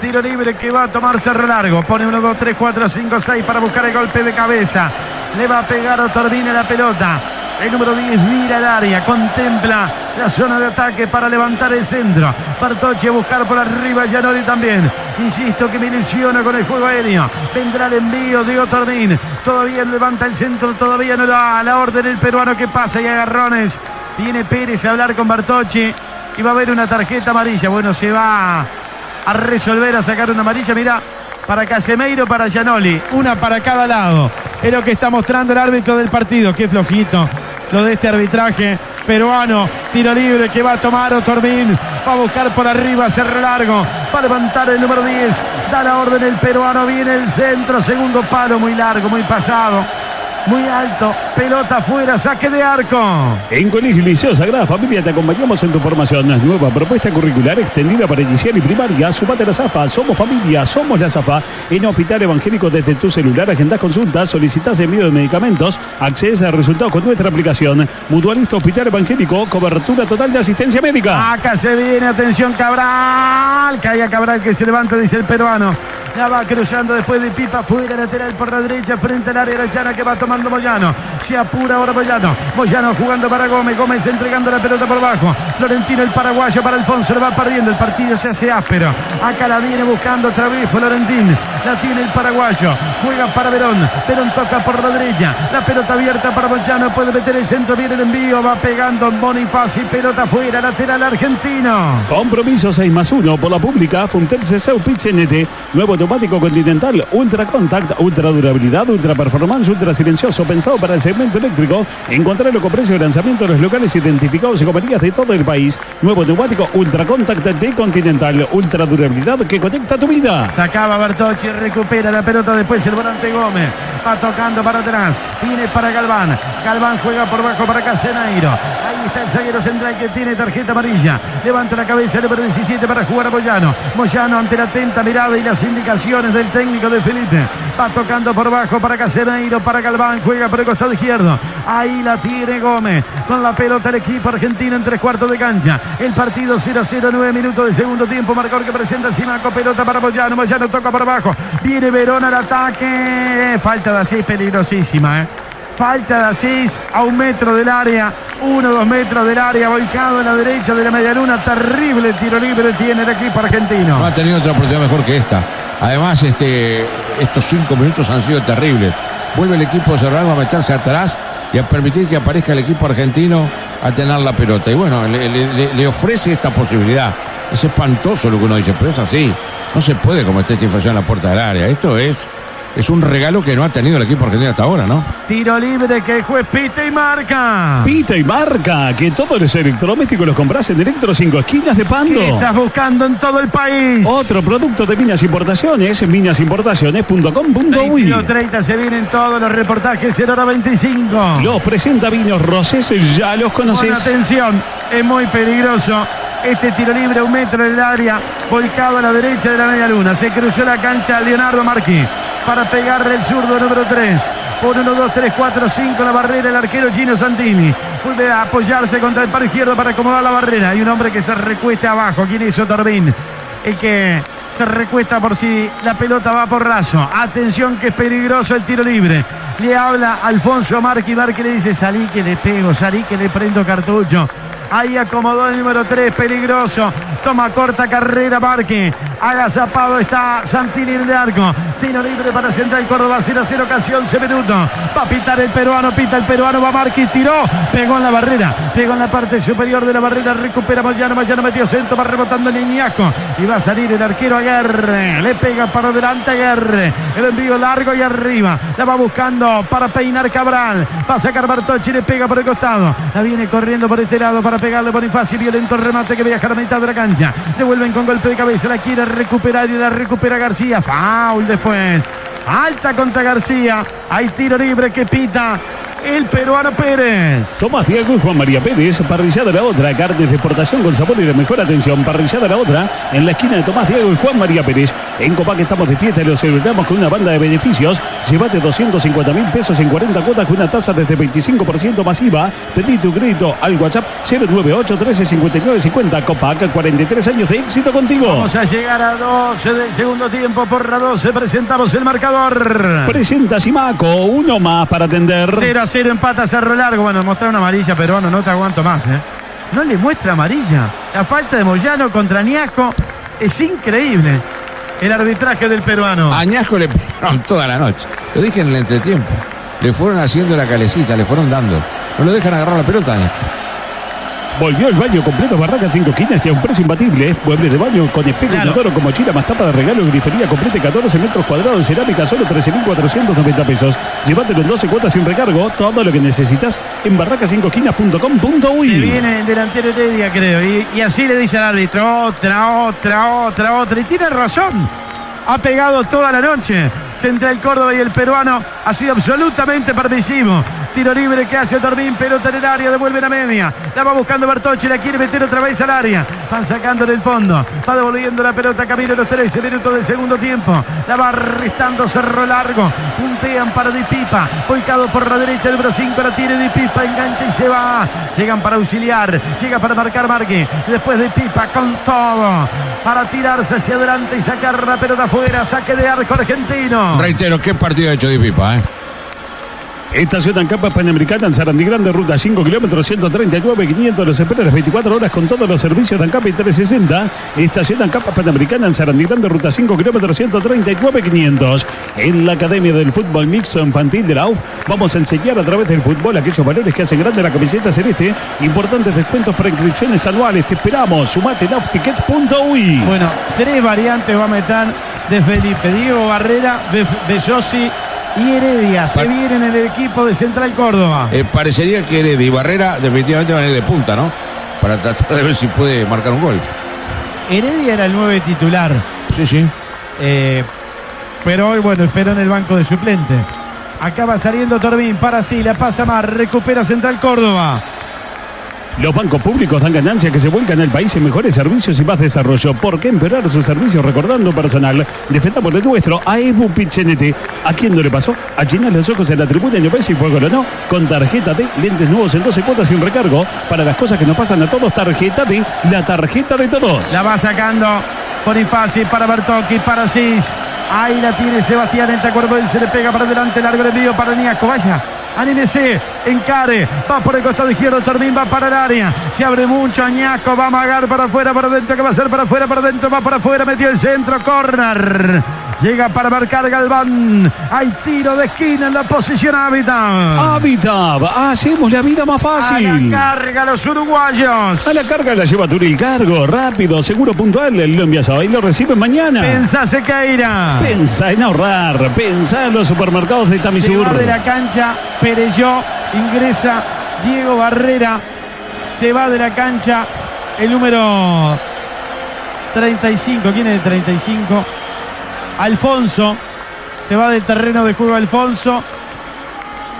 Tiro libre que va a tomar Cerro Largo. Pone 1, 2, 3, 4, 5, 6 para buscar el golpe de cabeza. Le va a pegar Otormín la pelota. El número 10 mira el área, contempla la zona de ataque para levantar el centro. Bartocci a buscar por arriba, Giannoli también. Insisto que me ilusiona con el juego aéreo. Vendrá el envío de Otormín. Todavía levanta el centro, todavía no da la orden el peruano que pasa y agarrones. Viene Pérez a hablar con Bartocci y va a haber una tarjeta amarilla. Bueno, se va a resolver a sacar una amarilla, mirá, para Casemiro, para Giannoli, una para cada lado. Es lo que está mostrando el árbitro del partido. Qué flojito lo de este arbitraje peruano. Tiro libre que va a tomar Otormín. Va a buscar por arriba Cerro Largo. Va a levantar el número 10. Da la orden el peruano. Viene el centro. Segundo palo, muy largo, muy pasado. Muy alto, pelota afuera, saque de arco. En Colegio Liceo Sagrada Familia te acompañamos en tu formación. Nueva propuesta curricular extendida para inicial y primaria. Sumate a la ZAFA, somos familia, somos la ZAFA. En Hospital Evangélico desde tu celular, agendás consultas, solicitas envío de medicamentos, accedes a resultados con nuestra aplicación. Mutualista Hospital Evangélico, cobertura total de asistencia médica. Acá se viene, atención Cabral. Caía Cabral que se levanta, dice el peruano. La va cruzando después de Pipa, fuera lateral por la derecha, frente al área de Llana que va tomando Moyano. Se apura ahora Moyano. Moyano jugando para Gómez. Gómez entregando la pelota por bajo. Florentino, el paraguayo para Alfonso. Le va perdiendo. El partido se hace áspero. Acá la viene buscando otra vez Florentín. La tiene el paraguayo. Juega para Verón. Verón toca por la derecha. La pelota abierta para Moyano. Puede meter el centro. Viene el envío. Va pegando Bonifacio. Pelota fuera. Lateral argentino. Compromiso 6+1 por la pública. Funtel CCU Pichenete. Nuevo neumático Continental. Ultra Contact. Ultra durabilidad. Ultra performance. Ultra silencioso. Pensado para el segmento eléctrico. Encontrarlo con precio de lanzamiento en los locales identificados y compañías de todo el país. Nuevo neumático Ultra Contact de Continental. Ultra durabilidad que conecta tu vida. Sacaba Bartocci, recupera la pelota después el volante Gómez. Va tocando para atrás. Viene para Galván. Galván juega por bajo para Casemiro. Ahí está el zaguero central que tiene tarjeta amarilla. Levanta la cabeza el número 17 para jugar a Moyano. Moyano ante la atenta mirada y las indicaciones del técnico de Felipe. Va tocando por bajo para Casemiro, para Galván. Juega por el costado izquierdo. Ahí la tiene Gómez. Con la pelota el equipo argentino en 3/4 de cancha. El partido 0-0, 9 minutos de segundo tiempo. Marcador que presenta Simaco. Pelota para Moyano. Moyano toca por abajo. Viene Verón al ataque. Falta de Asís peligrosísima, Falta de Asís a 1 metro del área. 1-2 metros del área. Volcado a la derecha de la medialuna. Terrible tiro libre tiene el equipo argentino. No ha tenido otra oportunidad mejor que esta. Además, estos 5 minutos han sido terribles. Vuelve el equipo de Cerro Largo a meterse atrás y a permitir que aparezca el equipo argentino a tener la pelota. Y bueno, le ofrece esta posibilidad. Es espantoso lo que uno dice, pero es así. No se puede cometer esta infracción en la puerta del área. Esto es un regalo que no ha tenido el equipo argentino hasta ahora, ¿no? Tiro libre que el juez pita y marca. Pita y marca, que todos los electrodomésticos los compras en Electro 5 Esquinas de Pando. ¿Qué estás buscando en todo el país? Otro producto de Minas Importaciones, minasimportaciones.com.uy. 21:30 se vienen todos los reportajes en hora 25. Los presenta Vinos Rosés, ya los conoces. Con atención, es muy peligroso. Este tiro libre a 1 metro del área, volcado a la derecha de la media luna. Se cruzó la cancha Leonardo Marquí para pegarle el zurdo número 3. Por 1, 2, 3, 4, 5 la barrera el arquero Gino Santini. Vuelve a apoyarse contra el palo izquierdo para acomodar la barrera. Hay un hombre que se recuesta abajo. ¿Quién es Otormín? El que se recuesta por si la pelota va por raso. Atención que es peligroso el tiro libre. Le habla Alfonso Marquí. Marquí le dice: salí que le pego, salí que le prendo cartucho. Ahí acomodó el número 3, peligroso. Toma corta carrera Marque. Agazapado está Santilli en el arco. Tiro libre para Central Córdoba. 0-0 casi 11 minutos. Va a pitar el peruano. Pita el peruano. Va Marque. Tiró. Pegó en la barrera. Pegó en la parte superior de la barrera. Recupera Moyano. Moyano metió centro. Va rebotando el Iñasco. Y va a salir el arquero Aguerre. Le pega para adelante Aguerre. El envío largo y arriba. La va buscando para peinar Cabral. Va a sacar Bartocci. Le pega por el costado. La viene corriendo por este lado para pegarle Bonifacio. Violento remate que viaja a la mitad de la cancha. Devuelven con golpe de cabeza. La quiere recuperar y la recupera García. Foul después. Alta contra García. Hay tiro libre que pita el peruano Pérez. Tomás Diego y Juan María Pérez, parrillada la otra, carnes de exportación con sabor y la mejor atención, parrillada la otra, en la esquina de Tomás Diego y Juan María Pérez. En Copac estamos de fiesta y lo celebramos con una banda de beneficios. Llévate 250.000 pesos en 40 cuotas con una tasa desde 25% masiva. Pedí tu crédito al WhatsApp 098 13 59 50. Copac, 43 años de éxito contigo. Vamos a llegar a 12 del segundo tiempo. Por la 12 presentamos el marcador. Presenta Simaco, uno más para atender. 0-0 empata Cerro Largo. Bueno, mostrar una amarilla, peruano, no te aguanto más, ¿eh? No le muestra amarilla. La falta de Moyano contra Añasco es increíble. El arbitraje del peruano. A Añasco le pegaron toda la noche. Lo dije en el entretiempo. Le fueron haciendo la calecita, le fueron dando. No lo dejan agarrar la pelota, Añasco. Volvió el baño completo Barracas 5 esquinas y a un precio imbatible. Mueble de baño con espejo y toro con mochila más tapa de regalo, grifería completa 14 metros cuadrados, cerámica, solo 13.490 pesos. Llévatelo en 12 cuotas sin recargo. Todo lo que necesitas en barracas5esquinas.com.uy. Se viene el delantero Heredia, creo. Y así le dice al árbitro, otra. Y tiene razón. Ha pegado toda la noche. Central Córdoba y el peruano ha sido absolutamente permisivo. Tiro libre que hace Otorbín, pelota en el área, devuelve la media. La va buscando Bartocci, la quiere meter otra vez al área. Van sacando en el fondo. Va devolviendo la pelota camino a los 13 minutos del segundo tiempo. La va restando Cerro Largo. Puntean para Di Pipa. Volcado por la derecha, el número 5 la tiene Di Pipa. Engancha y se va. Llegan para auxiliar. Llega para marcar Marque. Después Di Pipa con todo. Para tirarse hacia adelante y sacar la pelota afuera. Saque de arco argentino. Reitero, qué partido ha hecho Di Pipa, ¿eh? Estación Ancapa Panamericana en Sarandí Grande, ruta 5 kilómetros, 139, 500. Los espera las 24 horas con todos los servicios de Ancapa y 360. Estación Ancapa Panamericana en Sarandí Grande, ruta 5 kilómetros, 139, 500. En la Academia del Fútbol Mixto Infantil de la UF vamos a enseñar a través del fútbol aquellos valores que hacen grande la camiseta celeste. Importantes descuentos para inscripciones anuales. Te esperamos. Sumate en offticket.uy. Bueno, 3 variantes va a meter de Felipe. Diego Barrera, Bellosi y Heredia se vienen en el equipo de Central Córdoba. Parecería que Heredia y Barrera definitivamente van a ir de punta, ¿no? Para tratar de ver si puede marcar un gol. Heredia era el 9 titular. Sí. Pero hoy, bueno, esperó en el banco de suplente. Acaba saliendo Torbín para sí, la pasa más, recupera Central Córdoba. Los bancos públicos dan ganancias que se vuelcan al país en mejores servicios y más desarrollo. ¿Por qué empeorar sus servicios recordando personal? Defendamos lo nuestro a Ebu Pichenete. ¿A quién no le pasó? A llenar los ojos en la tribuna y no ves si fue gol o no. Con tarjeta D, lentes nuevos en 12 cuotas sin recargo. Para las cosas que nos pasan a todos, tarjeta D, la tarjeta de todos. La va sacando Bonifacio para Bartocchi, para Cis. Ahí la tiene Sebastián, entra Cuervo, se le pega para adelante, largo el envío para Niasco, vaya. Anímese, encare, va por el costado izquierdo, Torbín va para el área, se abre mucho, Añasco va a amagar para afuera, para adentro, que va a ser para afuera, para adentro, va para afuera, metió el centro, córner, llega para marcar Galván, hay tiro de esquina en la posición Habitat, hacemos la vida más fácil. A la carga los uruguayos. A la carga la lleva Turil Cargo, rápido, seguro, puntual, lo envías hoy, lo reciben mañana. Pensá Sequeira. Pensá en ahorrar, pensá en los supermercados de Tamisur. Se va de la cancha Perelló, ingresa Diego Barrera, se va de la cancha el número 35, ¿quién es el 35? Alfonso, se va del terreno de juego Alfonso,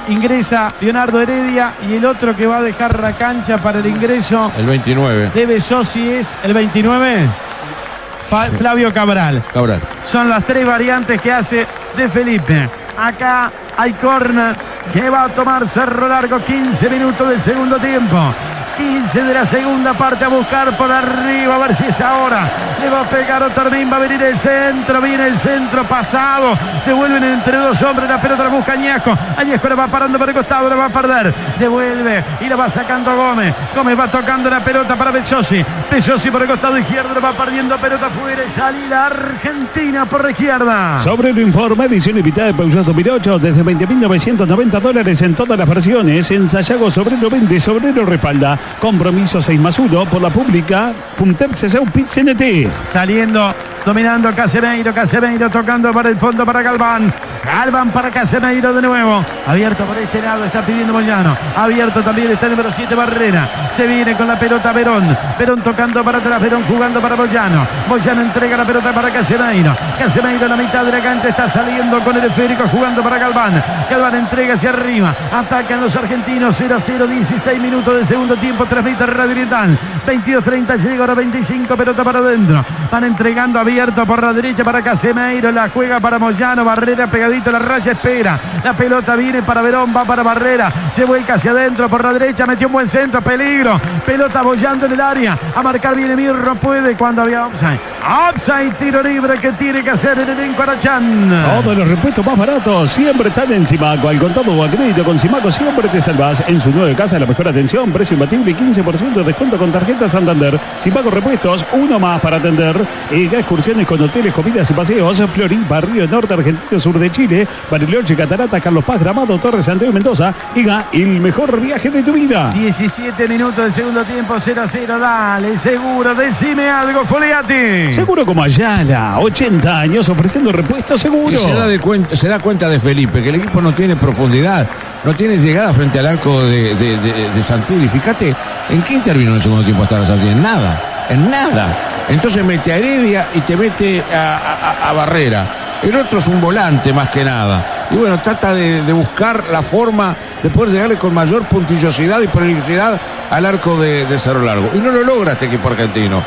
ingresa Leonardo Heredia y el otro que va a dejar la cancha para el ingreso. El 29. De Besosi es el 29. Sí. Flavio Cabral. Son las 3 variantes que hace de Felipe. Acá hay córner que va a tomar Cerro Largo, 15 minutos del segundo tiempo. 15 de la segunda parte, a buscar por arriba, a ver si es ahora. Le va a pegar Otormin, va a venir el centro, viene el centro pasado. Devuelven entre dos hombres, la pelota la busca Añasco. Añasco la va parando por el costado, la va a perder. Devuelve y la va sacando Gómez. Gómez va tocando la pelota para Bezosi. Bezosi por el costado izquierdo, la va perdiendo pelota fuera y salida Argentina por la izquierda. Sobre el informe, edición limitada de Peugeot 2008, desde $20.990 en todas las versiones. En Sayago, Sobrero vende, Sobrero respalda. Compromiso 6+1 por la pública. Funtep CSU Pit CNT. Saliendo, dominando Casemiro, Casemiro tocando para el fondo para Galván. Galván para Casemiro de nuevo. Abierto por este lado, está pidiendo Moyano. Abierto también está el número 7 Barrera. Se viene con la pelota Verón. Verón tocando para atrás, Verón jugando para Moyano. Moyano entrega la pelota para Casemiro. Casemiro en la mitad de la cancha está saliendo con el esférico, jugando para Galván. Galván entrega hacia arriba. Atacan los argentinos. 0-0, 16 minutos del segundo tiempo. Transmite Radio Oriental. 22:30, llega ahora 25, pelota para adentro. Van entregando abierto por la derecha para Casemiro. La juega para Moyano. Barrera pegadito a la raya, espera. La pelota viene para Verón, va para Barrera. Se vuelca hacia adentro por la derecha. Metió un buen centro, peligro. Pelota bollando en el área. A marcar viene Mirro, puede cuando había offside. Offside, tiro libre que tiene que hacer el elenco Arachán. Todos los repuestos más baratos siempre están en Simaco. Al contado o a crédito con Simaco siempre te salvas. En su nueva casa, la mejor atención, precio imbatible y 15% de descuento con tarjeta Santander. Simaco Repuestos, uno más para atender. Excursiones con hoteles, comidas y paseos. Floripa, Río Norte, Argentino, sur de Chile. Bariloche, Catarata, Carlos Paz, Gramado, Torres, Santiago y Mendoza. El mejor viaje de tu vida. 17 minutos del segundo tiempo, 0-0. Dale, seguro, decime algo, Foliati. Seguro como Ayala, 80 años ofreciendo repuestos seguros. Y se da cuenta de Felipe que el equipo no tiene profundidad, no tiene llegada frente al arco de Santilli. Fíjate en qué intervino en el segundo tiempo hasta Santilli. En nada. Entonces mete a Heredia y te mete a Barrera. El otro es un volante más que nada. Y bueno, trata de buscar la forma de poder llegarle con mayor puntillosidad y peligrosidad al arco de Cerro Largo. Y no lo logra este equipo argentino.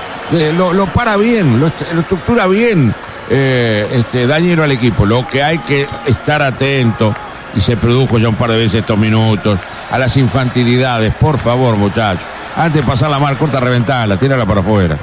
Lo para bien, lo estructura bien dañero al equipo. Lo que hay que estar atento, y se produjo ya un par de veces estos minutos, a las infantilidades. Por favor, muchachos, antes de pasarla mal, corta, reventarla, tírala para afuera.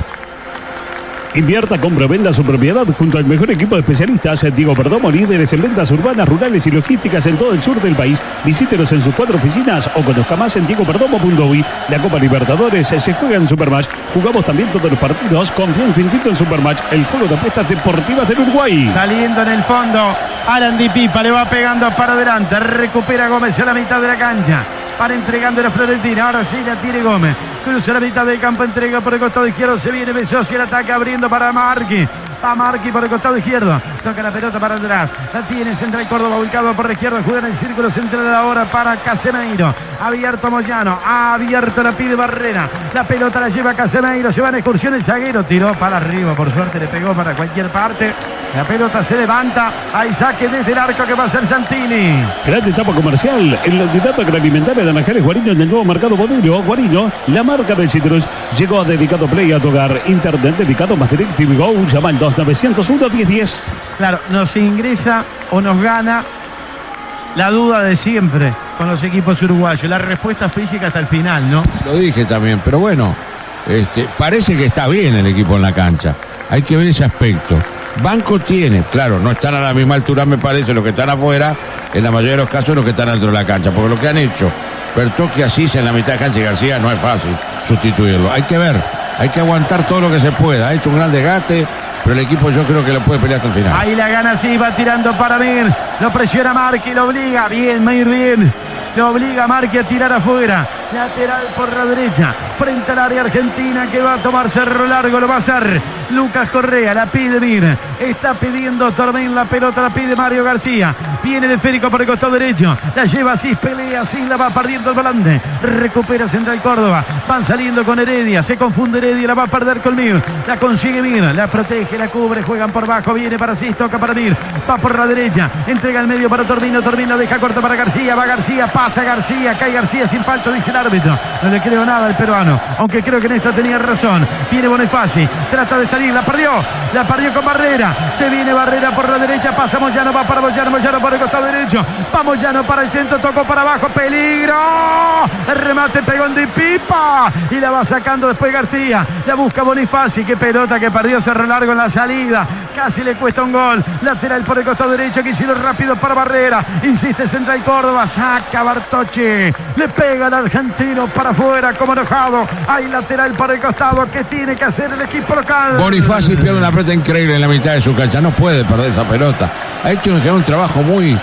Invierta, compra, venda su propiedad junto al mejor equipo de especialistas. Diego Perdomo, líderes en ventas urbanas, rurales y logísticas en todo el sur del país. Visítenos en sus 4 oficinas o conozca más en diegoperdomo.uy. La Copa Libertadores se juega en Supermatch. Jugamos también todos los partidos. Confía en Quintito en Supermatch, el juego de apuestas deportivas del Uruguay. Saliendo en el fondo, Alan Di Pipa le va pegando para adelante. Recupera Gómez a la mitad de la cancha. Para entregando a Florentina. Ahora sí la tiene Gómez. Cruza la mitad del campo. Entrega por el costado izquierdo. Se viene Bezosi. El ataque abriendo para Marqui. Va Marqui por el costado izquierdo. Toca la pelota para atrás. La tiene Central Córdoba ubicado por la izquierda. Juega en el círculo central ahora para Casemiro. Abierto Moyano. Abierto la pide Barrera. La pelota la lleva Casemiro. Se va en excursión el zaguero. Tiró para arriba. Por suerte le pegó para cualquier parte. La pelota se levanta. Hay saque desde el arco que va a ser Santini. Gran etapa comercial. El candidato agroalimentario de Najares Guarino en el nuevo mercado Bodero. Guarino, la marca del citrus. Llegó a Dedicado Play a tu hogar. Internet dedicado más Directive Go. Llama al 2901-1010. Claro, nos ingresa o nos gana la duda de siempre con los equipos uruguayos. La respuesta física hasta el final, ¿no? Lo dije también, pero bueno, parece que está bien el equipo en la cancha. Hay que ver ese aspecto. Banco tiene, claro, no están a la misma altura, me parece, los que están afuera, en la mayoría de los casos los que están dentro de la cancha, porque lo que han hecho Bertocchi, Asís en la mitad de cancha y García no es fácil sustituirlo. Hay que ver, hay que aguantar todo lo que se pueda. Ha hecho un gran desgaste, pero el equipo yo creo que lo puede pelear hasta el final. Ahí la gana, sí, va tirando para Mir, lo presiona Marqui, lo obliga, bien, Mir, bien. Lo obliga a Marqui a tirar afuera. Lateral por la derecha. Frente al área argentina que va a tomar Cerro Largo. Lo va a hacer Lucas Correa. La pide Mir. Está pidiendo Tormén la pelota. La pide Mario García. Viene el esférico por el costado derecho. La lleva Asís. Pelea Asís. La va perdiendo el volante. Recupera Central Córdoba. Van saliendo con Heredia. Se confunde Heredia. La va a perder con Mir. La consigue Mir. La protege. La cubre. Juegan por bajo. Viene para Asís. Toca para Mir. Va por la derecha. Entrega al medio para Tormino. Tormino deja corto para García. Va García. Pasa García. Cae García sin falta. Dice el árbitro. No le creo nada al peruano. peruano, aunque creo que en esta tenía razón. Viene Bonifaci, trata de salir, la perdió con Barrera, se viene Barrera por la derecha, pasa Moyano, va para Moyano por el costado derecho, va Moyano para el centro, tocó para abajo, peligro, el remate pegó en Di Pipa y la va sacando después García, la busca Bonifaci, qué pelota que perdió Cerro Largo en la salida, casi le cuesta un gol, lateral por el costado derecho, que hicieron rápido para Barrera, insiste Central Córdoba, saca Bartocci, le pega al argentino para afuera como enojado, hay lateral por el costado, que tiene que hacer el equipo local. Bonifaci pierde una pelota increíble en la mitad de su cancha, no puede perder esa pelota, ha hecho un trabajo muy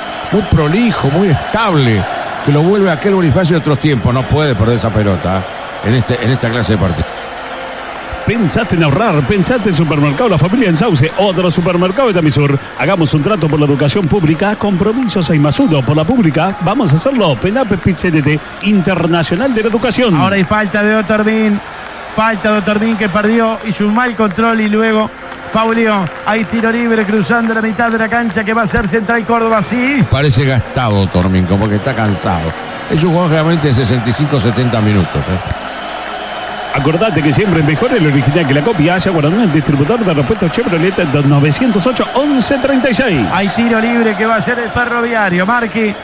prolijo, muy estable, que lo vuelve a aquel Bonifaci de otros tiempos, no puede perder esa pelota en esta clase de partido. Pensaste en ahorrar, pensaste en Supermercado La Familia en Sauce, otro supermercado de Tamisur. Hagamos un trato por la educación pública, compromiso 6+1 por la pública. Vamos a hacerlo. FENAP PIT-CNT, Internacional de la Educación. Ahora hay falta de Otormin que perdió, hizo un mal control y luego fauleó. Hay tiro libre cruzando la mitad de la cancha que va a ser Central Córdoba, sí. Parece gastado Tormin, como que está cansado. Es un juego realmente de 65-70 minutos. Acordate que siempre es mejor el original que la copia. Haya guardado el distribuidor de repuestos Chevrolet 908-1136. Hay tiro libre que va a ser el Ferroviario. Marqui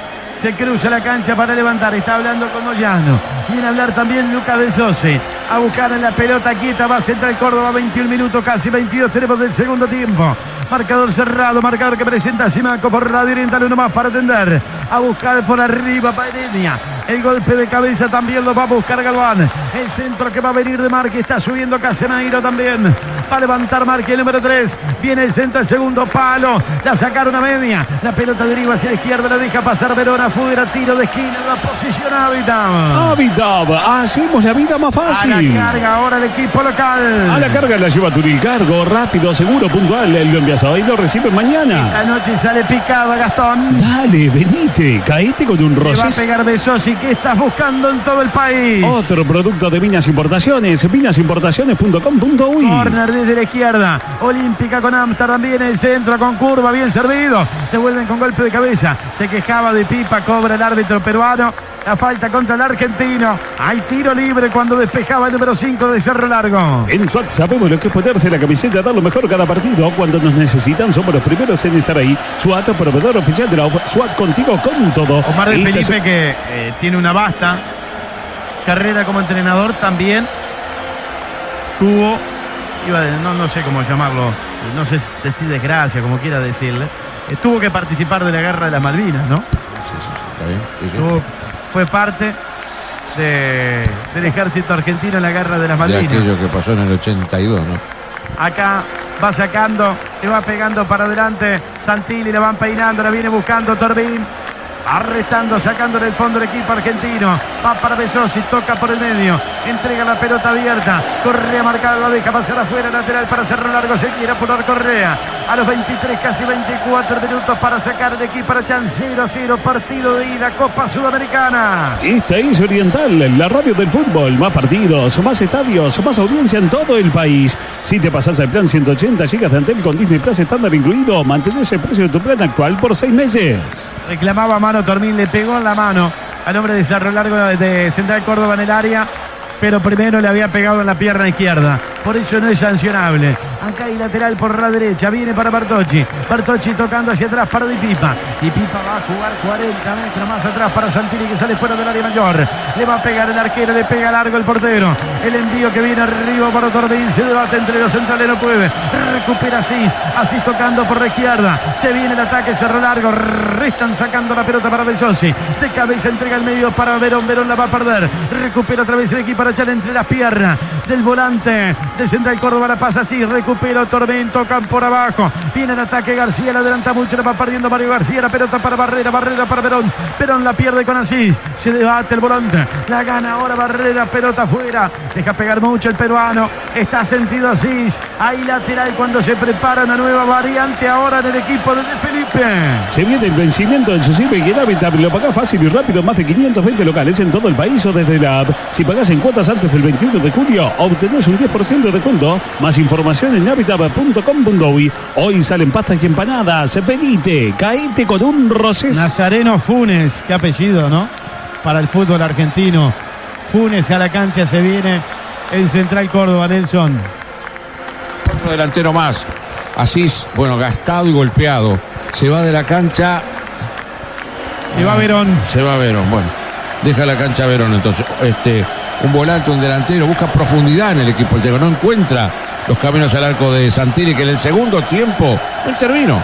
se cruza la cancha para levantar. Está hablando con Moyano. Viene a hablar también Lucas de Sose. A buscar en la pelota quieta. Va a Central Córdoba. 21 minutos, casi 22. Tenemos del segundo tiempo. Marcador cerrado. Marcador que presenta Simaco por Radio Oriental. Uno más para atender. A buscar por arriba Pareña. El golpe de cabeza también lo va a buscar Galván. El centro que va a venir de Marqui. Está subiendo Casemiro también. Va a levantar Marqui el número 3. Viene el centro, el segundo palo. La sacaron a media. La pelota deriva hacia la izquierda. La deja pasar Verona. Fuera, tiro de esquina. La posición Habitab. Hacemos la vida más fácil. A la carga ahora el equipo local. A la carga la lleva Turicargo. Rápido, seguro, puntual. Lo envías hoy, lo recibe mañana. Esta noche sale picada Gastón. Dale, venite. Caete con un Le va a Rosés. pegar Besosi. ¿Qué estás buscando en todo el país? Otro producto de Viñas Importaciones. Viñasimportaciones.com.uy. Corner desde la izquierda. Olímpica con Amsterdam. Viene el centro con curva. Bien servido. Devuelven con golpe de cabeza. Se quejaba de Pipa. Cobra el árbitro peruano. La falta contra el argentino. Hay tiro libre cuando despejaba el número 5 de Cerro Largo. En SWAT sabemos lo que es ponerse la camiseta, dar lo mejor cada partido. Cuando nos necesitan, somos los primeros en estar ahí. SWAT, proveedor oficial de la SWAT, contigo con todo. Omar de Felipe, que tiene una vasta carrera como entrenador, también tuvo, no sé cómo llamarlo, no sé decir desgracia, como quiera decirle, tuvo que participar de la guerra de las Malvinas, ¿no? Sí, está bien. Sí. Fue parte del ejército argentino en la guerra de las Malvinas. De aquello que pasó en el 82, ¿no? Acá va sacando, le va pegando para adelante Santilli, le van peinando, la viene buscando Torbín. Arrestando, sacando del fondo el equipo argentino. Va para Besosi, toca por el medio. Entrega la pelota abierta. Correa marcada, la deja pasar afuera. Lateral para Cerro Largo. Se quiere apurar Correa. A los 23, casi 24 minutos para sacar el equipo para Chan 0-0. Partido de ida, Copa Sudamericana. Esta es Oriental, la radio del fútbol. Más partidos, más estadios, más audiencia en todo el país. Si te pasas al plan 180 GB de Antel con Disney Plus estándar incluido, mantenés el precio de tu plan actual por 6 meses. Reclamaba mano Tormín, le pegó en la mano al hombre de Cerro Largo de Central Córdoba en el área, pero primero le había pegado en la pierna izquierda. Por eso no es sancionable. Acá hay lateral por la derecha. Viene para Bartocci. Bartocci tocando hacia atrás para Di Pipa. Di Pipa va a jugar 40 metros más atrás para Santilli, que sale fuera del área mayor. Le va a pegar el arquero, le pega largo el portero. El envío que viene arriba para Torbín. Se debate entre los centrales, no puede. Recupera Asís. Asís tocando por la izquierda. Se viene el ataque, Cerro Largo. Restan sacando la pelota para Besosi. De cabeza entrega el medio para Verón. Verón la va a perder. Recupera otra vez el equipo para echar entre las piernas del volante de Central Córdoba. La pasa así. Recupera Torbín. Tocan por abajo. Viene el ataque García. La adelanta mucho. La va perdiendo Mario García. La pelota para Barrera. Barrera para Verón. Verón la pierde con Asís. Se debate el volante. La gana ahora Barrera. Pelota afuera. Deja pegar mucho el peruano. Está sentido Asís. Ahí lateral cuando se prepara una nueva variante ahora en el equipo de Felipe. Se viene el vencimiento del Susipe y el Habitat. Lo pagás fácil y rápido. Más de 520 locales en todo el país o desde la app. Si pagás en cuotas antes del 21 de julio, obtenés un 10% de descuento. Más información en habitat.com.uy. Hoy salen pastas y empanadas. Venite, caíte con un Rosés. Nazareno Funes, qué apellido, ¿no? Para el fútbol argentino. Funes a la cancha, se viene el Central Córdoba, Nelson. Otro delantero más. Asís, bueno, gastado y golpeado. Se va de la cancha. Se va Verón. Se va Verón, bueno. Deja la cancha Verón, entonces. Un volante, un delantero, busca profundidad en el equipo. El Tego no encuentra los caminos al arco de Santilli, que en el segundo tiempo no intervino.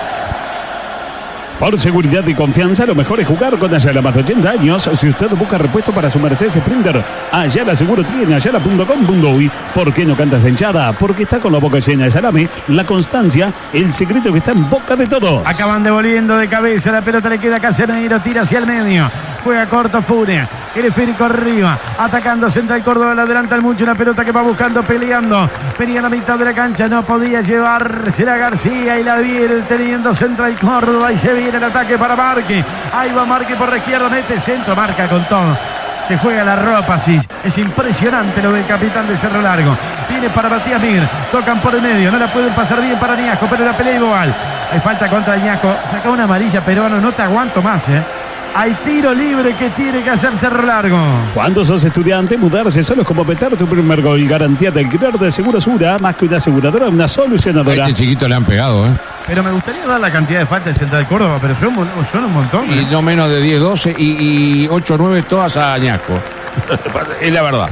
Por seguridad y confianza, lo mejor es jugar con Ayala. Más de 80 años. Si usted busca repuesto para su Mercedes Sprinter, Ayala seguro tiene ayala.com.uy. ¿Por qué no cantas hinchada? Porque está con la boca llena de salame, la constancia, el secreto que está en boca de todos. Acaban devolviendo de cabeza, la pelota le queda a Casemiro, tira hacia el medio. Juega corto Funes, el esférico arriba, atacando Central Córdoba, le adelantan mucho, una pelota que va buscando, peleando. Venía a la mitad de la cancha, no podía llevársela García y la viene teniendo Central Córdoba y se viene el ataque para Marque. Ahí va Marque por la izquierda, mete centro, marca con todo. Se juega la ropa, sí. Es impresionante lo del capitán de Cerro Largo. Viene para Matías Mir. Tocan por el medio. No la pueden pasar bien para Ñasco, pero la pelea igual. Hay falta contra Ñasco. Saca una amarilla, peruano. No te aguanto más, Hay tiro libre que tiene que hacer Cerro Largo. Cuando sos estudiante, mudarse solo es como meter tu primer gol. Garantía de alquiler de Segurosura, más que una aseguradora, una solucionadora. A este chiquito le han pegado, Pero me gustaría dar la cantidad de faltas de Central Córdoba, pero son un montón. Y no menos de 10, 12 y 8, 9 todas a Ñasco. Es la verdad.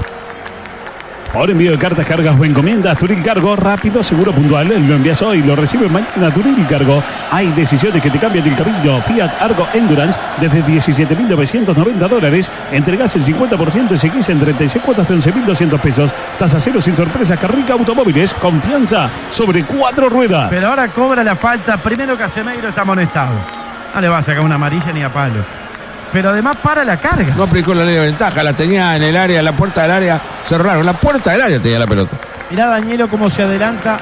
Por envío de cartas, cargas o encomiendas, Turil Cargo, rápido, seguro, puntual. Lo envías hoy, lo recibe mañana. Turil Cargo. Hay decisiones que te cambian el camino. Fiat Argo Endurance desde $17.990. Entregas el 50% y seguís en 36 cuotas de $11.200. Tasa cero sin sorpresas. Carrica Automóviles. Confianza sobre 4 ruedas. Pero ahora cobra la falta. Primero Casemiro está amonestado. No le va a sacar una amarilla ni a palo. Pero además para la carga. No aplicó la ley de ventaja, la tenía en el área, en la puerta del área, Cerro Largo. En la puerta del área tenía la pelota. Mirá Dañelo cómo se adelanta.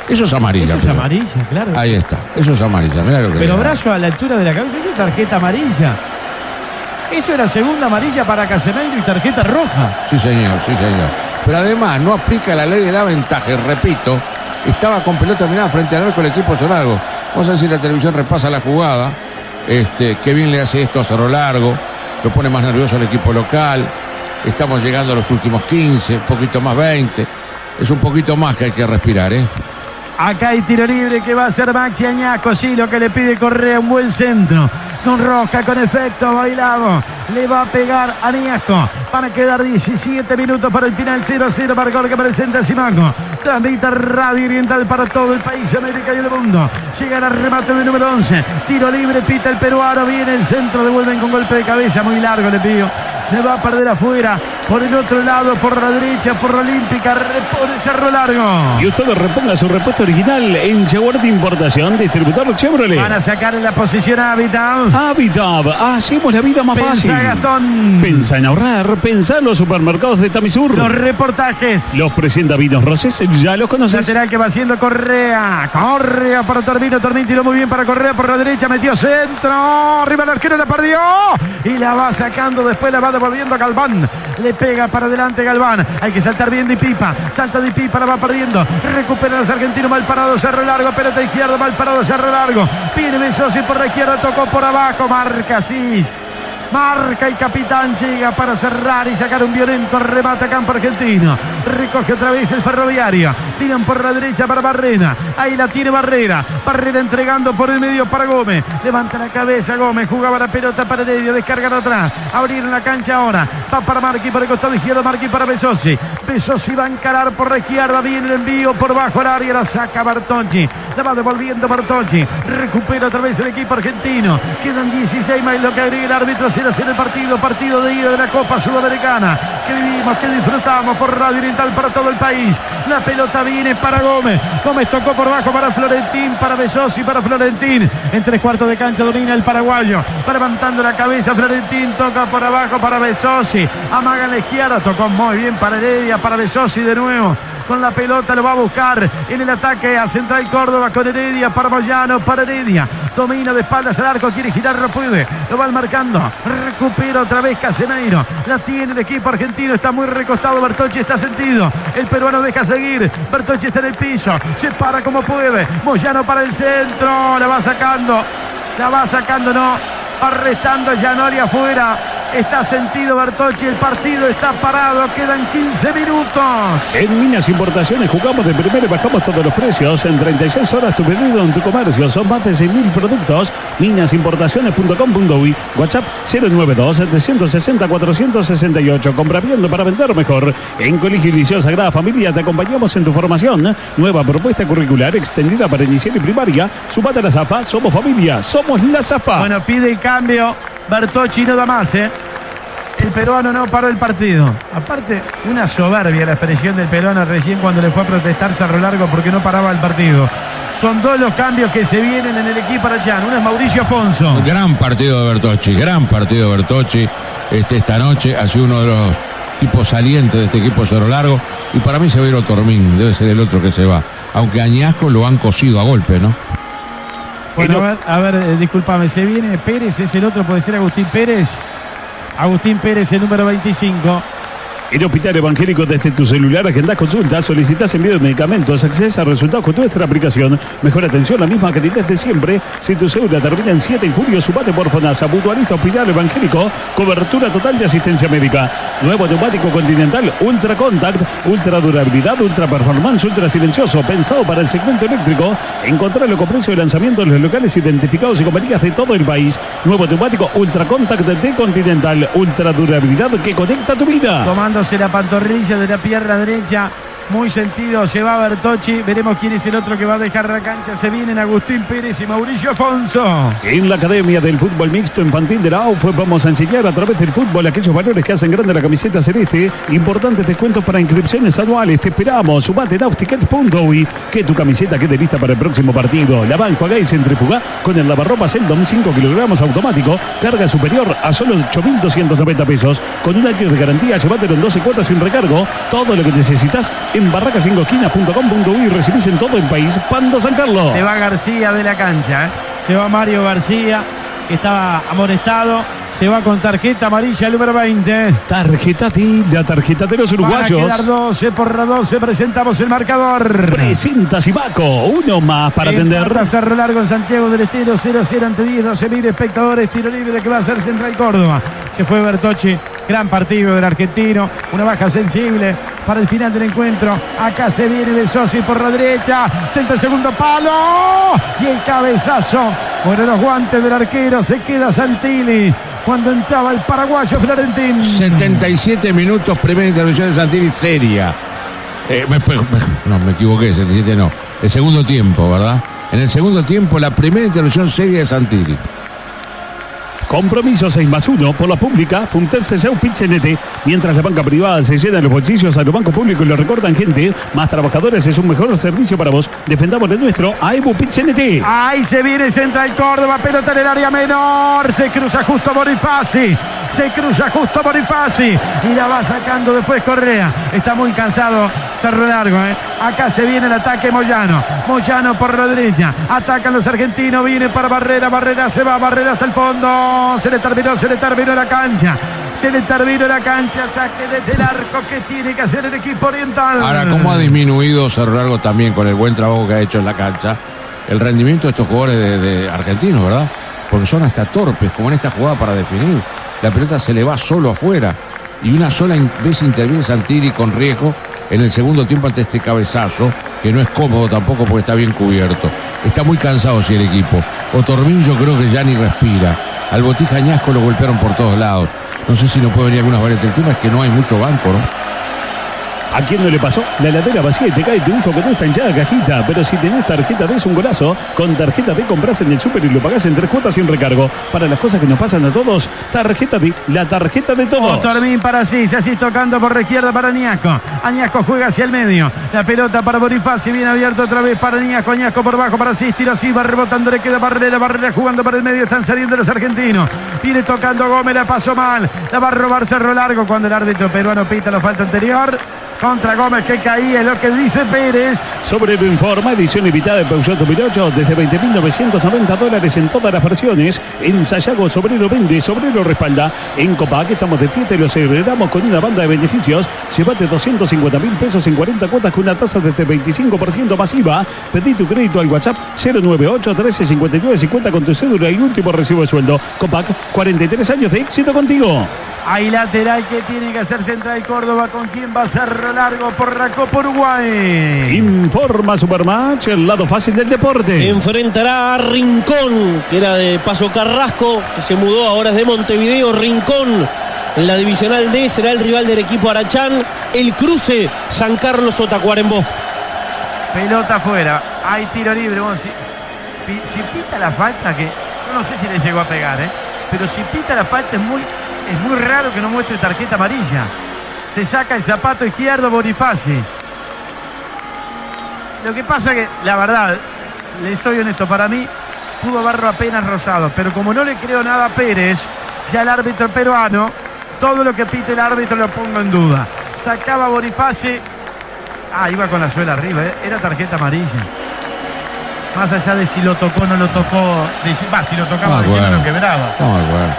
Eso es amarilla. Eso es amarilla, claro. Ahí está, eso es amarilla. Mirá lo que pero brazo a la altura de la cabeza, eso es tarjeta amarilla. Eso era segunda amarilla para Casemiro y tarjeta roja. Sí, señor. Pero además no aplica la ley de la ventaja. Y repito, estaba con pelota mirada frente al arco el equipo Cerro Largo. Vamos a ver si la televisión repasa la jugada. Qué bien le hace esto a Cerro Largo, lo pone más nervioso al equipo local. Estamos llegando a los últimos 15, un poquito más 20. Es un poquito más que hay que respirar, Acá hay tiro libre que va a ser Maxi Añasco, sí, lo que le pide Correa, un buen centro. Con Roja, con efecto bailado. Le va a pegar a Añasco. Van a quedar 17 minutos para el final. 0-0 marcó lo que presenta Simaco. Transmite Radio Oriental para todo el país, América y el mundo. Llega el remate del número 11. Tiro libre, pita el peruano. Viene el centro, devuelven con golpe de cabeza. Muy largo le pidió. Se va a perder afuera. Por el otro lado, por la derecha, por la Olímpica. Repone Cerro Largo. Y usted reponga su repuesto original en Jaguar de Importación, distribuidor Chevrolet. Van a sacar en la posición Habitat. Habitat, hacemos la vida más fácil. Gastón. Pensa en ahorrar, pensa en los supermercados de Tamisur. Los reportajes. Los presenta Vinos Roses, ya los conoces. Lateral que va haciendo Correa. Correa para Tormino. Tormino tiró muy bien para Correa por la derecha. Metió centro. Arriba el arquero, la perdió. Y la va sacando. Después la va devolviendo a Galván. Le pega para adelante Galván. Hay que saltar bien Di Pipa. Salta Di Pipa, la va perdiendo. Recupera los argentinos. Mal parado Cerro Largo. Pelota izquierda. Mal parado Cerro Largo. Viene Besosi por la izquierda. Tocó por abajo. Marca Asís. Marca el capitán, llega para cerrar y sacar un violento remate a campo argentino. Recoge otra vez el Ferroviario. Tiran por la derecha para Barrera. Ahí la tiene Barrera. Barrera entregando por el medio para Gómez. Levanta la cabeza Gómez. Jugaba la pelota para Heredia. Descargan atrás. Abrieron la cancha ahora. Va para Marqui por el costado izquierdo. Marqui para Besosi. Besosi va a encarar por la izquierda. Viene el envío por bajo el área. La saca Bertocci. La va devolviendo Bertocci. Recupera otra vez el equipo argentino. Quedan 16 más lo que agrega el árbitro. Será hacer el partido de ida de la Copa Sudamericana que vivimos, que disfrutamos por Radio Oriental para todo el país. La pelota viene para Gómez. Gómez tocó por bajo para Florentín, para Besosi, para Florentín. En 3/4 de cancha domina el paraguayo. Va levantando la cabeza Florentín, toca por abajo para Besosi. Amaga a la izquierda, tocó muy bien para Heredia, para Besosi de nuevo. Con la pelota lo va a buscar en el ataque a Central Córdoba con Heredia para Moyano, para Heredia. Domina de espaldas al arco, quiere girar, no puede. Lo van marcando. Recupera otra vez Casemiro. La tiene el equipo argentino, está muy recostado. Bertocci está sentido. El peruano deja seguir. Bertocci está en el piso. Se para como puede. Moyano para el centro. La va sacando. La va sacando, no. Va restando Gianoli afuera. Está sentido Bertocci, el partido está parado, quedan 15 minutos. En Minas Importaciones jugamos de primera y bajamos todos los precios. En 36 horas tu pedido en tu comercio. Son más de 6.000 productos. Minasimportaciones.com.uy. WhatsApp 092-760-468. Compra viendo para vender mejor. En Colegio Liceo Sagrada Familia te acompañamos en tu formación. Nueva propuesta curricular extendida para inicial y primaria. Sumate a la ZAFA. Somos familia. Somos la ZAFA. Bueno, pide el cambio. Bertocci no da más, ¿eh? El peruano no paró el partido. Aparte, una soberbia la expresión del peruano recién cuando le fue a protestar Cerro Largo porque no paraba el partido. Son dos los cambios que se vienen en el equipo arachano. Uno es Mauricio Afonso. Gran partido de Bertocci. Esta noche ha sido uno de los tipos salientes de este equipo de Cerro Largo. Y para mí se va a ir Otormín, debe ser el otro que se va. Aunque a Añasco lo han cosido a golpe, ¿no? Bueno, a ver, discúlpame, se viene Pérez, es el otro, puede ser Agustín Pérez. Agustín Pérez, el número 25. En Hospital Evangélico, desde tu celular, agendás consultas, solicitas envío de medicamentos, accedes a resultados con nuestra aplicación. Mejor atención, la misma calidad de siempre. Si tu cédula termina en 7 en julio, sumate por FONASA. Mutualista Hospital Evangélico, cobertura total de asistencia médica. Nuevo neumático Continental, Ultra Contact, ultra durabilidad, ultra performance, ultra silencioso, pensado para el segmento eléctrico. Encontralo con precio de lanzamiento en los locales identificados y compañías de todo el país. Nuevo neumático Ultra Contact de Continental, ultra durabilidad que conecta tu vida. Tomándose la pantorrilla de la pierna derecha. Muy sentido, se va Bertocci. Veremos quién es el otro que va a dejar la cancha. Se vienen Agustín Pérez y Mauricio Afonso. En la Academia del Fútbol Mixto Infantil de la AUF vamos a enseñar a través del fútbol aquellos valores que hacen grande la camiseta celeste. Importantes descuentos para inscripciones anuales. Te esperamos. Sumate en auftickets.uy. Que tu camiseta quede lista para el próximo partido. La Banco y centrifuga con el lavarropa Seldon 5 kilogramos automático. Carga superior a solo 8.290 pesos. Con un año de garantía, llévatelo en 12 cuotas sin recargo. Todo lo que necesitas en barracas5esquinas.com.uy. Recibís en todo el país Pando San Carlos. Se va García de la cancha, ¿eh? Se va Mario García, que estaba amonestado. Se va con tarjeta amarilla, el número 20. Tarjeta la tarjeta de los uruguayos. Para quedar 12 por 12, presentamos el marcador. Presenta Simaco, uno más para atender. Cerro Largo en Santiago del Estero, 0-0 ante 10.000 espectadores. Tiro libre de que va a ser Central Córdoba. Se fue Bertocci, gran partido del argentino. Una baja sensible para el final del encuentro. Acá se viene Besosi por la derecha. Centro el segundo palo. Y el cabezazo. Bueno, los guantes del arquero. Se queda Santilli cuando entraba el paraguayo Florentín. 77 minutos, primera intervención de Santilli seria. Me equivoqué, 77 no. El segundo tiempo, ¿verdad? En el segundo tiempo, la primera intervención seria de Santilli. Compromiso 6+1 por la pública, Funtel CCU Pichenete. Mientras la banca privada se llena los bolsillos, a los bancos públicos le recortan gente. Más trabajadores es un mejor servicio para vos. Defendamos el nuestro, AEBU Pichenete. Ahí se viene Central Córdoba, pelota en el área menor. Se cruza justo Bonifaci. Y la va sacando después Correa. Está muy cansado Cerro Largo, ¿eh? Acá se viene el ataque Moyano por la derecha. Atacan los argentinos, viene para Barrera se va, Barrera hasta el fondo. Se le terminó la cancha. Saque desde el arco que tiene que hacer el equipo oriental. Ahora, ¿cómo ha disminuido Cerro Largo también con el buen trabajo que ha hecho en la cancha? El rendimiento de estos jugadores de argentinos, ¿verdad? Porque son hasta torpes, como en esta jugada para definir. La pelota se le va solo afuera. Y una sola vez interviene Santilli con riesgo en el segundo tiempo ante este cabezazo, que no es cómodo tampoco porque está bien cubierto. Está muy cansado el equipo. Otormín yo creo que ya ni respira. Al Botija Añasco lo golpearon por todos lados. No sé si no puede venir algunas variantes. El tema es que no hay mucho banco, ¿no? ¿A quién no le pasó? La heladera vacía y te cae tu hijo que no está hinchada cajita. Pero si tenés tarjeta D es un golazo. Con tarjeta D compras en el súper y lo pagás en 3 cuotas sin recargo. Para las cosas que nos pasan a todos, tarjeta D, la tarjeta de todos. Otormín para Asís tocando por la izquierda para Añasco. Añasco juega hacia el medio. La pelota para Bonifaci, bien abierto otra vez para Añasco. Añasco por bajo para Asís, tiro así, va rebotando, le queda Barrera jugando para el medio. Están saliendo los argentinos. Viene tocando Gómez, la pasó mal. La va a robar Cerro Largo cuando el árbitro peruano pita la falta anterior. contra Gómez que caía, es lo que dice Pérez. Sobrero informa, edición limitada de Peugeot 2008 desde $20.990 en todas las versiones. En Sayago, Sobrero vende, Sobrero respalda. En Copac estamos de fiesta y lo celebramos con una banda de beneficios. Llévate 250.000 pesos en 40 cuotas con una tasa de 25% masiva. Pedí tu crédito al WhatsApp 098 13 59 50 con tu cédula y último recibo de sueldo. Copac, 43 años de éxito contigo. Hay lateral que tiene que hacer Central Córdoba. ¿Con quién va a ser largo por la Copa Uruguay? Informa Supermatch, el lado fácil del deporte. Enfrentará a Rincón, que era de Paso Carrasco, que se mudó, ahora es de Montevideo. Rincón en la divisional D será el rival del equipo Arachán. El cruce San Carlos o Tacuarembó. Pelota afuera. Hay tiro libre. Bueno, si pita la falta, que yo no sé si le llegó a pegar, pero si pita la falta es muy raro que no muestre tarjeta amarilla. Se saca el zapato izquierdo Bonifaci. Lo que pasa que, la verdad, le soy honesto, para mí pudo haberlo apenas rozado, pero como no le creo nada a Pérez, ya el árbitro peruano, todo lo que pite el árbitro lo pongo en duda. Sacaba Bonifaci. Iba con la suela arriba, era tarjeta amarilla. Más allá de si lo tocó o no lo tocó, si lo tocaba lo quebraba. Estamos de acuerdo.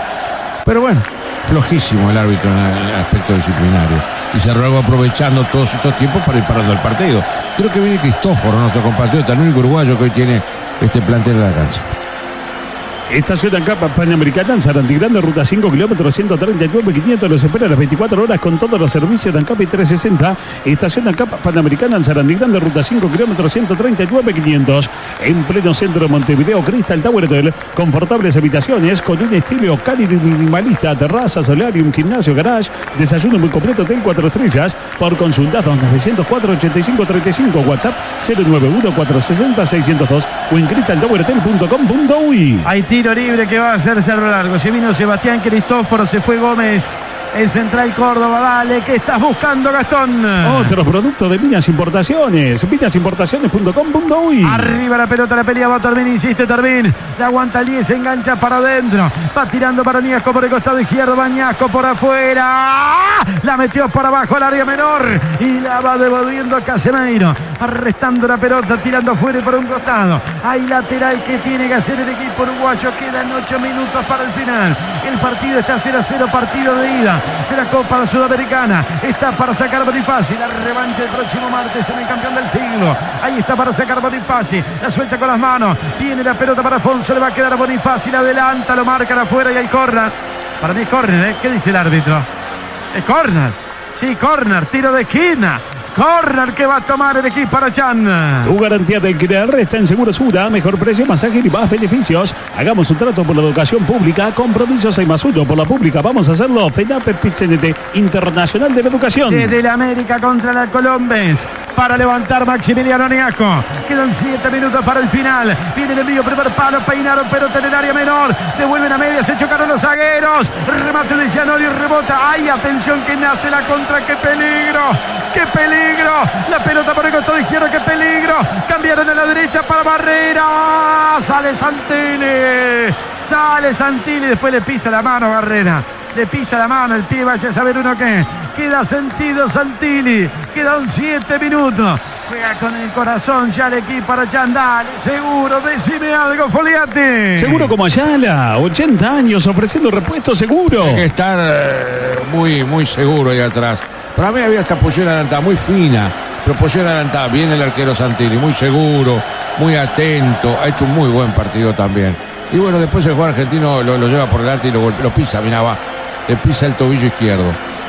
Pero bueno, flojísimo el árbitro en el aspecto disciplinario. Y se ruega aprovechando todos estos tiempos para ir parando el partido. Creo que viene Cristóforo, nuestro compatriota, el único uruguayo que hoy tiene este plantel en la cancha. Estación ANCAP Panamericana en Sarandí Grande, ruta 5, kilómetros 139.500. Los espera a las 24 horas con todos los servicios de ANCAP y 360. Estación ANCAP Panamericana en Sarandí Grande, ruta 5, kilómetros 139.500. En pleno centro de Montevideo, Crystal Tower Hotel. Confortables habitaciones con un estilo cálido y minimalista. Terraza, solarium, gimnasio, garage. Desayuno muy completo, hotel 4 estrellas. Por consultas 904-8535. WhatsApp 091-460-602 o en crystaltowerhotel.com.uy. Hay tiro libre que va a hacer cerro largo. Se vino Sebastián Cristóforo, se fue Gómez. El Central Córdoba, dale, ¿qué estás buscando, Gastón? Otro producto de Minas Importaciones. Minasimportaciones.com.uy. Arriba la pelota, la pelea va Tervín, insiste Tervín. La aguanta el 10, se engancha para adentro. Va tirando para Ñasco por el costado izquierdo. Va Ñasco por afuera. La metió para abajo al área menor. Y la va devolviendo a Casemiro. Arrestando la pelota, tirando afuera y por un costado. Hay lateral que tiene que hacer el equipo uruguayo. Quedan 8 minutos para el final. El partido está 0-0, partido de ida de la Copa Sudamericana. Está para sacar Bonifaci. La revancha el próximo martes en el campeón del siglo. Ahí está para sacar Bonifaci. La suelta con las manos. Viene la pelota para Afonso. Le va a quedar a Bonifaci. La adelanta, lo marcan afuera y hay córner. Para mí es córner, ¿Qué dice el árbitro? Es córner. Sí, córner. Tiro de esquina. Córner que va a tomar el equipo Arachán. Tu garantía de alquiler está en Segurosura. Mejor precio, más ágil y más beneficios. Hagamos un trato por la educación pública. Compromisos hay más uno por la pública. Vamos a hacerlo. FENAPE PITCNT Internacional de la Educación. Desde la América contra la Colombes. Para levantar Maximiliano Ñasco. Quedan 7 minutos para el final. Viene el envío, primer palo. Peinaron, pelota en el área menor. Devuelven a media. Se chocaron los zagueros. Remate de Gianoli, rebota. ¡Ay, atención que nace la contra! ¡Qué peligro! ¡Qué peligro! La pelota por el costado izquierdo, qué peligro. Cambiaron a la derecha para Barrera. Sale Santilli. Después le pisa la mano Barrera. Le pisa la mano el pie, vaya a saber uno qué. Queda sentido Santilli. Quedan 7 minutos. Juega con el corazón ya el equipo Arachán. Dale, seguro, decime algo, Foliati. Seguro como Ayala, 80 años ofreciendo repuestos seguro. Hay que estar muy, muy seguro ahí atrás. Para mí había esta posición adelantada, muy fina, pero posición adelantada. Viene el arquero Santilli, muy seguro, muy atento. Ha hecho un muy buen partido también. Y bueno, después el jugador argentino lo lleva por delante y lo pisa, mira abajo. Le pisa el tobillo izquierdo.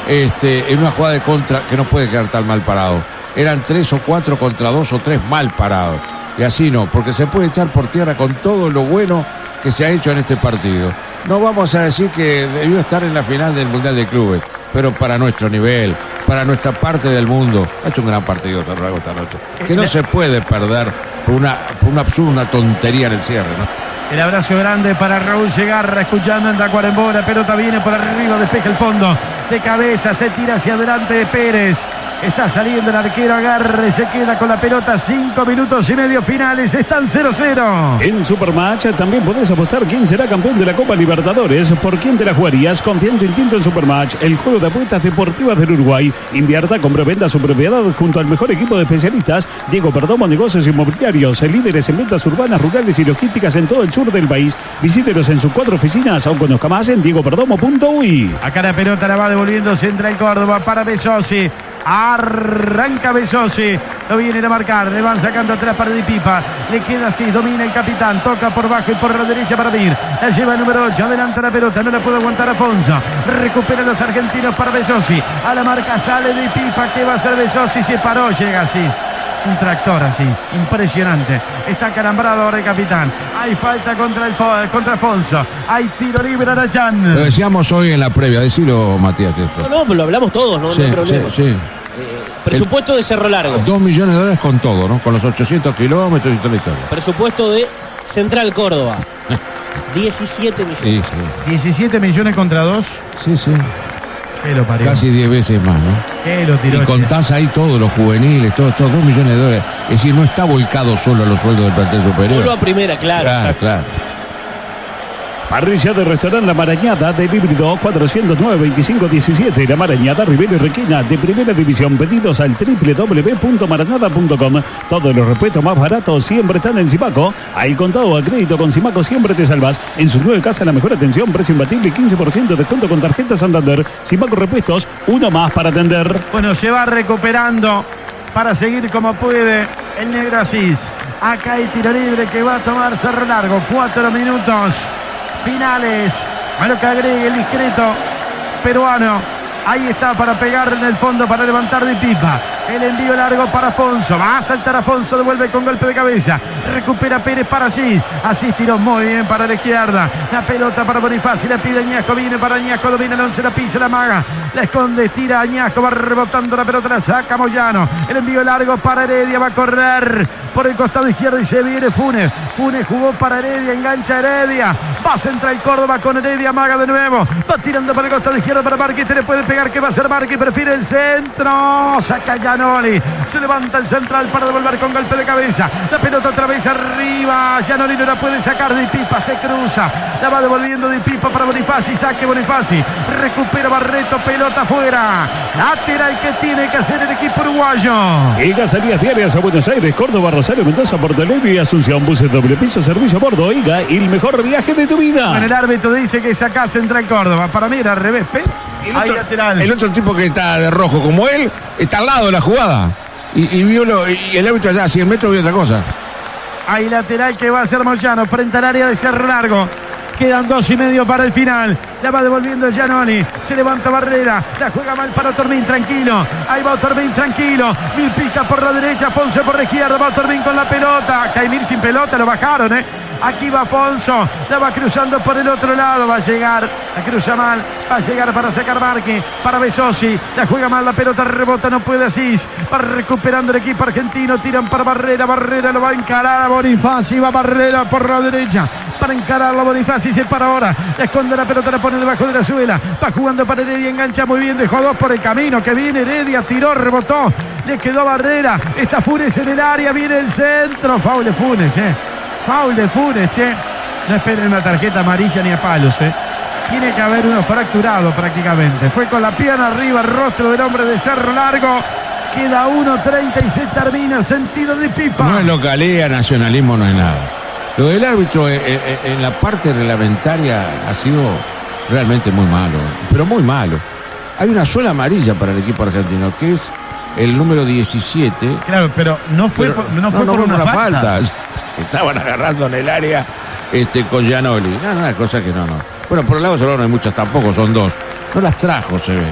En una jugada de contra que no puede quedar tan mal parado. Eran 3 o 4 contra 2 o 3 mal parados. Y así no, porque se puede echar por tierra con todo lo bueno que se ha hecho en este partido. No vamos a decir que debió estar en la final del Mundial de Clubes, pero para nuestro nivel, para nuestra parte del mundo, ha hecho un gran partido esta noche. Que no se puede perder por una absurda, una tontería en el cierre, ¿no? El abrazo grande para Raúl Segarra, escuchando en Tacuarembó. La pelota viene por arriba, despeja el fondo. De cabeza, se tira hacia adelante de Pérez. Está saliendo el arquero, agarre, se queda con la pelota. 5 minutos y medio finales, están 0-0. En Supermatch también podés apostar quién será campeón de la Copa Libertadores. ¿Por quién te la jugarías? Confía en tu instinto en Supermatch, el juego de apuestas deportivas del Uruguay. Invierta, compra, venda su propiedad junto al mejor equipo de especialistas. Diego Perdomo, negocios inmobiliarios, líderes en ventas urbanas, rurales y logísticas en todo el sur del país. Visítelos en sus 4 oficinas o conozca más en diegoperdomo.uy. Acá la pelota la va devolviendo Central Córdoba para Besosi. Arranca Besosi, lo vienen a marcar, le van sacando atrás para Di Pipa, le queda así, domina el capitán, toca por bajo y por la derecha para Mir, la lleva el número 8, adelanta la pelota, no la puede aguantar Afonso, recupera los argentinos para Besosi, a la marca sale Di Pipa, ¿qué va a hacer Besosi? Se paró, llega así. Un tractor así, impresionante. Está calambrado ahora el capitán. Hay falta contra Afonso. Hay tiro libre a Arachán. Lo decíamos hoy en la previa, decilo, Matías. Esto. No, pero lo hablamos todos, no, Sí, no hay problema. sí. Presupuesto de Cerro Largo. $2 millones con todo, ¿no? Con los 800 kilómetros y toda la historia. Presupuesto de Central Córdoba. 17 millones. Sí, sí. 17 millones contra 2. Sí, sí. ¿Qué lo parió? Casi 10 veces más, ¿no? ¿Qué lo tiró? Y contás ahí todos los juveniles, todos $2 millones. Es decir, no está volcado solo a los sueldos del plantel superior. Solo a primera, claro. Claro. Parrilla de Restaurante La Marañada del híbrido 409-2517. La Marañada, Rivera y Requena de primera división. Pedidos al www.marañada.com. Todos los repuestos más baratos siempre están en Simaco. Al contado a crédito con Simaco siempre te salvas. En su nueva casa la mejor atención, precio imbatible y 15% de descuento con tarjeta Santander. Simaco Repuestos, uno más para atender. Bueno, se va recuperando para seguir como puede el negro Asís. Acá hay tiro libre que va a tomar Cerro Largo. 4 minutos finales. A lo que agregue el discreto peruano. Ahí está para pegar en el fondo, para levantar Di Pipa. El envío largo para Afonso. Va a saltar Afonso, devuelve con golpe de cabeza. Recupera Pérez para Asís. Asís tiró muy bien para la izquierda. La pelota para Bonifacio. La pide Añasco. Viene para Añasco. Domina el 11. La pisa, la maga. La esconde. Tira Añasco. Va rebotando la pelota. La saca Moyano. El envío largo para Heredia. Va a correr por el costado izquierdo y se viene Funes. Funes jugó para Heredia. Engancha Heredia. Va a centrar el Córdoba con Heredia. Maga de nuevo. Va tirando para el costado izquierdo para Marquis. Le puede pegar. ¿Qué va a hacer Marquis? Prefiere el centro. Saca Gianoli. Se levanta el central para devolver con golpe de cabeza. La pelota otra vez arriba. Gianoli no la puede sacar. Di Pipa se cruza. La va devolviendo Di Pipa para Bonifaci. Saque Bonifaci. Recupera Barreto. Pelota afuera. Lateral que tiene que hacer el equipo uruguayo. Iga, salidas diarias a Buenos Aires, Córdoba, Rosario, Mendoza, Porto Alegre y Asunción. Buses doble piso, servicio a bordo. Iga, el mejor viaje de tu vida. Bueno, el árbitro dice que es acá Central Córdoba. Para mí era al revés. El otro tipo que está de rojo como él está al lado de la jugada. Y vio y el árbitro allá a 100 metros vio otra cosa. Hay lateral que va a ser Moyano frente al área de Cerro Largo. Quedan 2:30 para el final. La va devolviendo Gianoli. Se levanta Barrera. La juega mal para Otormin. Tranquilo. Ahí va Otormin. Tranquilo. Mir pica por la derecha. Afonso por la izquierda. Va Otormin con la pelota. Caimir sin pelota. Lo bajaron, Aquí va Afonso. La va cruzando por el otro lado. Va a llegar. La cruza mal. Va a llegar para sacar Marque. Para Besosi. La juega mal. La pelota rebota. No puede Asís. Va recuperando el equipo argentino. Tiran para Barrera. Barrera lo va a encarar a Bonifaci. Va Barrera por la derecha. Para encararlo a Bonifaci. Se para ahora. Le esconde la pelota. La pone debajo de la suela. Va jugando para Heredia. Engancha muy bien. Dejó 2 por el camino. Que viene Heredia. Tiró. Rebotó. Le quedó Barrera. Está Funes en el área. Viene el centro. Foul de Funes, Foul de Funes, No esperen una tarjeta amarilla ni a palos, Tiene que haber uno fracturado prácticamente. Fue con la pierna arriba el rostro del hombre de Cerro Largo. Queda 1:30 y se termina. Sentido de Pipa. No es localía, nacionalismo, no es nada. Lo del árbitro en la parte reglamentaria ha sido realmente muy malo. Pero muy malo. Hay una sola amarilla para el equipo argentino, que es el número 17. Claro, pero no fue por una falta. Estaban agarrando en el área con Gianoli. No, una cosa que no. Bueno, por el lado solo no hay muchas tampoco, son 2. No las trajo, se ve.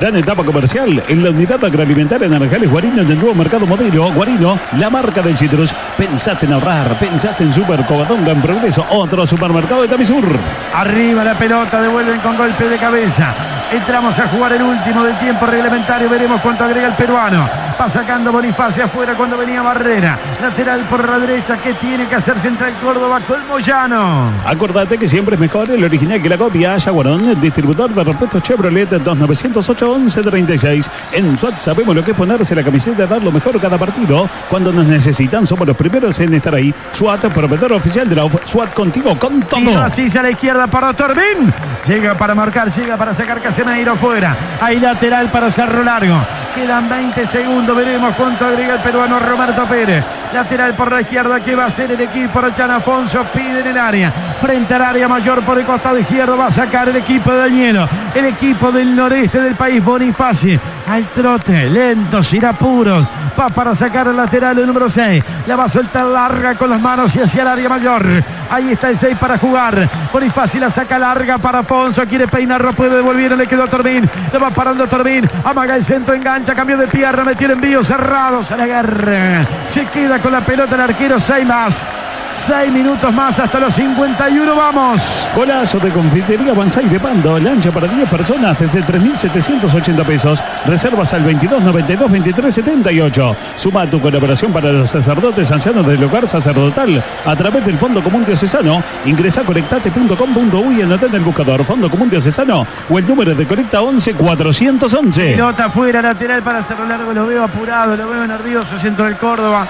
Gran etapa comercial en la unidad agroalimentaria Naranjales Guarino en el nuevo mercado modelo. Guarino, la marca del citrus. Pensaste en ahorrar, pensaste en Super Covadonga en Progreso, otro supermercado de Tamisur. Arriba la pelota, devuelven con golpe de cabeza. Entramos a jugar el último del tiempo reglamentario. Veremos cuánto agrega el peruano. Va sacando Bonifacio afuera cuando venía Barrera. Lateral por la derecha. ¿Qué tiene que hacer Central Córdoba con Moyano? Acordate que siempre es mejor el original que la copia. Yaguarón, distribuidor de repuestos Chevrolet 2908-1136. En SWAT sabemos lo que es ponerse la camiseta, dar lo mejor cada partido. Cuando nos necesitan, somos los primeros en estar ahí. SWAT, proveedor oficial de la SWAT, contigo con todo. Y así a la izquierda para Torbín. Llega para marcar, llega para sacar Casemiro fuera. Hay lateral para Cerro Largo. Quedan 20 segundos. Veremos cuánto agrega el peruano Roberto Pérez. Lateral por la izquierda que va a ser el equipo. Rochan Afonso pide en el área. Frente al área mayor por el costado izquierdo va a sacar el equipo de Dañelo. El equipo del noreste del país. Bonifaci al trote. Lentos, sin apuros. Va para sacar el lateral el número 6. La va a soltar larga con las manos y hacia el área mayor. Ahí está el 6 para jugar. Bonifaci la saca larga para Afonso. Quiere peinarlo, puede devolver. Le quedó a Torbín. Lo va parando Torbín. Amaga el centro, engancha, cambio de pierna. Metió el envío cerrados a la guerra. Se queda con la pelota el arquero. 6 minutos más hasta los 51. Vamos. Golazo de Confitería Banzai de Pando. Lancha para 10 personas desde 3.780 pesos. Reservas al 22 92 23 78. Suma tu colaboración para los sacerdotes ancianos del hogar sacerdotal a través del Fondo Común Diocesano. Ingresa a conectate.com.uy y anota en el buscador Fondo Común Diocesano o el número de Conecta 11 411. Pelota fuera, lateral para Cerro Largo. Lo veo apurado, lo veo nervioso. Centro del Córdoba.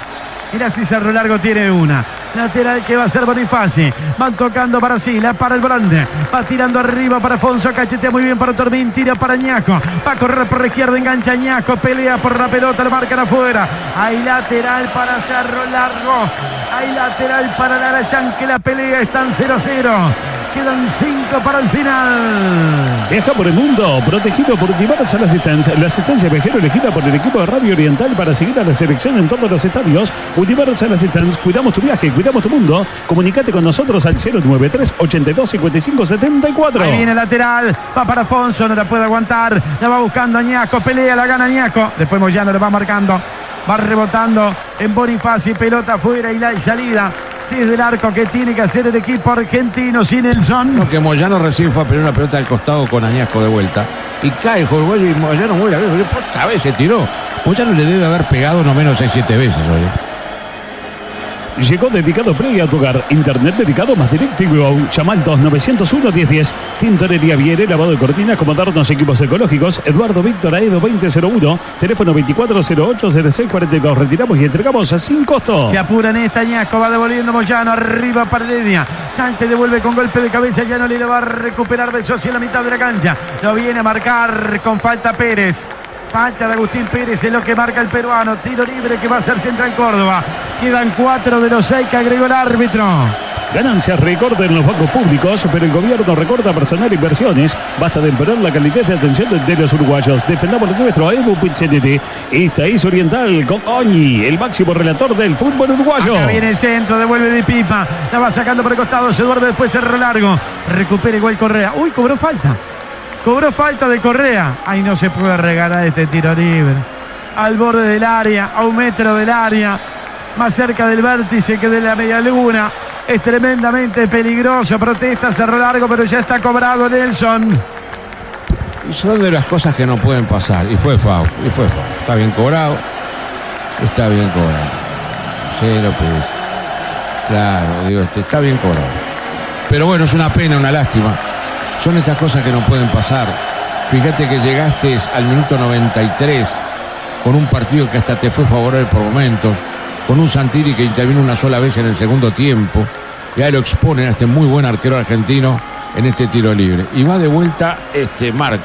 Mirá si Cerro Largo tiene una. Lateral que va a ser Bonifaci. Van tocando para Sila, para el volante. Va tirando arriba para Afonso. Cachetea muy bien para Torbín. Tira para Ñasco. Va a correr por la izquierda. Engancha Ñasco. Pelea por la pelota. Le marcan afuera. Hay lateral para Cerro Largo. Hay lateral para Larachán que la pelea. Están 0-0. Quedan 5 para el final. Viaja por el mundo, protegido por Universal Assistance. La asistencia viajero elegida por el equipo de Radio Oriental para seguir a la selección en todos los estadios. Universal Assistance, cuidamos tu viaje, cuidamos tu mundo. Comunicate con nosotros al 093 82 55 74. Ahí viene el lateral, va para Afonso, no la puede aguantar. La va buscando Ñasco, pelea, la gana Ñasco. Después Moyano le va marcando. Va rebotando en Bonifaci, pelota afuera y la salida desde el arco que tiene que hacer el equipo argentino sin Nelson. No, que Moyano recién fue a pedir una pelota al costado con Añasco de vuelta. Y cae Jorge y Moyano muere. Otra vez se tiró. Moyano le debe haber pegado no menos 6-7 veces hoy. Llegó Dedicado Play a tu hogar. Internet dedicado más directivo. Llama al 2901-1010. Tintorería Viere, lavado de cortinas, acomodarnos equipos ecológicos. Eduardo Víctor Aedo 2001. Teléfono 2408-0642. Retiramos y entregamos sin costo. Se apura en esta Ñasco. Va devolviendo Moyano. Arriba para Heredia. Salte devuelve con golpe de cabeza. Ya no le va a recuperar Belsosi en la mitad de la cancha. Lo viene a marcar con falta Pérez. Falta de Agustín Pérez es lo que marca el peruano. Tiro libre que va a ser Central Córdoba. Quedan 4 de los 6 que agregó el árbitro. Ganancias récord en los bancos públicos, pero el gobierno recorta personal e inversiones. Basta de empeorar la calidad de atención de los uruguayos. Defendamos lo nuestro. Evo Pichenete. Esta es Oriental con Oñi, el máximo relator del fútbol uruguayo. Acá viene el centro, devuelve de Pipa. La va sacando por el costado. Se duerme después Cerro Largo. Recupera igual Correa. Uy, cobró falta. Cobró falta de Correa. Ahí no se puede regalar este tiro libre. Al borde del área, a 1 metro del área. Más cerca del vértice que de la media luna. Es tremendamente peligroso. Protesta Cerro Largo, pero ya está cobrado Nelson. Y son de las cosas que no pueden pasar. Y fue foul. Está bien cobrado. Está bien cobrado. Sí, López. Claro, digo, está bien cobrado. Pero bueno, es una pena, una lástima. Son estas cosas que no pueden pasar. Fíjate que llegaste al minuto 93 con un partido que hasta te fue favorable por momentos, con un Santiri que intervino una sola vez en el segundo tiempo, y ahí lo exponen a este muy buen arquero argentino en este tiro libre. Y va de vuelta Marc.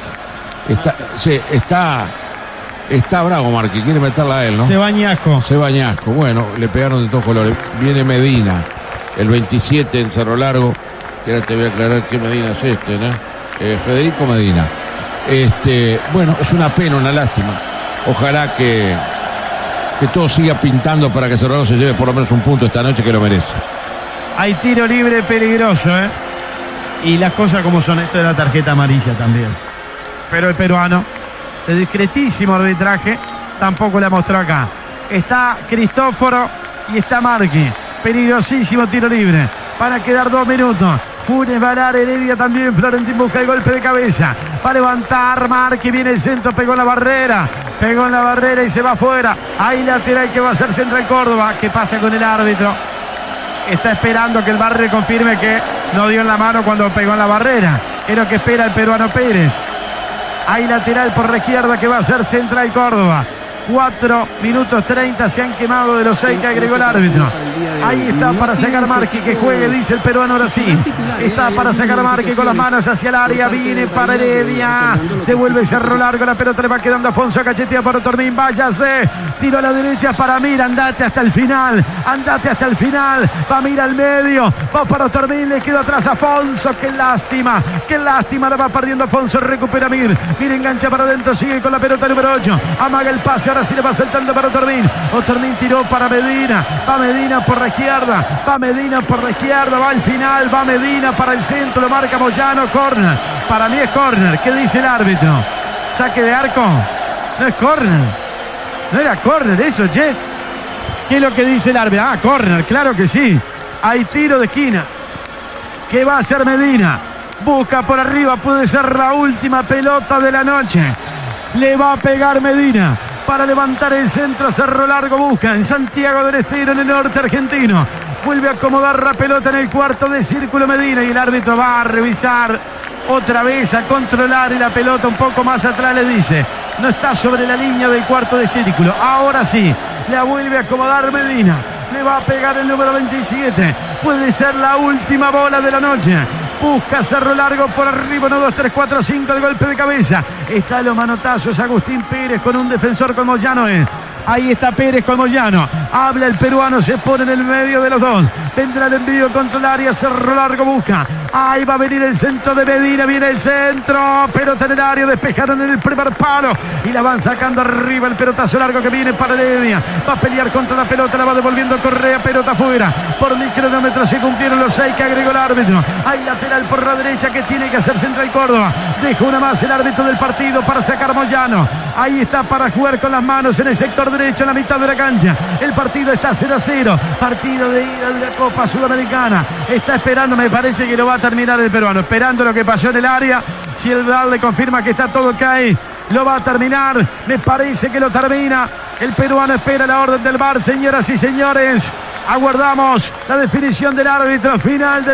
Está bravo Marc, quiere meterla a él, ¿no? Se va Ñasco. Bueno, le pegaron de todos colores. Viene Medina, el 27 en Cerro Largo. Que ahora te voy a aclarar qué Medina es ¿no? Federico Medina. Bueno, es una pena, una lástima. Ojalá que todo siga pintando para que Cerro Largo se lleve por lo menos un punto esta noche, que lo merece. Hay tiro libre peligroso, Y las cosas como son. Esto de la tarjeta amarilla también. Pero el peruano, de discretísimo arbitraje, tampoco la mostró acá. Está Cristóforo y está Marqui. Peligrosísimo tiro libre. Van a quedar 2 minutos. Funes, Varar, Heredia también. Florentín busca el golpe de cabeza. Va a levantar Marqui. Viene el centro, pegó la barrera. Pegó en la barrera y se va afuera. Ahí lateral que va a ser Central Córdoba. ¿Qué pasa con el árbitro? Está esperando que el VAR confirme que no dio en la mano cuando pegó en la barrera. Es lo que espera el peruano Pérez. Hay lateral por la izquierda que va a ser Central Córdoba. 4 minutos 30 se han quemado de los 6 que agregó el árbitro. Ahí está para sacar Marqui, que juegue, dice el peruano ahora sí. Está para sacar Marqui con las manos hacia el área. Viene para Heredia. Devuelve Cerro Largo. La pelota le va quedando a Afonso. Cachetea para Otormin. Váyase. Tiro a la derecha para Mir. Andate hasta el final. Andate hasta el final. Va Mir al medio. Va para Otormin. Le quedó atrás a Afonso. Qué lástima. Qué lástima. La va perdiendo Afonso. Recupera Mir. Mir engancha para adentro. Sigue con la pelota número 8. Amaga el pase. Ahora sí le va soltando para Otormin. Otormin tiró para Medina. Va Medina por la izquierda. Va Medina por la izquierda. Va al final. Va Medina para el centro. Lo marca Moyano. Corner. Para mí es corner. ¿Qué dice el árbitro? Saque de arco. No es corner. No era corner eso, che. ¿Qué es lo que dice el árbitro? Ah, corner. Claro que sí. Hay tiro de esquina. ¿Qué va a hacer Medina? Busca por arriba. Puede ser la última pelota de la noche. Le va a pegar Medina para levantar el centro. Cerro Largo busca en Santiago del Estero, en el norte argentino. Vuelve a acomodar la pelota en el cuarto de círculo Medina y el árbitro va a revisar otra vez, a controlar, y la pelota un poco más atrás le dice: no está sobre la línea del cuarto de círculo. Ahora sí, la vuelve a acomodar Medina. Le va a pegar el número 27. Puede ser la última bola de la noche. Busca Cerro Largo por arriba, 1, 2, 3, 4, 5, el golpe de cabeza. Está los manotazos, Agustín Pérez con un defensor como Moyano. Ahí está Pérez con Moyano. Habla el peruano, se pone en el medio de los dos. Vendrá el envío contra el área, Cerro Largo busca. Ahí va a venir el centro de Medina, viene el centro. Pelota en el área, despejaron en el primer palo. Y la van sacando arriba, el pelotazo largo que viene para Heredia. Va a pelear contra la pelota, la va devolviendo Correa, pelota afuera. Por mi cronómetro se cumplieron los 6 que agregó el árbitro. Hay lateral por la derecha que tiene que hacer Central Córdoba. Deja una más el árbitro del partido para sacar Moyano. Ahí está para jugar con las manos en el sector derecho, en la mitad de la cancha. El partido está 0-0. Partido de ida de la Copa Sudamericana. Está esperando, me parece que lo va a terminar el peruano. Esperando lo que pasó en el área. Si el VAR le confirma que está todo ok, lo va a terminar. Me parece que lo termina. El peruano espera la orden del VAR, señoras y señores. Aguardamos la definición del árbitro final.